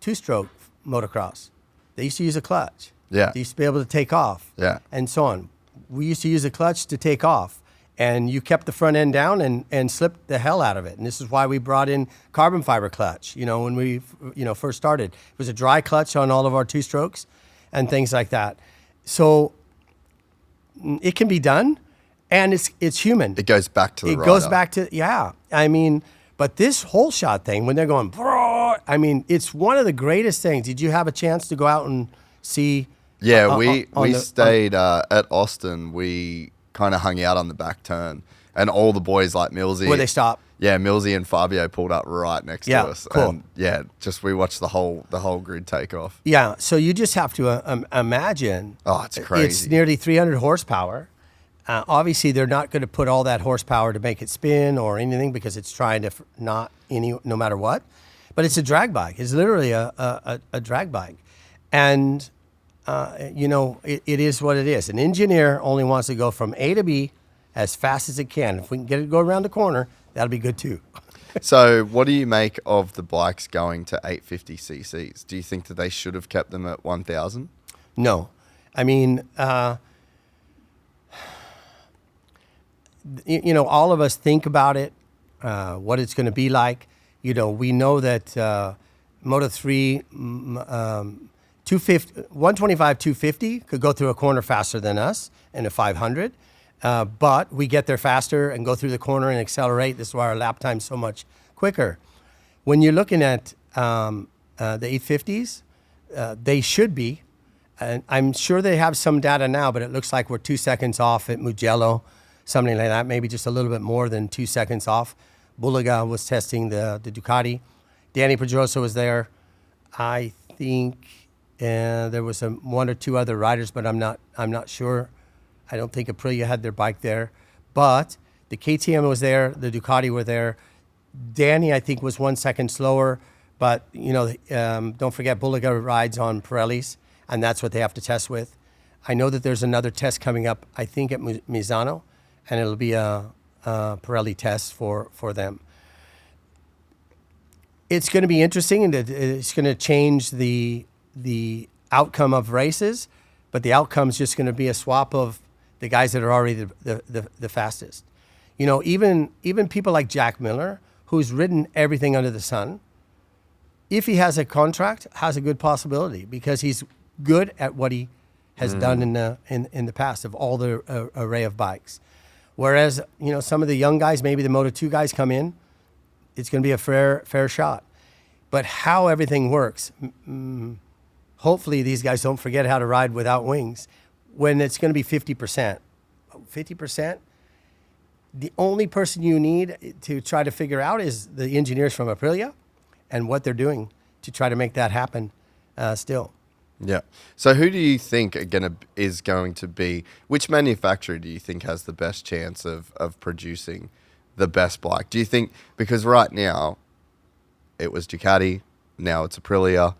two-stroke motocross? They used to use a clutch. Yeah. They used to be able to take off. Yeah. And so on. We used to use a clutch to take off. And you kept the front end down and slipped the hell out of it. And this is why we brought in carbon fiber clutch, when we first started. It was a dry clutch on all of our two-strokes and things like that. So it can be done, and it's human. It goes back to the rider. It goes back to, yeah. I mean, but this whole shot thing, when they're going, I mean, it's one of the greatest things. Did you have a chance to go out and see? Yeah, we stayed at Austin. We kind of hung out on the back turn, and all the boys like Millsy. Where they stop? Yeah, Millsy and Fabio pulled up right next to us. Cool. And we watched the whole grid take off. Yeah, so you just have to imagine. Oh, it's crazy. It's nearly 300 horsepower. Obviously, they're not going to put all that horsepower to make it spin or anything because it's trying to no matter what. But it's a drag bike. It's literally a drag bike, and it is what it is. An engineer only wants to go from A to B as fast as it can. If we can get it to go around the corner, that'll be good too. So what do you make of the bikes going to 850 cc's? Do you think that they should have kept them at 1,000? No. I mean, all of us think about it, what it's going to be like. We know that Moto3 125, 250 could go through a corner faster than us in a 500. But we get there faster and go through the corner and accelerate. This is why our lap time's so much quicker. When you're looking at the 850s, they should be. And I'm sure they have some data now, but it looks like we're 2 seconds off at Mugello, something like that, maybe just a little bit more than 2 seconds off. Bulaga was testing the Ducati. Danny Pedrosa was there. I think there was one or two other riders, but I'm not sure. I don't think Aprilia had their bike there, but the KTM was there, the Ducati were there. Danny, I think, was 1 second slower, but don't forget Bulaga rides on Pirellis, and that's what they have to test with. I know that there's another test coming up, I think, at Misano, and it'll be a Pirelli test for them. It's going to be interesting, and it's going to change the outcome of races, but the outcome's just going to be a swap of the guys that are already the fastest. Even people like Jack Miller, who's ridden everything under the sun, if he has a contract, has a good possibility because he's good at what he has done in the past of all the array of bikes. Whereas, some of the young guys, maybe the Moto2 guys come in, it's going to be a fair shot. But how everything works, hopefully these guys don't forget how to ride without wings when it's going to be 50%. 50%, the only person you need to try to figure out is the engineers from Aprilia and what they're doing to try to make that happen still. Yeah. So who do you think is going to be, which manufacturer do you think has the best chance of producing the best bike? Do you think, because right now it was Ducati, now it's Aprilia,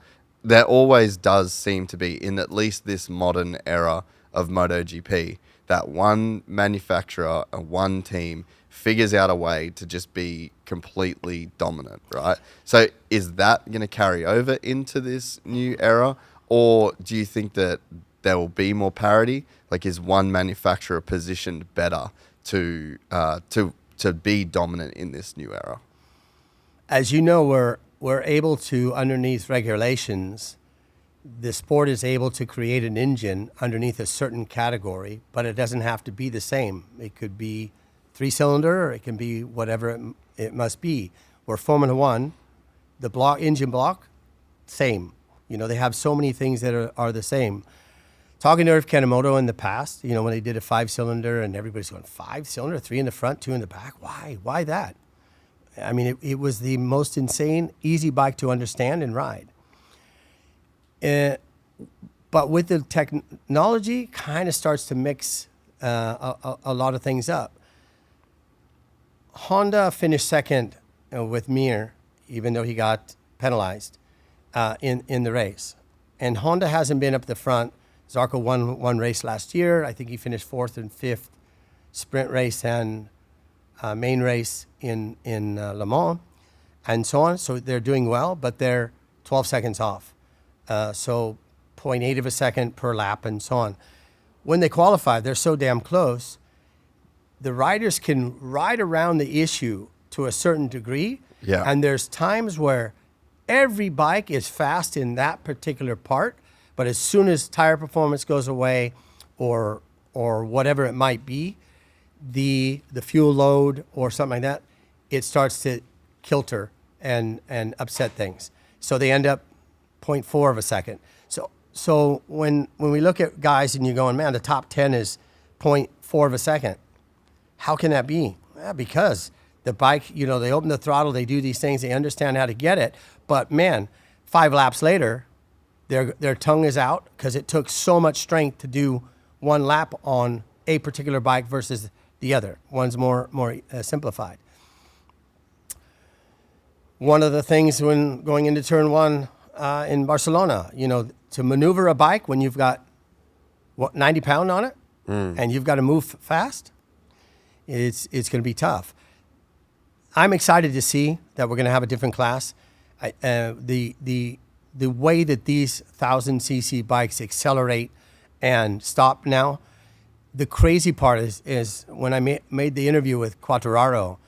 there always does seem to be, in at least this modern era of MotoGP, that one manufacturer and one team figures out a way to just be completely dominant, right? So is that going to carry over into this new era, or do you think that there will be more parity? Like, is one manufacturer positioned better to be dominant in this new era? As you know, we're able to, underneath regulations, the sport is able to create an engine underneath a certain category, but it doesn't have to be the same. It could be 3-cylinder, or it can be whatever it must be. Where Formula One, the engine block, same. You know, they have so many things that are the same. Talking to Irv Kanemoto in the past, you know, when they did a 5-cylinder and everybody's going, 5-cylinder, 3 in the front, 2 in the back? Why? Why that? I mean, it was the most insane, easy bike to understand and ride. But with the technology, kind of starts to mix a lot of things up. Honda finished second with Mir, even though he got penalized in the race. And Honda hasn't been up the front. Zarco won one race last year. I think he finished 4th and 5th sprint race and main race in Le Mans and so on. So they're doing well, but they're 12 seconds off. So 0.8 of a second per lap and so on. When they qualify, they're so damn close. The riders can ride around the issue to a certain degree. Yeah. And there's times where every bike is fast in that particular part, but as soon as tire performance goes away or whatever it might be, the fuel load or something like that, it starts to kilter and upset things. So they end up 0.4 of a second. So when we look at guys and you're going, man, the top 10 is 0.4 of a second. How can that be? Yeah, because the bike, you know, they open the throttle, they do these things, they understand how to get it. But man, 5 laps later, their tongue is out because it took so much strength to do one lap on a particular bike versus the other. One's more simplified. One of the things when going into turn one in Barcelona, you know, to maneuver a bike when you've got 90 pound on it and you've got to move fast, it's going to be tough. I'm excited to see that we're going to have a different class. The way that these 1,000cc bikes accelerate and stop now, the crazy part is when I made the interview with Quartararo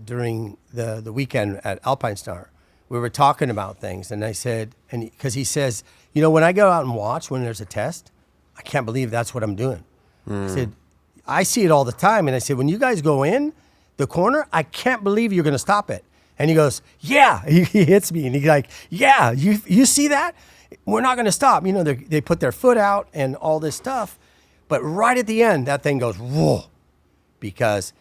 during the weekend at Alpine Star, we were talking about things, and I said, and because he says, you know, when I go out and watch when there's a test, I can't believe that's what I'm doing. I said, I see it all the time, and I said, when you guys go in the corner, I can't believe you're going to stop it. And he goes, yeah. He hits me, and he's like, yeah, you see that? We're not going to stop. You know, they put their foot out and all this stuff, but right at the end, that thing goes, whoa, because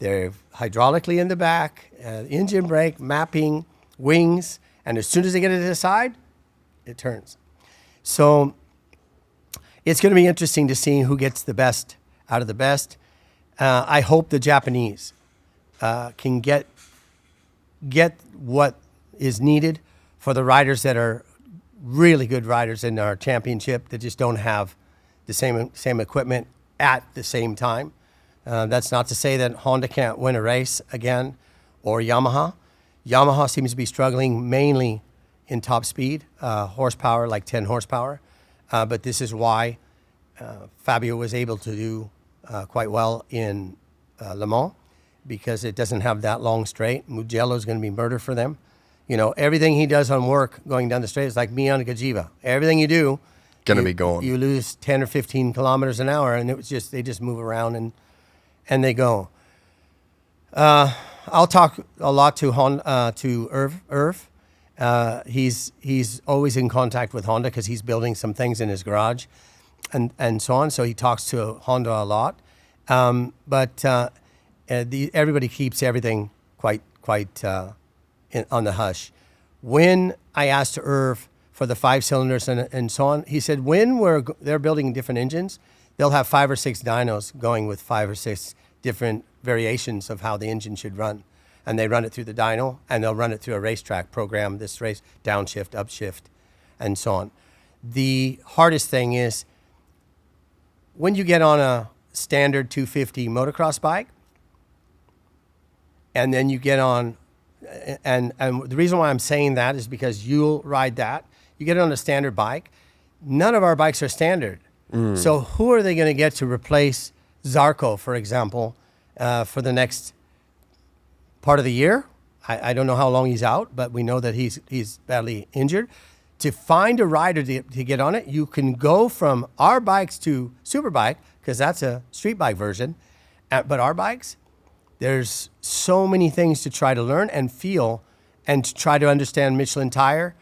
they're hydraulically in the back, engine brake, mapping, wings, and as soon as they get it to the side, it turns. So it's going to be interesting to see who gets the best out of the best. I hope the Japanese can get what is needed for the riders that are really good riders in our championship that just don't have the same equipment at the same time. That's not to say that Honda can't win a race again, or Yamaha. Yamaha seems to be struggling mainly in top speed, horsepower, like 10 horsepower. But this is why Fabio was able to do quite well in Le Mans, because it doesn't have that long straight. Mugello is going to be murder for them. You know, everything he does on work going down the straight is like me on a Cagiva. Everything you do, going to be gone. You lose 10 or 15 kilometers an hour, and they just move around and they go. I'll talk a lot to Irv. He's always in contact with Honda because he's building some things in his garage and so on. So he talks to Honda a lot. But everybody keeps everything quite on the hush. When I asked Irv for the 5 cylinders and so on, he said when they're building different engines, they'll have 5 or 6 dynos going with 5 or 6 different variations of how the engine should run. And they run it through the dyno, and they'll run it through a racetrack program, this race, downshift, upshift, and so on. The hardest thing is when you get on a standard 250 motocross bike, and then you get on, and the reason why I'm saying that is because you'll ride that. You get on a standard bike. None of our bikes are standard. So who are they going to get to replace Zarco, for example, for the next part of the year? I don't know how long he's out, but we know that he's badly injured. To find a rider to get on it, you can go from our bikes to Superbike, because that's a street bike version. But our bikes, there's so many things to try to learn and feel and to try to understand Michelin tire.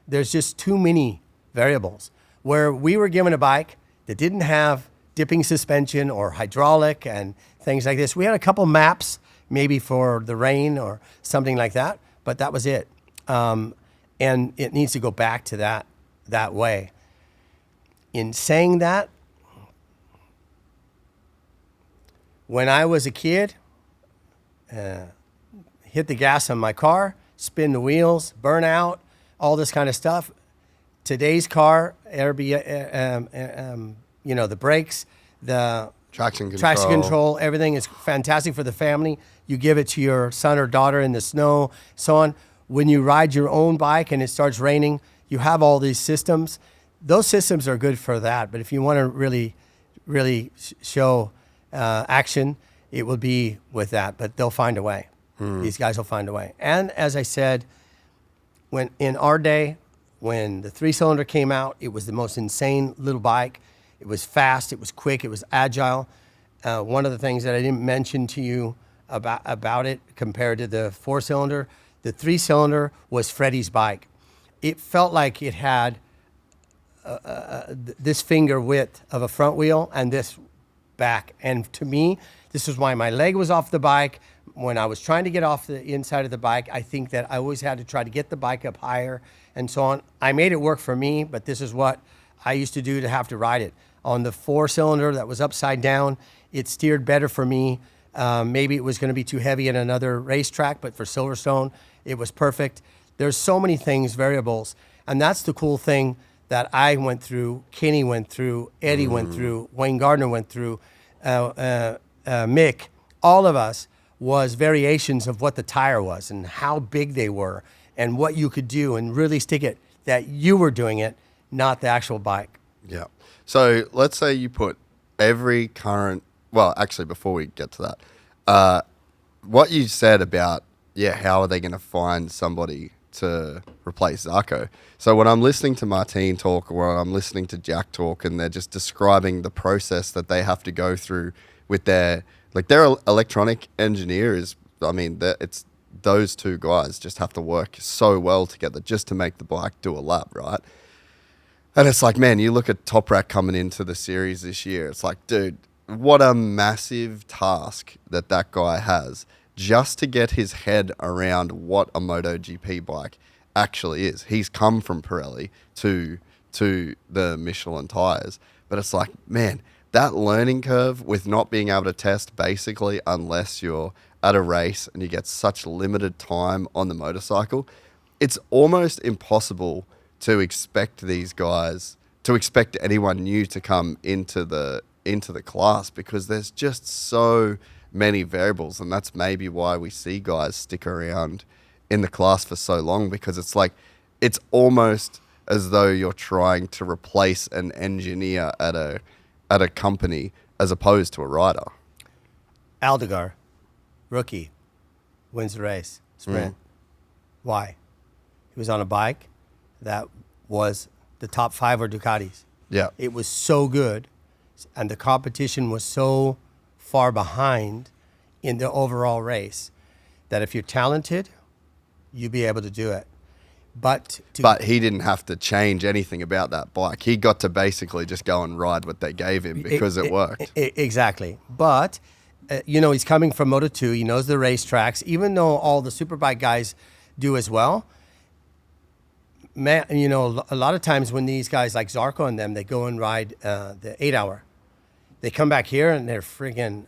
There's just too many variables. Where we were given a bike that didn't have dipping suspension or hydraulic and things like this. We had a couple maps, maybe for the rain or something like that, but that was it. And it needs to go back to that way. In saying that, when I was a kid, hit the gas on my car, spin the wheels, burn out, all this kind of stuff. Today's car, the brakes, the Traction control, everything is fantastic for the family. You give it to your son or daughter in the snow, so on. When you ride your own bike and it starts raining, you have all these systems. Those systems are good for that. But if you want to really, really show action, it will be with that. But they'll find a way. These guys will find a way. And as I said, when in our day, when the 3-cylinder came out, it was the most insane little bike. It was fast, it was quick, it was agile. One of the things that I didn't mention to you about it compared to the 4-cylinder, the 3-cylinder was Freddie's bike. It felt like it had this finger width of a front wheel and this back. And to me, this is why my leg was off the bike. When I was trying to get off the inside of the bike, I think that I always had to try to get the bike up higher and so on. I made it work for me, but this is what I used to do to have to ride it. On the 4-cylinder that was upside down, it steered better for me. Maybe it was going to be too heavy in another racetrack, but for Silverstone, it was perfect. There's so many things, variables, and that's the cool thing that I went through, Kenny went through, Eddie went through, Wayne Gardner went through, Mick, all of us, was variations of what the tire was and how big they were and what you could do and really stick it that you were doing it, not the actual bike. Yeah. So let's say you put every current, well, actually, before we get to that, what you said about, how are they going to find somebody to replace Zarco? So when I'm listening to Martin talk or when I'm listening to Jack talk and they're just describing the process that they have to go through with their electronic engineers, I mean, it's those two guys just have to work so well together just to make the bike do a lap, right? And it's like, man, you look at Toprak coming into the series this year. It's like, dude, what a massive task that guy has just to get his head around what a MotoGP bike actually is. He's come from Pirelli to the Michelin tires. But it's like, man, that learning curve with not being able to test basically unless you're at a race and you get such limited time on the motorcycle, it's almost impossible to expect these guys, to expect anyone new to come into the class because there's just so many variables, and that's maybe why we see guys stick around in the class for so long, because it's like it's almost as though you're trying to replace an engineer at a company as opposed to a rider. Aldegar, rookie, wins the race, sprint. Why? He was on a bike that was the top 5 or Ducatis. Yeah. It was so good, and the competition was so far behind in the overall race that if you're talented, you'll be able to do it. But he didn't have to change anything about that bike. He got to basically just go and ride what they gave him because it worked. Exactly. But, he's coming from Moto 2. He knows the racetracks. Even though all the Superbike guys do as well, man, a lot of times when these guys like Zarco and them, they go and ride the 8-hour. They come back here and they're friggin'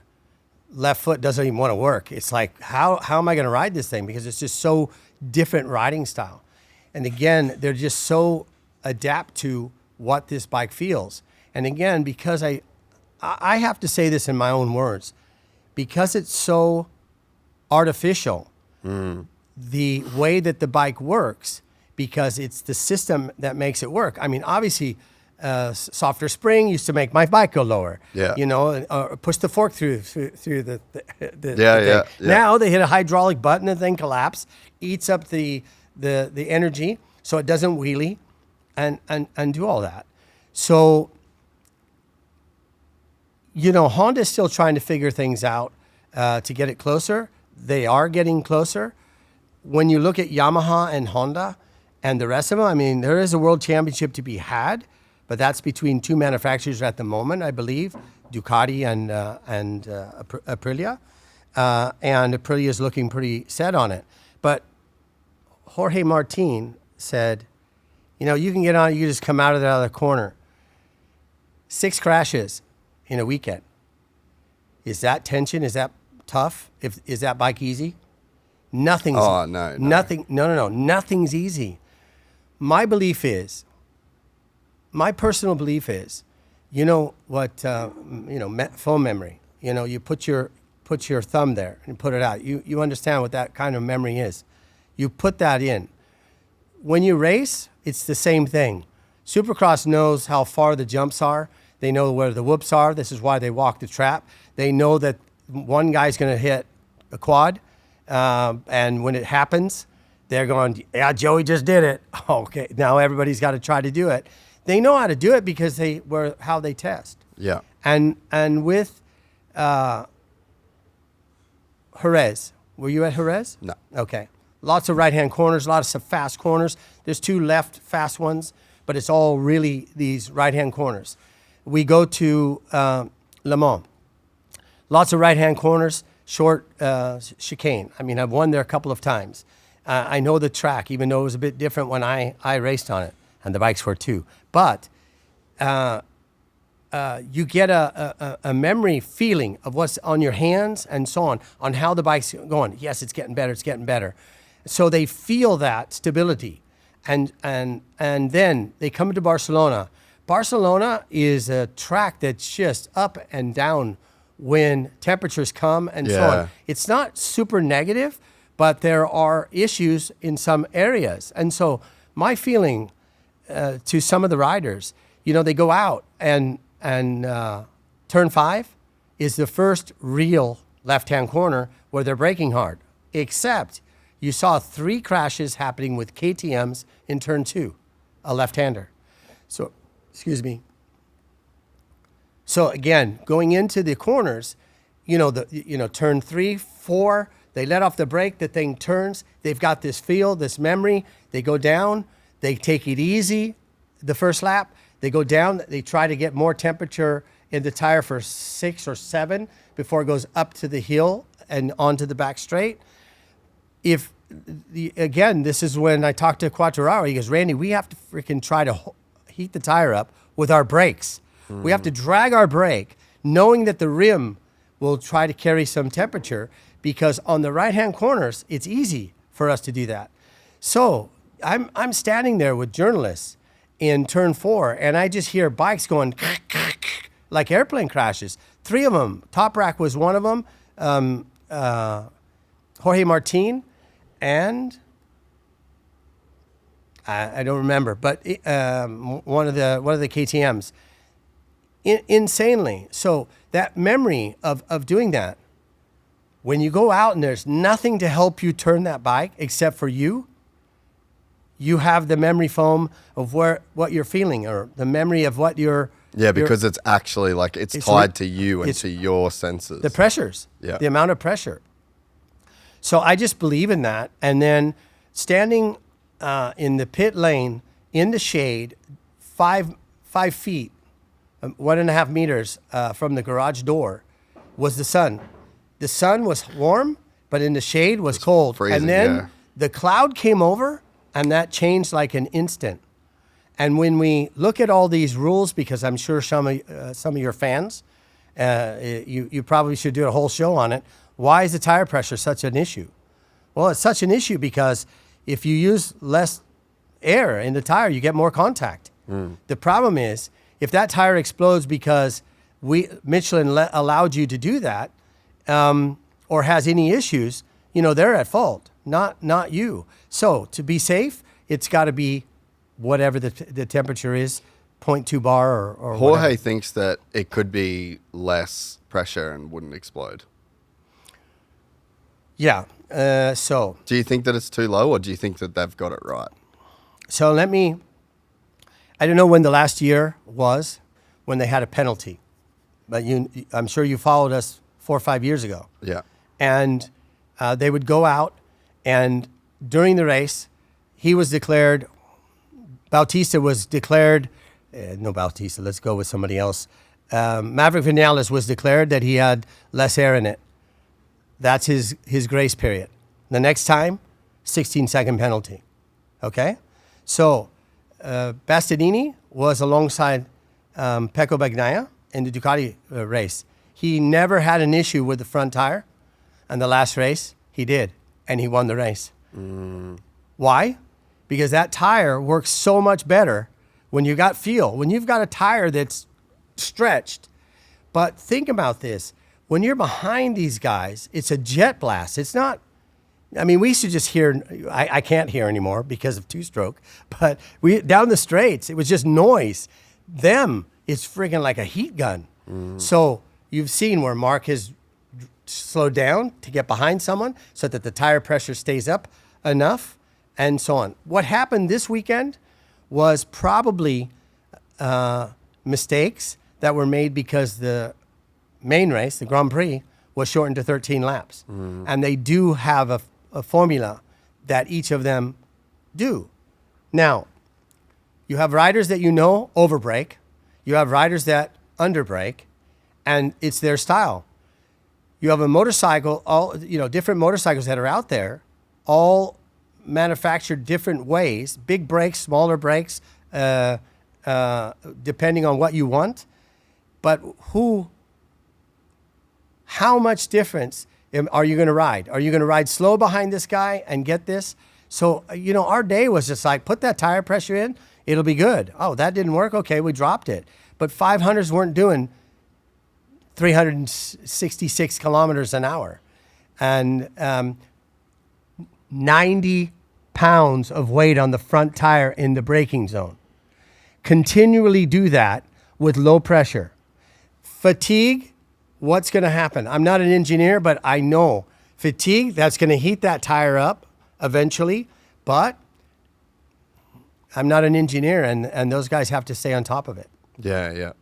left foot doesn't even want to work. It's like, how am I going to ride this thing? Because it's just so different riding style. And again, they're just so adapt to what this bike feels. And again, because I have to say this in my own words, because it's so artificial, the way that the bike works, because it's the system that makes it work. I mean, obviously, softer spring used to make my bike go lower. Yeah. You know, or push the fork through the thing. Yeah. Now they hit a hydraulic button, the thing collapses, eats up the energy, so it doesn't wheelie, and do all that. So, you know, Honda's still trying to figure things out to get it closer. They are getting closer. When you look at Yamaha and Honda and the rest of them, I mean, there is a world championship to be had, but that's between two manufacturers at the moment, I believe, Ducati and Aprilia. And Aprilia is looking pretty set on it. But Jorge Martin said, you know, you can get on, you just come out of the other corner. 6 crashes in a weekend. Is that tension? Is that tough? Is that bike easy? Nothing's no. Nothing's easy. My personal belief is, you know what, phone memory. You know, you put your thumb there and put it out. You understand what that kind of memory is. You put that in. When you race, it's the same thing. Supercross knows how far the jumps are. They know where the whoops are. This is why they walk the trap. They know that one guy's going to hit a quad, and when it happens, they're going, yeah, Joey just did it. Okay, now everybody's got to try to do it. They know how to do it because how they test. Yeah. And with Jerez, were you at Jerez? No. Okay. Lots of right-hand corners, lots of fast corners. There's 2 left fast ones, but it's all really these right-hand corners. We go to Le Mans. Lots of right-hand corners, short chicane. I mean, I've won there a couple of times. I know the track, even though it was a bit different when I raced on it, and the bikes were too. But you get a memory feeling of what's on your hands and so on how the bike's going. Yes, it's getting better, it's getting better. So they feel that stability. And then they come to Barcelona. Barcelona is a track that's just up and down when temperatures come and so on. It's not super negative, but there are issues in some areas. And so my feeling to some of the riders, you know, they go out and turn 5 is the first real left-hand corner where they're braking hard, except you saw 3 crashes happening with KTMs in turn 2, a left-hander. So, excuse me. So again, going into the corners, turn 3, 4, they let off the brake, the thing turns, they've got this feel, this memory, they go down, they take it easy the first lap, they go down, they try to get more temperature in the tire for 6 or 7 before it goes up to the hill and onto the back straight. Again, this is when I talked to Quattararo, he goes, Randy, we have to freaking try to heat the tire up with our brakes. We have to drag our brake, knowing that the rim will try to carry some temperature, because on the right-hand corners, it's easy for us to do that. So I'm standing there with journalists in turn 4, and I just hear bikes going like airplane crashes. 3 of them. Top Rack was one of them. Jorge Martin, and I don't remember, but one of the KTMs. Insanely. So that memory of doing that, when you go out and there's nothing to help you turn that bike except for you have the memory foam of what you're feeling, or the memory of what you're... Yeah, because it's actually like it's tied to you and to your senses. The pressures, the amount of pressure. So I just believe in that. And then standing in the pit lane, in the shade, 5 feet, 1.5 meters from the garage door, was the sun. The sun was warm, but in the shade was cold. Freezing, and then the cloud came over, and that changed like an instant. And when we look at all these rules, because I'm sure some of your fans You probably should do a whole show on it. Why is the tire pressure such an issue? Well, it's such an issue because if you use less air in the tire, you get more contact. The problem is if that tire explodes because Michelin allowed you to do that, or has any issues, they're at fault, not you. So to be safe, it's got to be whatever the temperature is, 0.2 bar or Jorge whatever. thinks that it could be less pressure and wouldn't explode. Yeah. So Do you think that it's too low, or do you think that they've got it right? I don't know when the last year was when they had a penalty, but I'm sure you followed us 4 or 5 years ago. Yeah. And they would go out, and during the race, Bautista was declared, no Bautista, let's go with somebody else. Maverick Vinales was declared that he had less air in it. That's his grace period. The next time, 16-second penalty. Okay? So, Bastianini was alongside Pecco Bagnaia in the Ducati race. He never had an issue with the front tire. And the last race, he did. And he won the race. Why? Because that tire works so much better when you got feel. When you've got a tire that's stretched. But think about this. When you're behind these guys, it's a jet blast. It's not, we used to just hear, I can't hear anymore because of two-stroke, but down the straights, it was just noise. Them, it's friggin' like a heat gun. So you've seen where Mark has slowed down to get behind someone so that the tire pressure stays up enough and so on. What happened this weekend was probably mistakes that were made because the main race, the Grand Prix, was shortened to 13 laps. And they do have a formula that each of them do. Now, you have riders that overbrake. You have riders that underbrake, and it's their style. You have a motorcycle, different motorcycles that are out there, all manufactured different ways, big brakes, smaller brakes, depending on what you want. But how much difference are you going to ride? Are you going to ride slow behind this guy and get this? So, our day was just like, put that tire pressure in, it'll be good. Oh, that didn't work? Okay, we dropped it. But 500s weren't doing 366 kilometers an hour. And 90 pounds of weight on the front tire in the braking zone. Continually do that with low pressure. Fatigue, what's going to happen? I'm not an engineer, but I know fatigue, that's going to heat that tire up eventually. But I'm not an engineer, and those guys have to stay on top of it. Yeah.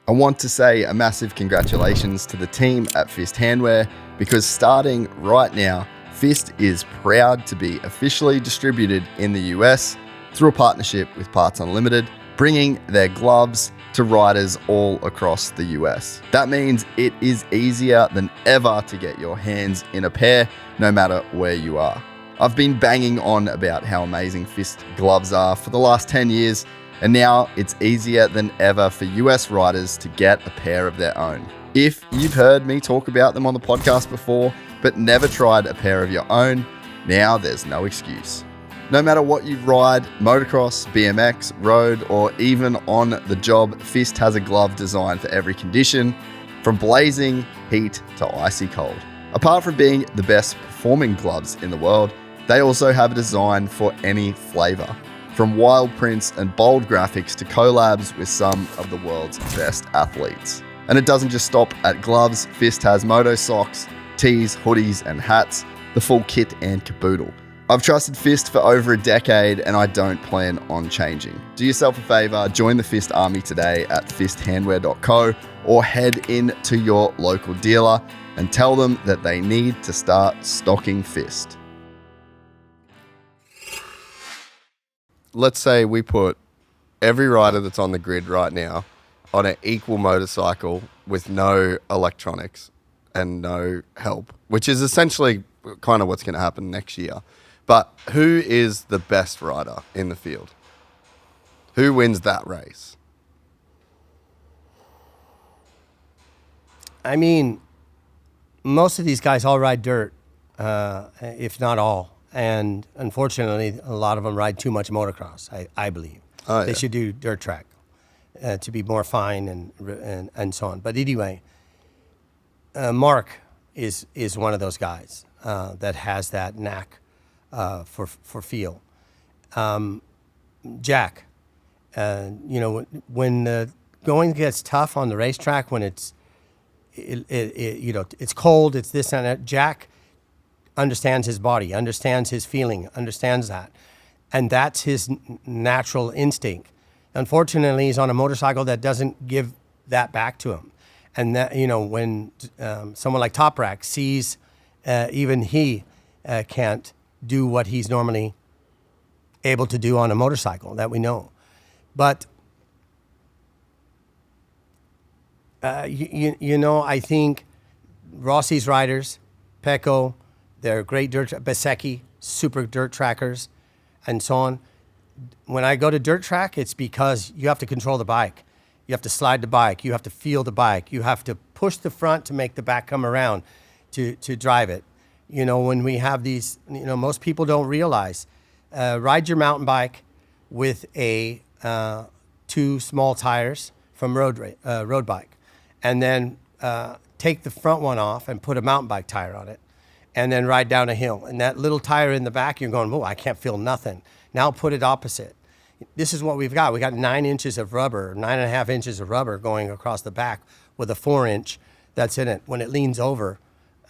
I want to say a massive congratulations to the team at Fist Handwear, because starting right now, Fist is proud to be officially distributed in the US through a partnership with Parts Unlimited, bringing their gloves to riders all across the US. That means it is easier than ever to get your hands in a pair, no matter where you are. I've been banging on about how amazing Fist gloves are for the last 10 years, and now it's easier than ever for US riders to get a pair of their own. If you've heard me talk about them on the podcast before, but never tried a pair of your own, now there's no excuse. No matter what you ride, motocross, BMX, road, or even on the job, Fist has a glove designed for every condition, from blazing heat to icy cold. Apart from being the best performing gloves in the world, they also have a design for any flavor, from wild prints and bold graphics to collabs with some of the world's best athletes. And it doesn't just stop at gloves. Fist has moto socks, tees, hoodies, and hats, the full kit and caboodle. I've trusted Fist for over a decade, and I don't plan on changing. Do yourself a favor, join the Fist army today at fisthandwear.co, or head in to your local dealer and tell them that they need to start stocking Fist. Let's say we put every rider that's on the grid right now on an equal motorcycle with no electronics and no help, which is essentially kind of what's going to happen next year. But who is the best rider in the field? Who wins that race? I mean, most of these guys all ride dirt, if not all. And unfortunately, a lot of them ride too much motocross, I believe. Oh, They yeah. should do dirt track to be more fine and so on. But anyway, Mark is one of those guys that has that knack for feel. Jack, when the going gets tough on the racetrack, when it's it's cold, it's this and that. Jack understands his body, understands his feeling, understands that, and that's his natural instinct. Unfortunately, he's on a motorcycle that doesn't give that back to him, and that when someone like Top Rack sees even he can't do what he's normally able to do on a motorcycle, that we know. But I think Rossi's riders, Pecco, they're great Besecchi, super dirt trackers, and so on. When I go to dirt track, it's because you have to control the bike. You have to slide the bike. You have to feel the bike. You have to push the front to make the back come around to drive it. When we have these, most people don't realize, ride your mountain bike with a 2 small tires from road bike, and then take the front one off and put a mountain bike tire on it, and then ride down a hill. And that little tire in the back, you're going, whoa, I can't feel nothing. Now put it opposite. This is what we've got. We got 9 inches of rubber, 9.5 inches of rubber going across the back with a 4-inch that's in it. When it leans over,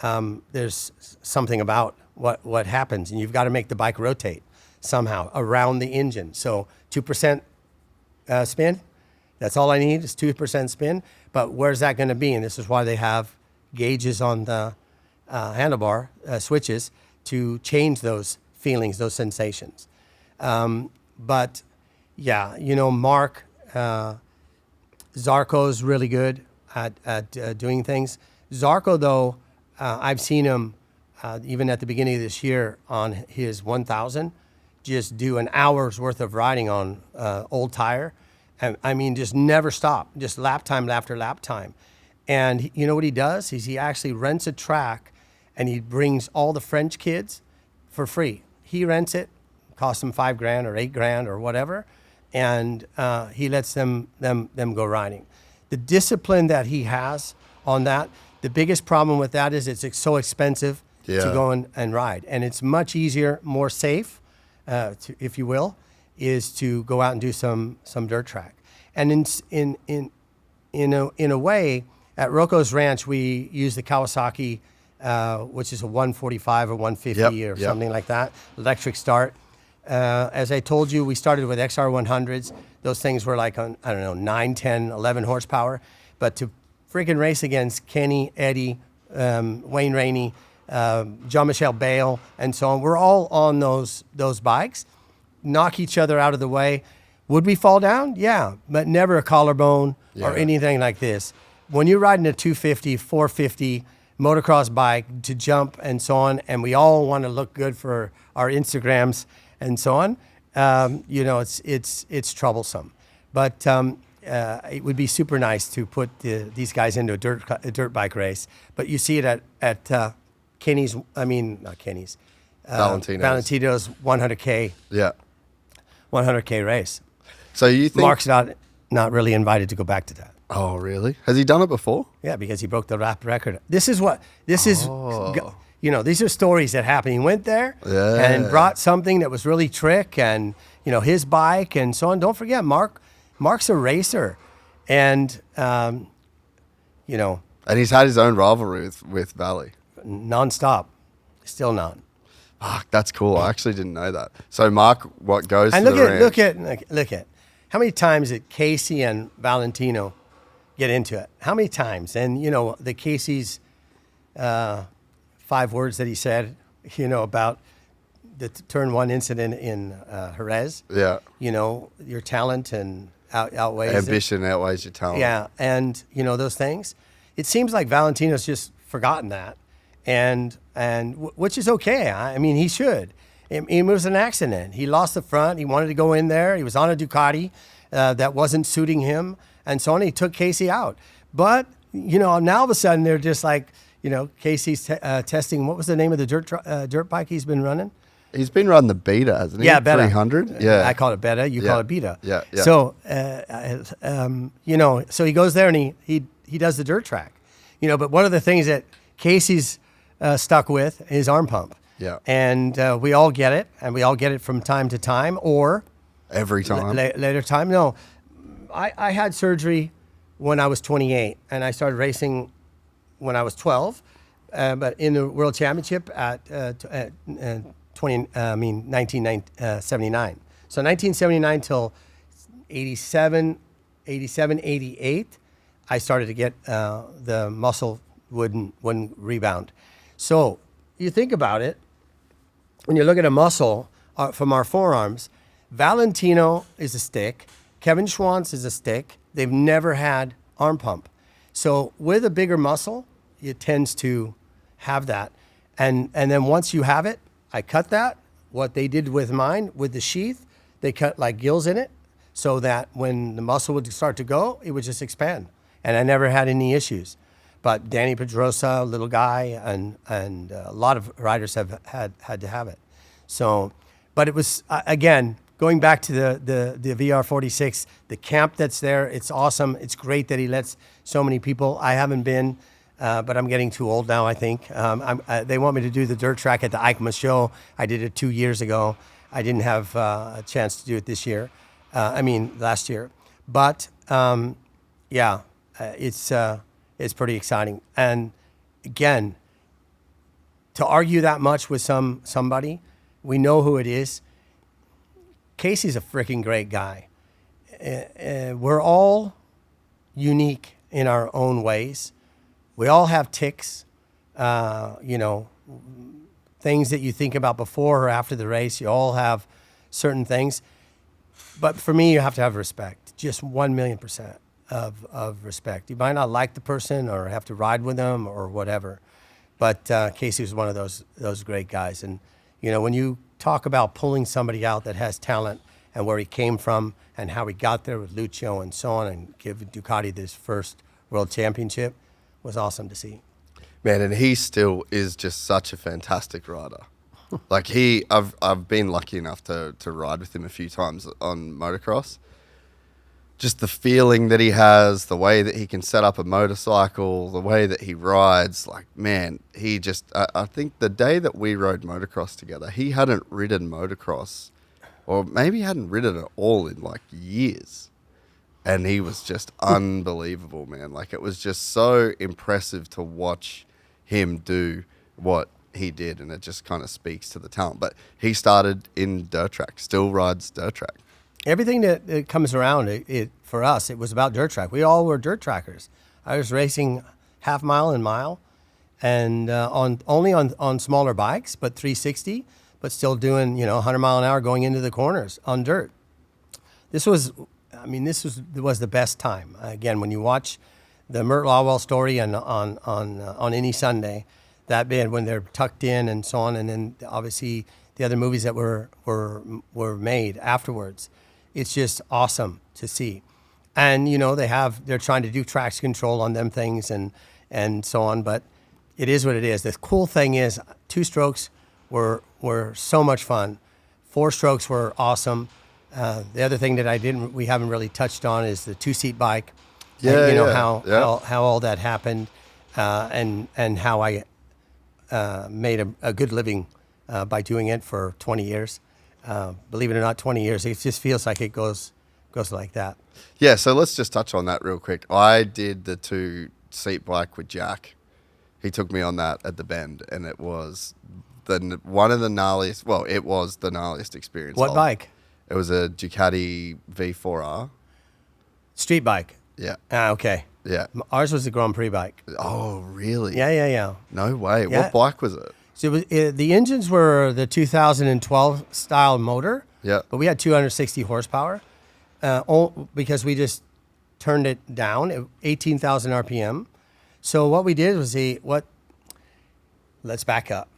there's something about what happens, and you've got to make the bike rotate somehow around the engine. So 2% spin, that's all I need is 2% spin. But where's that going to be? And this is why they have gauges on the handlebar switches to change those feelings, those sensations. But yeah, Mark, Zarco's really good at doing things. Zarco, though, I've seen him even at the beginning of this year on his 1000, just do an hour's worth of riding on old tire. And, I mean, just never stop, just lap time after lap time. And you know what he does? He actually rents a track, and he brings all the French kids for free. He rents it, costs them $5,000 or $8,000 or whatever, and he lets them go riding. The discipline that he has on that, the biggest problem with that is it's so expensive to go and ride, and it's much easier, more safe, if you will, is to go out and do some dirt track. And in a way, at Rocco's Ranch, we use the Kawasaki, which is a 145 or 150 or something like that, electric start. As I told you, we started with XR100s. Those things were like, 9, 10, 11 horsepower. But to freaking race against Kenny, Eddie, Wayne Rainey, Jean-Michel Bale, and so on, we're all on those bikes, knock each other out of the way. Would we fall down? Yeah, but never a collarbone or anything like this. When you're riding a 250, 450 motocross bike to jump and so on, and we all want to look good for our Instagrams and so on, it's troublesome. But it would be super nice to put these guys into a dirt bike race. But you see it at Kenny's, not Kenny's, Valentino's 100K. Yeah. 100K race. So you think Mark's not really invited to go back to that. Oh, really? Has he done it before? Yeah, because he broke the lap record. This is, these are stories that happen. He went there and brought something that was really trick and, his bike and so on. Don't forget, Mark's a racer. And, And he's had his own rivalry with Valley. nonstop. Still none. Fuck, that's cool. I actually didn't know that. So Mark, goes And to the ranch? look at how many times did Casey and Valentino get into it? How many times? And the Casey's 5 words that he said, about the turn 1 incident in Jerez. Yeah. Your talent and outweighs Ambition outweighs your talent. Yeah, and those things. It seems like Valentino's just forgotten that, and which is okay. I mean, he should. It was an accident. He lost the front. He wanted to go in there. He was on a Ducati that wasn't suiting him, and so on. He took Casey out. But now all of a sudden they're just like, Casey's testing. What was the name of the dirt bike he's been running? He's been running the Beta, hasn't he? Yeah, Beta. 300. Yeah, I call it Beta. You call it Beta. Yeah. So, so he goes there and he does the dirt track, But one of the things that Casey's stuck with is arm pump. Yeah. And we all get it, and we all get it from time to time, or every time. Later time. No, I had surgery when I was 28, and I started racing when I was 12. But in the World Championship at 1979. So 1979 till 87, 88, I started to get the muscle wouldn't rebound. So you think about it, when you look at a muscle from our forearms, Valentino is a stick, Kevin Schwantz is a stick. They've never had arm pump. So with a bigger muscle, it tends to have that. And then once you have it, I cut that. What they did with mine, with the sheath, they cut like gills in it so that when the muscle would start to go, it would just expand. And I never had any issues. But Danny Pedrosa, little guy, and a lot of riders have had to have it. So, but it was, again, going back to the VR46, the camp that's there, it's awesome. It's great that he lets so many people. I haven't been, but I'm getting too old now, I think. They want me to do the dirt track at the EICMA show. I did it 2 years ago. I didn't have a chance to do it this year. Last year. But, it's pretty exciting. And again, to argue that much with somebody, we know who it is. Casey's a freaking great guy. We're all unique in our own ways. We all have tics, things that you think about before or after the race. You all have certain things. But for me, you have to have respect, just 1,000,000% of respect. You might not like the person or have to ride with them or whatever. But Casey was one of those great guys. And, when you talk about pulling somebody out that has talent and where he came from and how he got there with Lucio and so on and give Ducati this first world championship was awesome to see. Man, and he still is just such a fantastic rider. Like I've been lucky enough to ride with him a few times on motocross. Just the feeling that he has, the way that he can set up a motorcycle, the way that he rides, like, man, he just, I think the day that we rode motocross together, he hadn't ridden motocross, or maybe hadn't ridden at all in like years. And he was just unbelievable, man. Like, it was just so impressive to watch him do what he did, and it just kind of speaks to the talent. But he started in dirt track, still rides dirt track. Everything that comes around, it for us, it was about dirt track. We all were dirt trackers. I was racing half mile and mile, and only on smaller bikes, but 360, but still doing 100 mile an hour going into the corners on dirt. This was the best time. Again, when you watch the Mert Lawwell story on any Sunday, that bit when they're tucked in and so on, and then obviously the other movies that were made afterwards. It's just awesome to see. And, they're trying to do traction control on them things and so on, but it is what it is. The cool thing is 2 strokes were so much fun. 4 strokes were awesome. The other thing that we haven't really touched on is the 2-seat bike. Yeah, and, how all that happened, and how I made a good living by doing it for 20 years. Believe it or not, 20 years. It just feels like it goes like that. Yeah, so let's just touch on that real quick. I did the 2-seat bike with Jack. He took me on that at the Bend, and it was one of the gnarliest. Well, it was the gnarliest experience. What bike? It was a Ducati V4R. Street bike. Yeah. Okay. Yeah. Ours was a Grand Prix bike. Oh, really? Yeah. No way. Yeah. What bike was it? So the engines were the 2012 style motor. Yeah. But we had 260 horsepower, because we just turned it down at 18,000 RPM. So what we did was let's back up.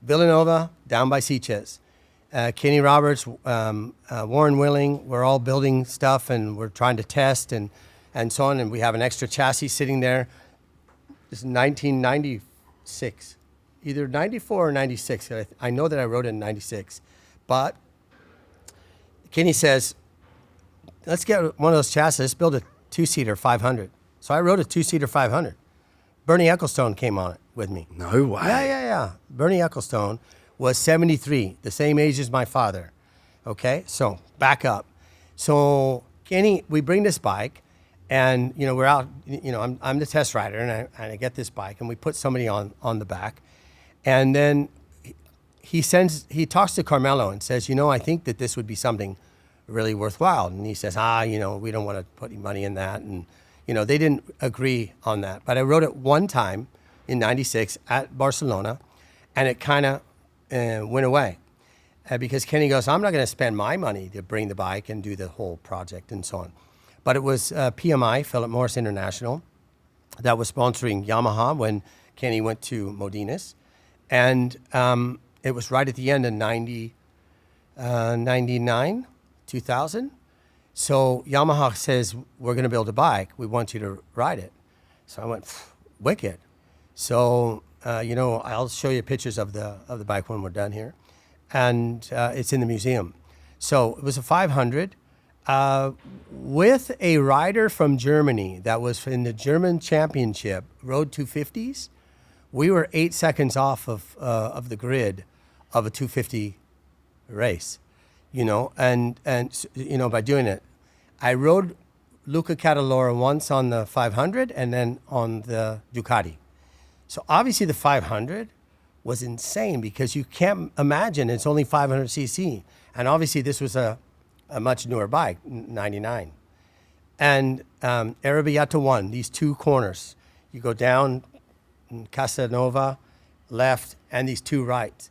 Villanova down by Sitges. Kenny Roberts, Warren Willing, we're all building stuff and we're trying to test. And and so on. And we have an extra chassis sitting there. This is 1996, either 94 or 96. I know that I wrote it in 96. But Kenny says, let's get one of those chassis. Let's build a 2-seater 500. So I wrote a 2-seater 500. Bernie Ecclestone came on it with me. No way. Yeah. Bernie Ecclestone was 73, the same age as my father. Okay, so back up. So Kenny, we bring this bike, and we're out. I'm the test rider, and I get this bike, and we put somebody on the back, and then he talks to Carmelo and says, I think that this would be something really worthwhile. And he says, we don't want to put any money in that, and they didn't agree on that. But I wrote it one time in '96 at Barcelona, and it kind of went away. Because Kenny goes, I'm not going to spend my money to bring the bike and do the whole project and so on. But it was PMI, Philip Morris International, that was sponsoring Yamaha when Kenny went to Modinas. And it was right at the end of 99, 2000. So Yamaha says, we're going to build a bike. We want you to ride it. So I went, wicked. So, I'll show you pictures of the bike when we're done here. And it's in the museum. So it was a 500 with a rider from Germany that was in the German championship, Road 250s. We were 8 seconds off of the grid of a 250 race, and by doing it. I rode Luca Catalora once on the 500 and then on the Ducati. So obviously the 500 was insane because you can't imagine it's only 500 cc. And obviously this was a much newer bike, 99. And Arrabbiata 1, these two corners. You go down Casanova, left, and these two rights.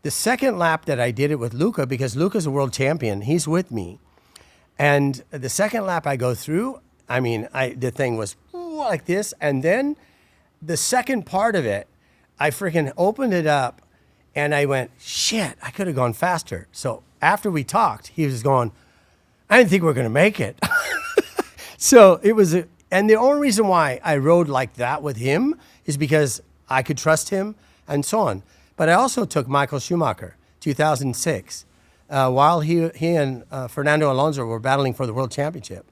The second lap that I did it with Luca, because Luca's a world champion, he's with me. And the second lap I go through, the thing was like this. And then the second part of it, I freaking opened it up and I went, shit, I could have gone faster. So after we talked, he was going, I didn't think we were going to make it. So it was, and the only reason why I rode like that with him is because I could trust him and so on. But I also took Michael Schumacher, 2006, while he and Fernando Alonso were battling for the world championship.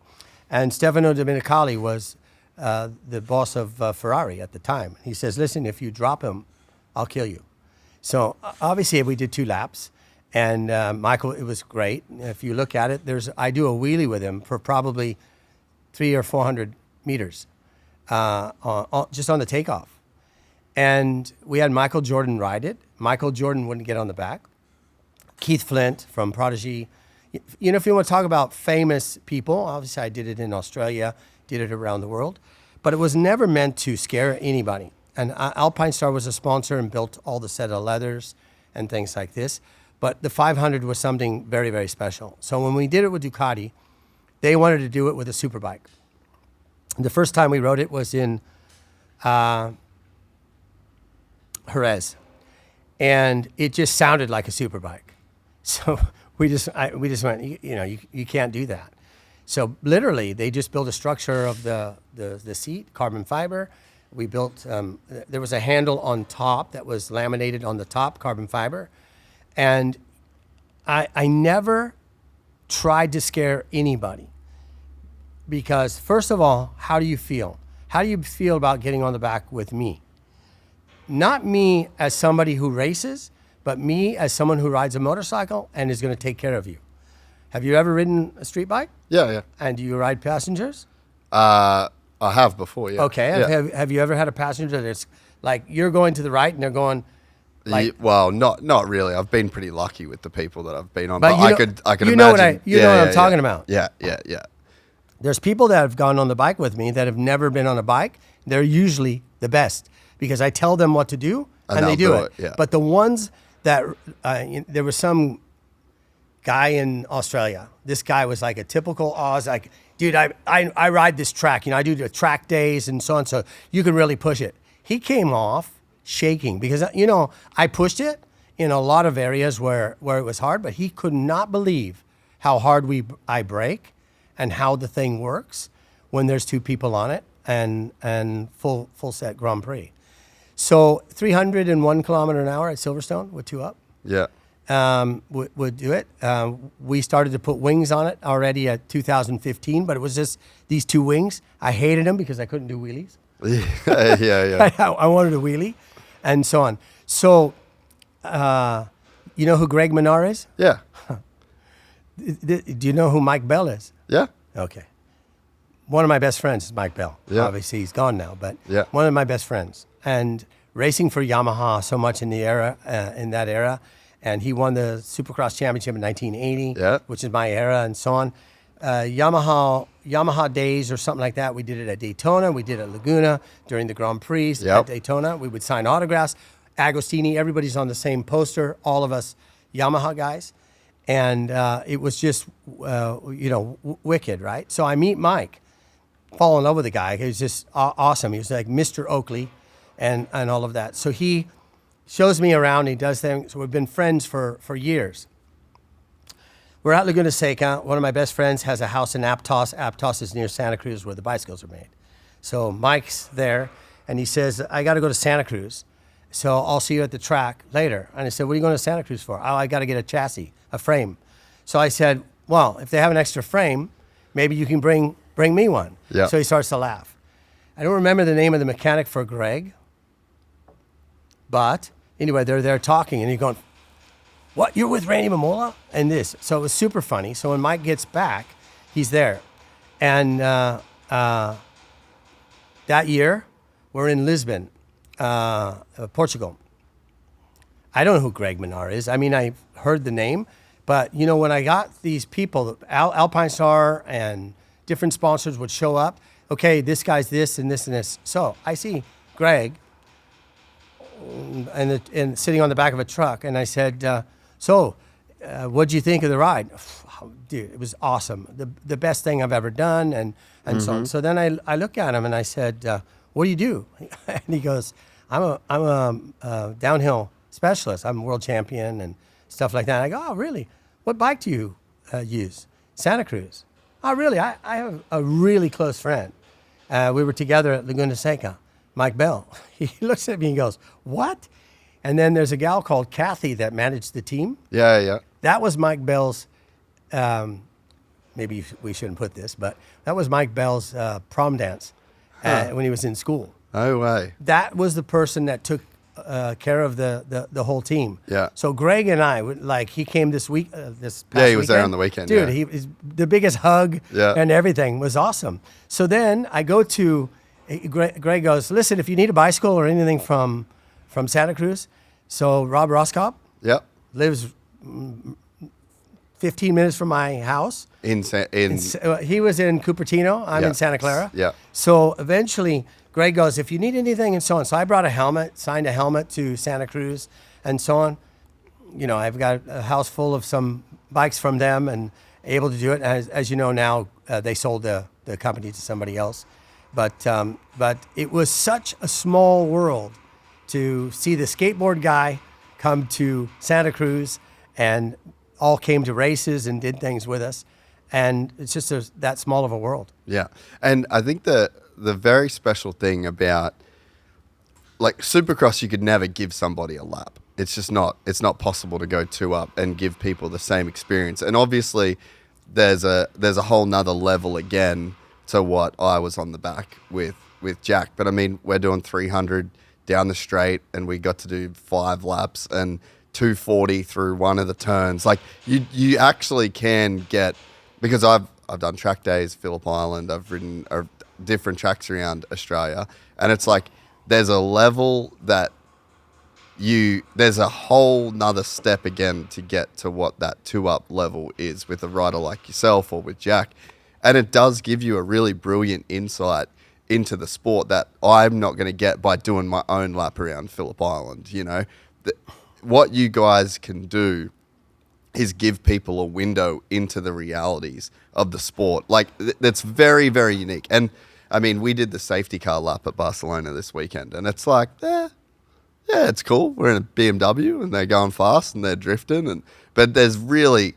And Stefano Domenicali was the boss of Ferrari at the time. He says, listen, if you drop him, I'll kill you. So obviously we did 2 laps, and Michael, it was great. If you look at it, I do a wheelie with him for probably 300 or 400 meters just on the takeoff. And we had Michael Jordan ride it. Michael Jordan wouldn't get on the back. Keith Flint from Prodigy. If you want to talk about famous people, obviously I did it in Australia, did it around the world, but it was never meant to scare anybody. And Alpine Star was a sponsor and built all the set of leathers and things like this. But the 500 was something very, very special. So when we did it with Ducati, they wanted to do it with a superbike. The first time we rode it was in Jerez, and it just sounded like a superbike. So we just went, you can't do that. So literally, they just built a structure of the seat, carbon fiber. We built, there was a handle on top that was laminated on the top, carbon fiber. And I never tried to scare anybody. Because first of all, how do you feel? How do you feel about getting on the back with me? Not me as somebody who races, but me as someone who rides a motorcycle and is going to take care of you. Have you ever ridden a street bike? Yeah. And do you ride passengers? I have before, yeah. Okay. Yeah. Have you ever had a passenger that's like, you're going to the right and they're going like... Well, not really. I've been pretty lucky with the people that I've been on. But I could imagine. You know what I'm talking about. Yeah. There's people that have gone on the bike with me that have never been on a bike. They're usually the best because I tell them what to do and they do it. Yeah. But the ones that, there was some guy in Australia. This guy was like a typical Oz, like, dude, I ride this track. I do the track days and so on, so you can really push it. He came off shaking because, I pushed it in a lot of areas where it was hard, but he could not believe how hard I brake and how the thing works when there's 2 people on it and full set Grand Prix. So 301 kilometer an hour at Silverstone with 2 up. Yeah. Would do it. We started to put wings on it already at 2015, but it was just these 2 wings. I hated them because I couldn't do wheelies. Yeah. I wanted a wheelie and so on. So, you know who Greg Menard is? Yeah. Do you know who Mike Bell is? Yeah. Okay. One of my best friends is Mike Bell. Yeah. Obviously, he's gone now, but Yeah. one of my best friends. And racing for Yamaha so much in that era. And he won the Supercross Championship in 1980, Yeah. which is my era, and so on. Yamaha Days or something like that. We did it at Daytona. We did it at Laguna during the Grand Prix Yep. at Daytona. We would sign autographs. Agostini, everybody's on the same poster, all of us Yamaha guys. And it was just, wicked, right? So I meet Mike, fall in love with the guy. He was just awesome. He was like Mr. Oakley and all of that. So he shows me around. He does things. So we've been friends for years. We're at Laguna Seca. One of my best friends has a house in Aptos. Aptos is near Santa Cruz where the bicycles are made. So Mike's there, and he says, I got to go to Santa Cruz. So I'll see you at the track later. And I said, what are you going to Santa Cruz for? Oh, I got to get a chassis, a frame. So I said, well, if they have an extra frame, maybe you can bring me one. Yeah. So he starts to laugh. I don't remember the name of the mechanic for Greg. But anyway, they're there talking, and he's going, what, you're with Randy Mamola? And this. So it was super funny. So when Mike gets back, he's there. And that year, we're in Lisbon, Portugal. I don't know who Greg Menard is. I mean, I heard the name. But, when I got these people, Alpine Star and different sponsors would show up. Okay, this guy's this and this and this. So I see Greg and sitting on the back of a truck. And I said, what'd you think of the ride? Dude, it was awesome. The best thing I've ever done and so on. So then I look at him and I said, what do you do? And he goes, I'm a downhill specialist. I'm a world champion and stuff like that. And I go, oh, really? What bike do you use? Santa Cruz. Oh, really? I have a really close friend. We were together at Laguna Seca, Mike Bell. He looks at me and goes, what? And then there's a gal called Kathy that managed the team. Yeah. That was Mike Bell's, maybe we shouldn't put this, but that was Mike Bell's prom dance when he was in school. No way. That was the person that took care of the whole team. Yeah. So Greg and I, he came this week, this past he was there on the weekend. Dude, yeah. he's the biggest hug and everything was awesome. So then I go to, Greg goes, listen, if you need a bicycle or anything from Santa Cruz, so Rob Roskop Yep. lives 15 minutes from my house. He was in Cupertino. I'm in Santa Clara. Yeah. So eventually, Greg goes, if you need anything and so on. So I brought a helmet, signed a helmet to Santa Cruz and so on. I've got a house full of some bikes from them and able to do it. As you know now, they sold the company to somebody else. But it was such a small world to see the skateboard guy come to Santa Cruz and all came to races and did things with us. And it's just that small of a world. Yeah. And I think the very special thing about Supercross, you could never give somebody a lap. It's not possible to go 2 up and give people the same experience. And obviously there's a whole nother level again to what I was on the back with Jack. But I mean, we're doing 300 down the straight and we got to do 5 laps and 240 through one of the turns. You actually can get, because I've done track days, Phillip Island, I've ridden different tracks around Australia, and it's there's a level that there's a whole nother step again to get to what that 2 up level is with a rider like yourself or with Jack. And it does give you a really brilliant insight into the sport that I'm not going to get by doing my own lap around Phillip Island. What you guys can do is give people a window into the realities of the sport. That's very, very unique. And I mean, we did the safety car lap at Barcelona this weekend, and it's it's cool. We're in a BMW and they're going fast and they're drifting, but there's really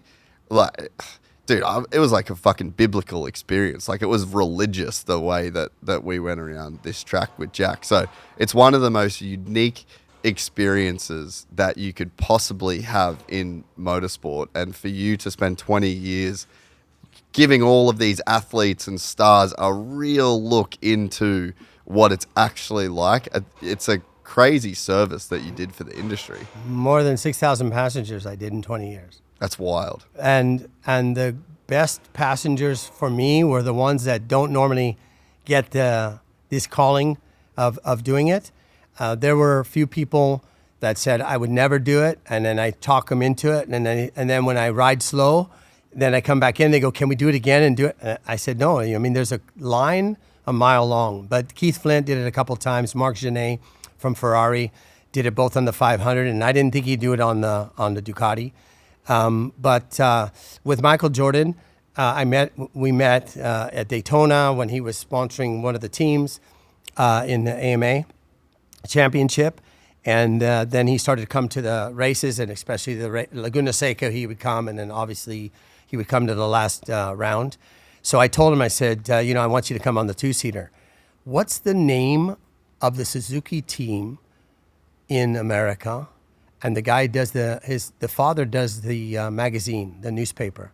dude, it was like a fucking biblical experience. Like, it was religious the way that we went around this track with Jack. So it's one of the most unique experiences that you could possibly have in motorsport. And for you to spend 20 years giving all of these athletes and stars a real look into what it's actually like, it's a crazy service that you did for the industry. More than 6,000 passengers I did in 20 years. That's wild. And the best passengers for me were the ones that don't normally get this calling of doing it. There were a few people that said I would never do it, and then I talk them into it, and then when I ride slow, then I come back in, they go, can we do it again and do it? And I said, no. I mean, there's a line a mile long, but Keith Flint did it a couple of times. Marc Genet from Ferrari did it both on the 500, and I didn't think he'd do it on the Ducati. But with Michael Jordan, we met at Daytona when he was sponsoring one of the teams in the AMA championship. And then he started to come to the races, and especially the Laguna Seca, he would come, and then obviously he would come to the last round. So I told him, I said, I want you to come on the two-seater. What's the name of the Suzuki team in America? And the guy does the father does the magazine, the newspaper.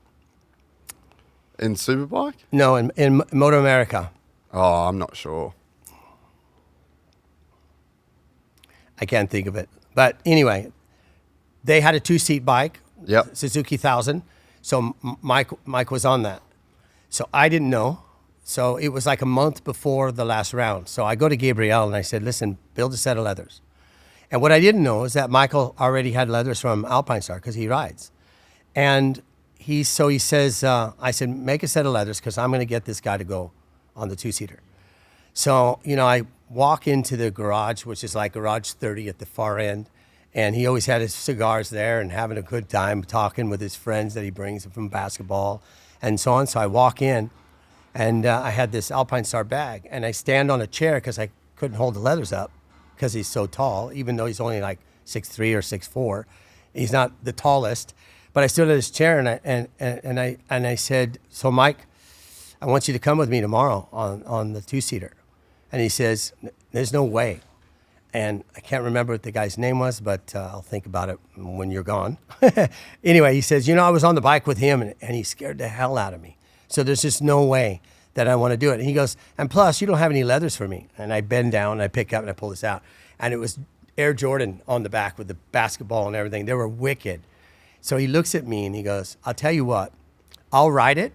In Superbike? No, in Moto America. Oh, I'm not sure. I can't think of it. But anyway, they had a two-seat bike, Yep. Suzuki 1000. So Mike was on that. So I didn't know. So it was like a month before the last round. So I go to Gabriel and I said, listen, build a set of leathers. And what I didn't know is that Michael already had leathers from Alpine Star because he rides. And he says, I said, make a set of leathers because I'm going to get this guy to go on the two-seater. So, I walk into the garage, which is like garage 30 at the far end. And he always had his cigars there and having a good time talking with his friends that he brings from basketball and so on. So I walk in and I had this Alpine Star bag and I stand on a chair because I couldn't hold the leathers up because he's so tall, even though he's only like 6'3" or 6'4". He's not the tallest, but I stood at his chair and I said, so Mike, I want you to come with me tomorrow on the two-seater. And he says, there's no way. And I can't remember what the guy's name was, but I'll think about it when you're gone. Anyway, he says, I was on the bike with him, and he scared the hell out of me. So there's just no way that I want to do it. And he goes, and plus, you don't have any leathers for me. And I bend down, and I pick up, and I pull this out. And it was Air Jordan on the back with the basketball and everything. They were wicked. So he looks at me, and he goes, I'll tell you what, I'll ride it.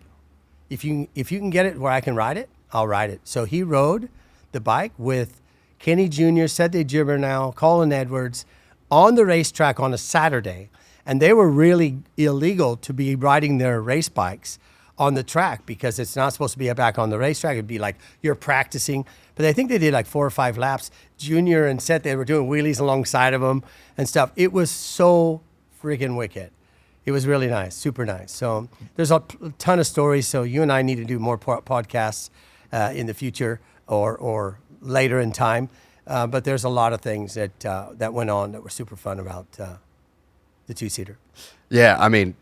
If you can get it where I can ride it, I'll ride it. So he rode the bike with Kenny Jr., Sete Gibernau, Colin Edwards on the racetrack on a Saturday. And they were really illegal to be riding their race bikes on the track because it's not supposed to be back on the racetrack. It'd be like you're practicing. But I think they did like 4 or 5 laps. Junior and Sete, they were doing wheelies alongside of them and stuff. It was so freaking wicked. It was really nice, super nice. So there's a ton of stories. So you and I need to do more podcasts in the future or later in time. But there's a lot of things that went on that were super fun about the two-seater. Yeah, I mean,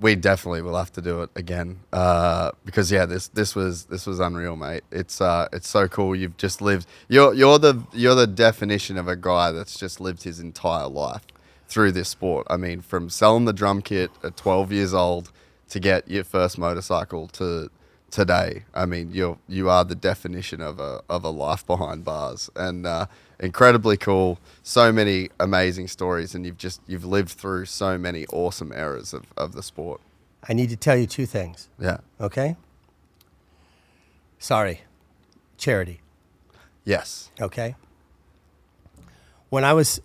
we definitely will have to do it again because this was unreal, mate. It's so cool. You've just lived. You're the definition of a guy that's just lived his entire life through this sport. I mean, from selling the drum kit at 12 years old to get your first motorcycle to today. I mean, you are the definition of a life behind bars, and incredibly cool. So many amazing stories, and you've lived through so many awesome eras of the sport. I need to tell you 2 things. Yeah. Okay? Sorry. Charity. Yes. Okay? When I was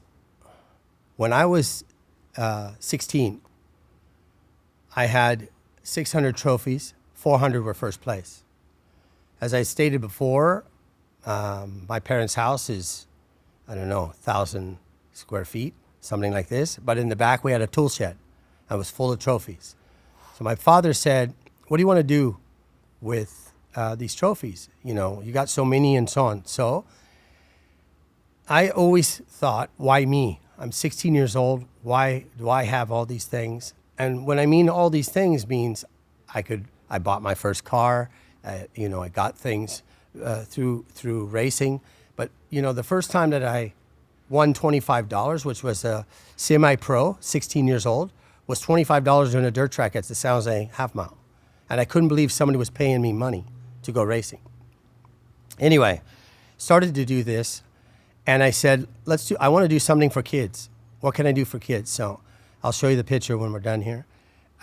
16, I had 600 trophies. 400 were first place. As I stated before, my parents' house is, 1,000 square feet, something like this. But in the back, we had a tool shed. I was full of trophies. So my father said, what do you want to do with these trophies? You got so many and so on. So I always thought, why me? I'm 16 years old. Why do I have all these things? And when I mean all these things means I bought my first car. You know, I got things through racing. But you know, the first time that I won $25, which was a semi-pro, 16 years old, was $25 doing a dirt track at the San Jose half mile, and I couldn't believe somebody was paying me money to go racing. Anyway, started to do this, and I said, I want to do something for kids. What can I do for kids? So I'll show you the picture when we're done here.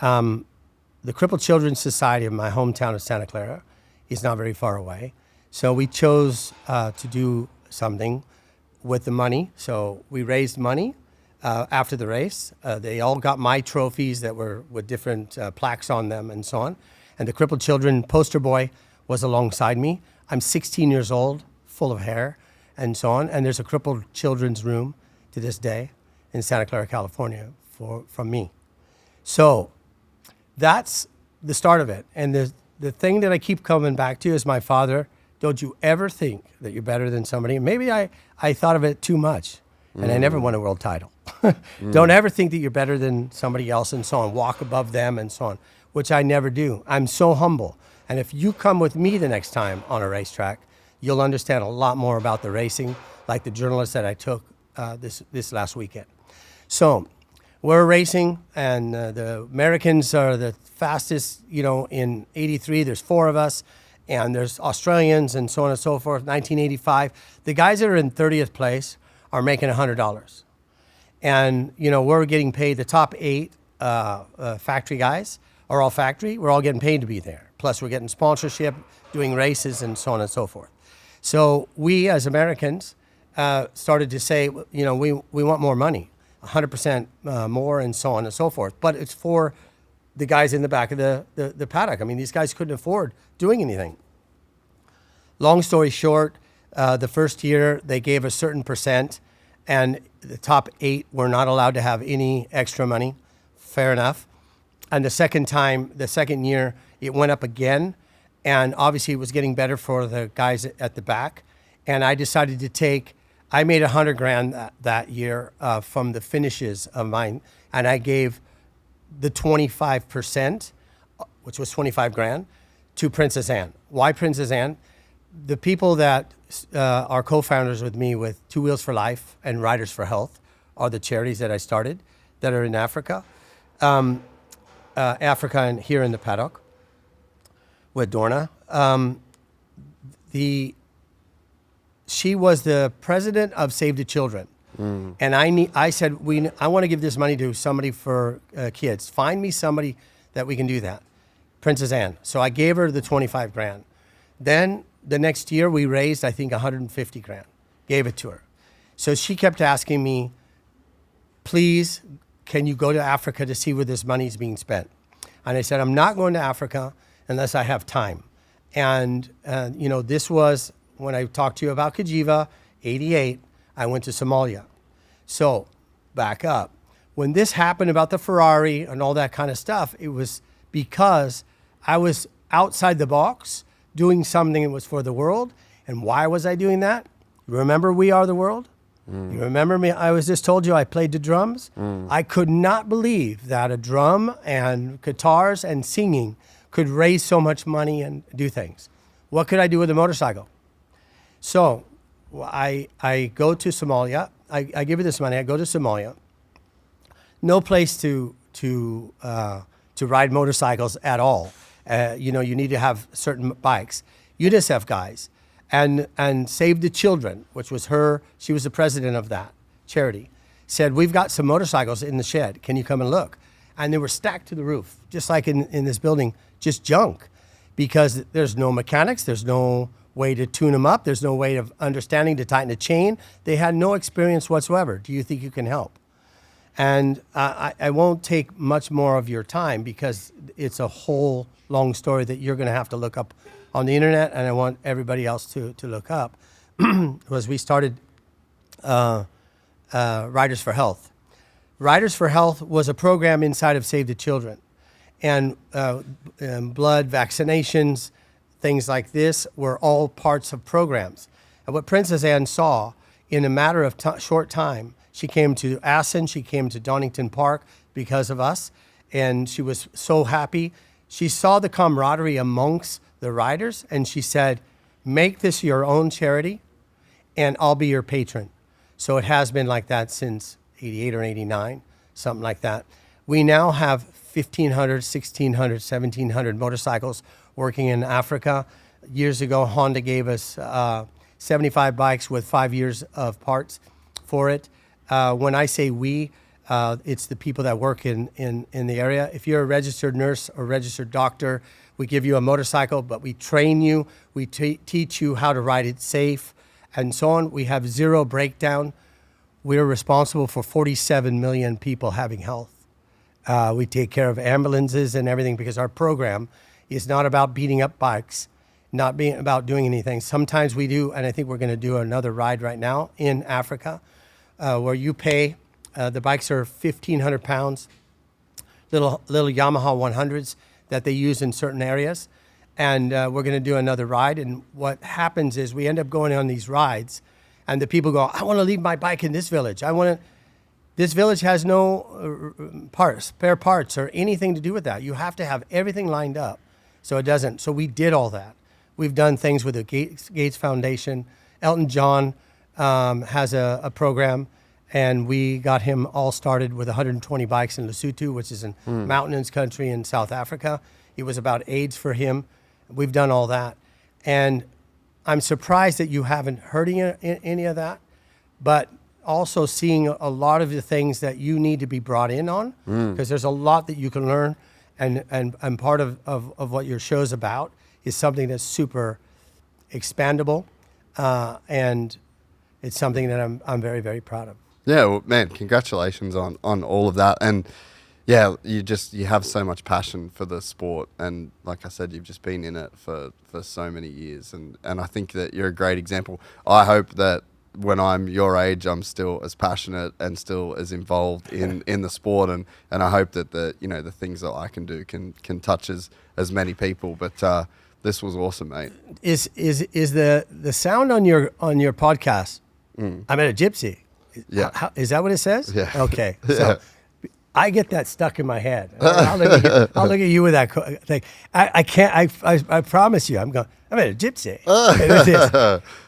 The Crippled Children's Society of my hometown of Santa Clara is not very far away. So we chose to do something with the money. So we raised money after the race. They all got my trophies that were with different plaques on them and so on. And the Crippled Children poster boy was alongside me. I'm 16 years old, full of hair and so on. And there's a Crippled Children's room to this day in Santa Clara, California from me. So that's the start of it. And the thing that I keep coming back to is my father. Don't you ever think that you're better than somebody. Maybe I thought of it too much, and I never won a world title. Don't ever think that you're better than somebody else and so on. Walk above them and so on, which I never do. I'm so humble. And if you come with me the next time on a racetrack, you'll understand a lot more about the racing, like the journalist that I took this last weekend. So we're racing, and the Americans are the fastest, you know, in 83, there's 4 of us. And there's Australians and so on and so forth. 1985, the guys that are in 30th place are making $100. And, you know, we're getting paid, the top 8 factory guys are all factory. We're all getting paid to be there. Plus we're getting sponsorship, doing races and so on and so forth. So we as Americans started to say, you know, we want more money, 100% more and so on and so forth. But it's for the guys in the back of the paddock. I mean, these guys couldn't afford doing anything. Long story short, the first year they gave a certain percent, and the top 8 were not allowed to have any extra money. Fair enough. And the second year, it went up again, and obviously it was getting better for the guys at the back. And I decided to I made $100,000 that year from the finishes of mine, and I gave the 25%, which was $25,000, to Princess Anne. Why Princess Anne? The people that are co-founders with me with Two Wheels for Life and Riders for Health are the charities that I started that are in Africa. Africa and here in the paddock with Dorna. She was the president of Save the Children. And I said, I want to give this money to somebody for kids. Find me somebody that we can do that. Princess Anne. So I gave her the $25,000. Then the next year we raised, I think, $150,000. Gave it to her. So she kept asking me, please, can you go to Africa to see where this money is being spent? And I said, I'm not going to Africa unless I have time. And, you know, this was when I talked to you about Cagiva, 88. I went to Somalia. So, back up. When this happened about the Ferrari and all that kind of stuff, it was because I was outside the box doing something that was for the world. And why was I doing that? Remember We Are the World? You remember me? I was just told you I played the drums. I could not believe that a drum and guitars and singing could raise so much money and do things. What could I do with a motorcycle? So, I go to Somalia. I give her this money. I go to Somalia. No place to ride motorcycles at all. You know, you need to have certain bikes. UNICEF guys and Save the Children, which was she was the president of that charity, said, we've got some motorcycles in the shed. Can you come and look? And they were stacked to the roof, just like in this building, just junk, because there's no mechanics. There's no way to tune them up. There's no way of understanding to tighten a chain. They had no experience whatsoever. Do you think you can help? And I won't take much more of your time because it's a whole long story that you're going to have to look up on the internet, and I want everybody else to look up. Was we started Riders for Health. Riders for Health was a program inside of Save the Children, and blood vaccinations, things like this were all parts of programs. And what Princess Anne saw in a matter of short time, she came to Assen, she came to Donington Park because of us, and she was so happy. she saw the camaraderie amongst the riders, and she said, make this your own charity, and I'll be your patron. So it has been like that since 88 or 89, something like that. We now have 1,500, 1,600, 1,700 motorcycles working in Africa. Years ago, Honda gave us 75 bikes with 5 years of parts for it. When I say we, it's the people that work in the area. If you're a registered nurse or registered doctor, we give you a motorcycle, but we train you. We teach you how to ride it safe and so on. We have zero breakdown. We're responsible for 47 million people having health. We take care of ambulances and everything because our program is not about beating up bikes, not being about doing anything. Sometimes we do, and I think we're going to do another ride right now in Africa where you pay. The bikes are 1,500 pounds, little Yamaha 100s that they use in certain areas. And we're going to do another ride. And what happens is we end up going on these rides, and the people go, I want to leave my bike in this village. This village has no spare parts or anything to do with that. You have to have everything lined up. So it doesn't. So we did all that. We've done things with the Gates Foundation. Elton John has a program, and we got him all started with 120 bikes in Lesotho, which is a mountainous country in South Africa. It was about AIDS for him. We've done all that. And I'm surprised that you haven't heard any of that, but also seeing a lot of the things that you need to be brought in on, because there's a lot that you can learn, and part of what your show's about is something that's super expandable, and it's something that I'm very, very proud of. Yeah, well, man, congratulations on all of that. And yeah, you have so much passion for the sport. And like I said, you've just been in it for so many years. And I think that you're a great example. I hope that when I'm your age, I'm still as passionate and still as involved in the sport. And I hope that the things that I can do can touch as many people. But this was awesome, mate. Is the sound on your podcast? I met a Gypsy. Yeah. Is that what it says? Yeah. Okay. Yeah. So I get that stuck in my head. I'll look at you with that thing. I can't. I promise you. I'm at a Gypsy.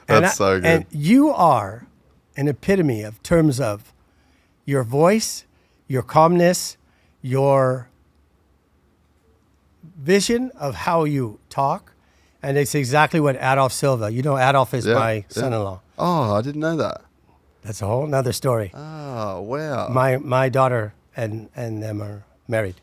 That's so good. And you are an epitome of terms of your voice, your calmness, your vision of how you talk, and it's exactly what Adolf Silva. You know, Adolf is my son-in-law. Oh, I didn't know that. That's a whole nother story. Oh, wow. My daughter and them are married.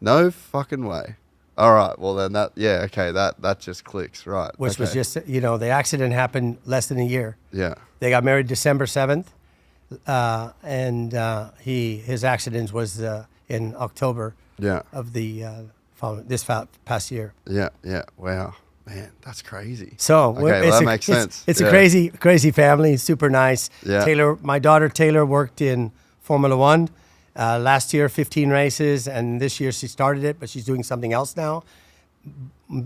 No fucking way. All right. Well, then that just clicks, right? Which was just, the accident happened less than a year. Yeah. They got married December 7th, and his accident was in October of this past year. Yeah, yeah. Wow. Man, that's crazy. So that makes sense. It's a crazy family, super nice. Yeah. My daughter Taylor worked in Formula One. Last year, 15 races, and this year she started it, but she's doing something else now.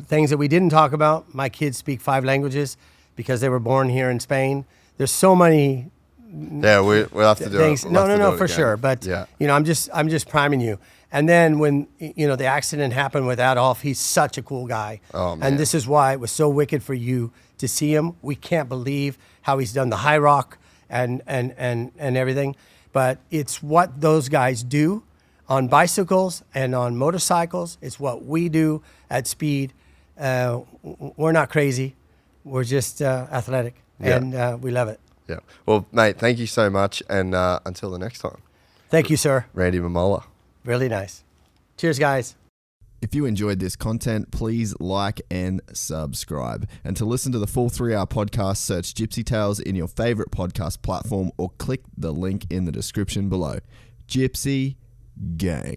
Things that we didn't talk about, my kids speak 5 languages because they were born here in Spain. There's so many we'll have to do things. it. No, for sure. But, I'm just priming you. And then when, the accident happened with Adolf, he's such a cool guy. Oh, man. And this is why it was so wicked for you to see him. We can't believe how he's done the high rock and everything. But it's what those guys do on bicycles and on motorcycles. It's what we do at speed. We're not crazy. We're just athletic, and we love it. Yeah. Well, mate, thank you so much, and until the next time. Thank you, sir. Randy Mamola. Really nice. Cheers, guys. If you enjoyed this content, please like and subscribe. And to listen to the full 3-hour podcast, search Gypsy Tales in your favorite podcast platform or click the link in the description below. Gypsy Gang.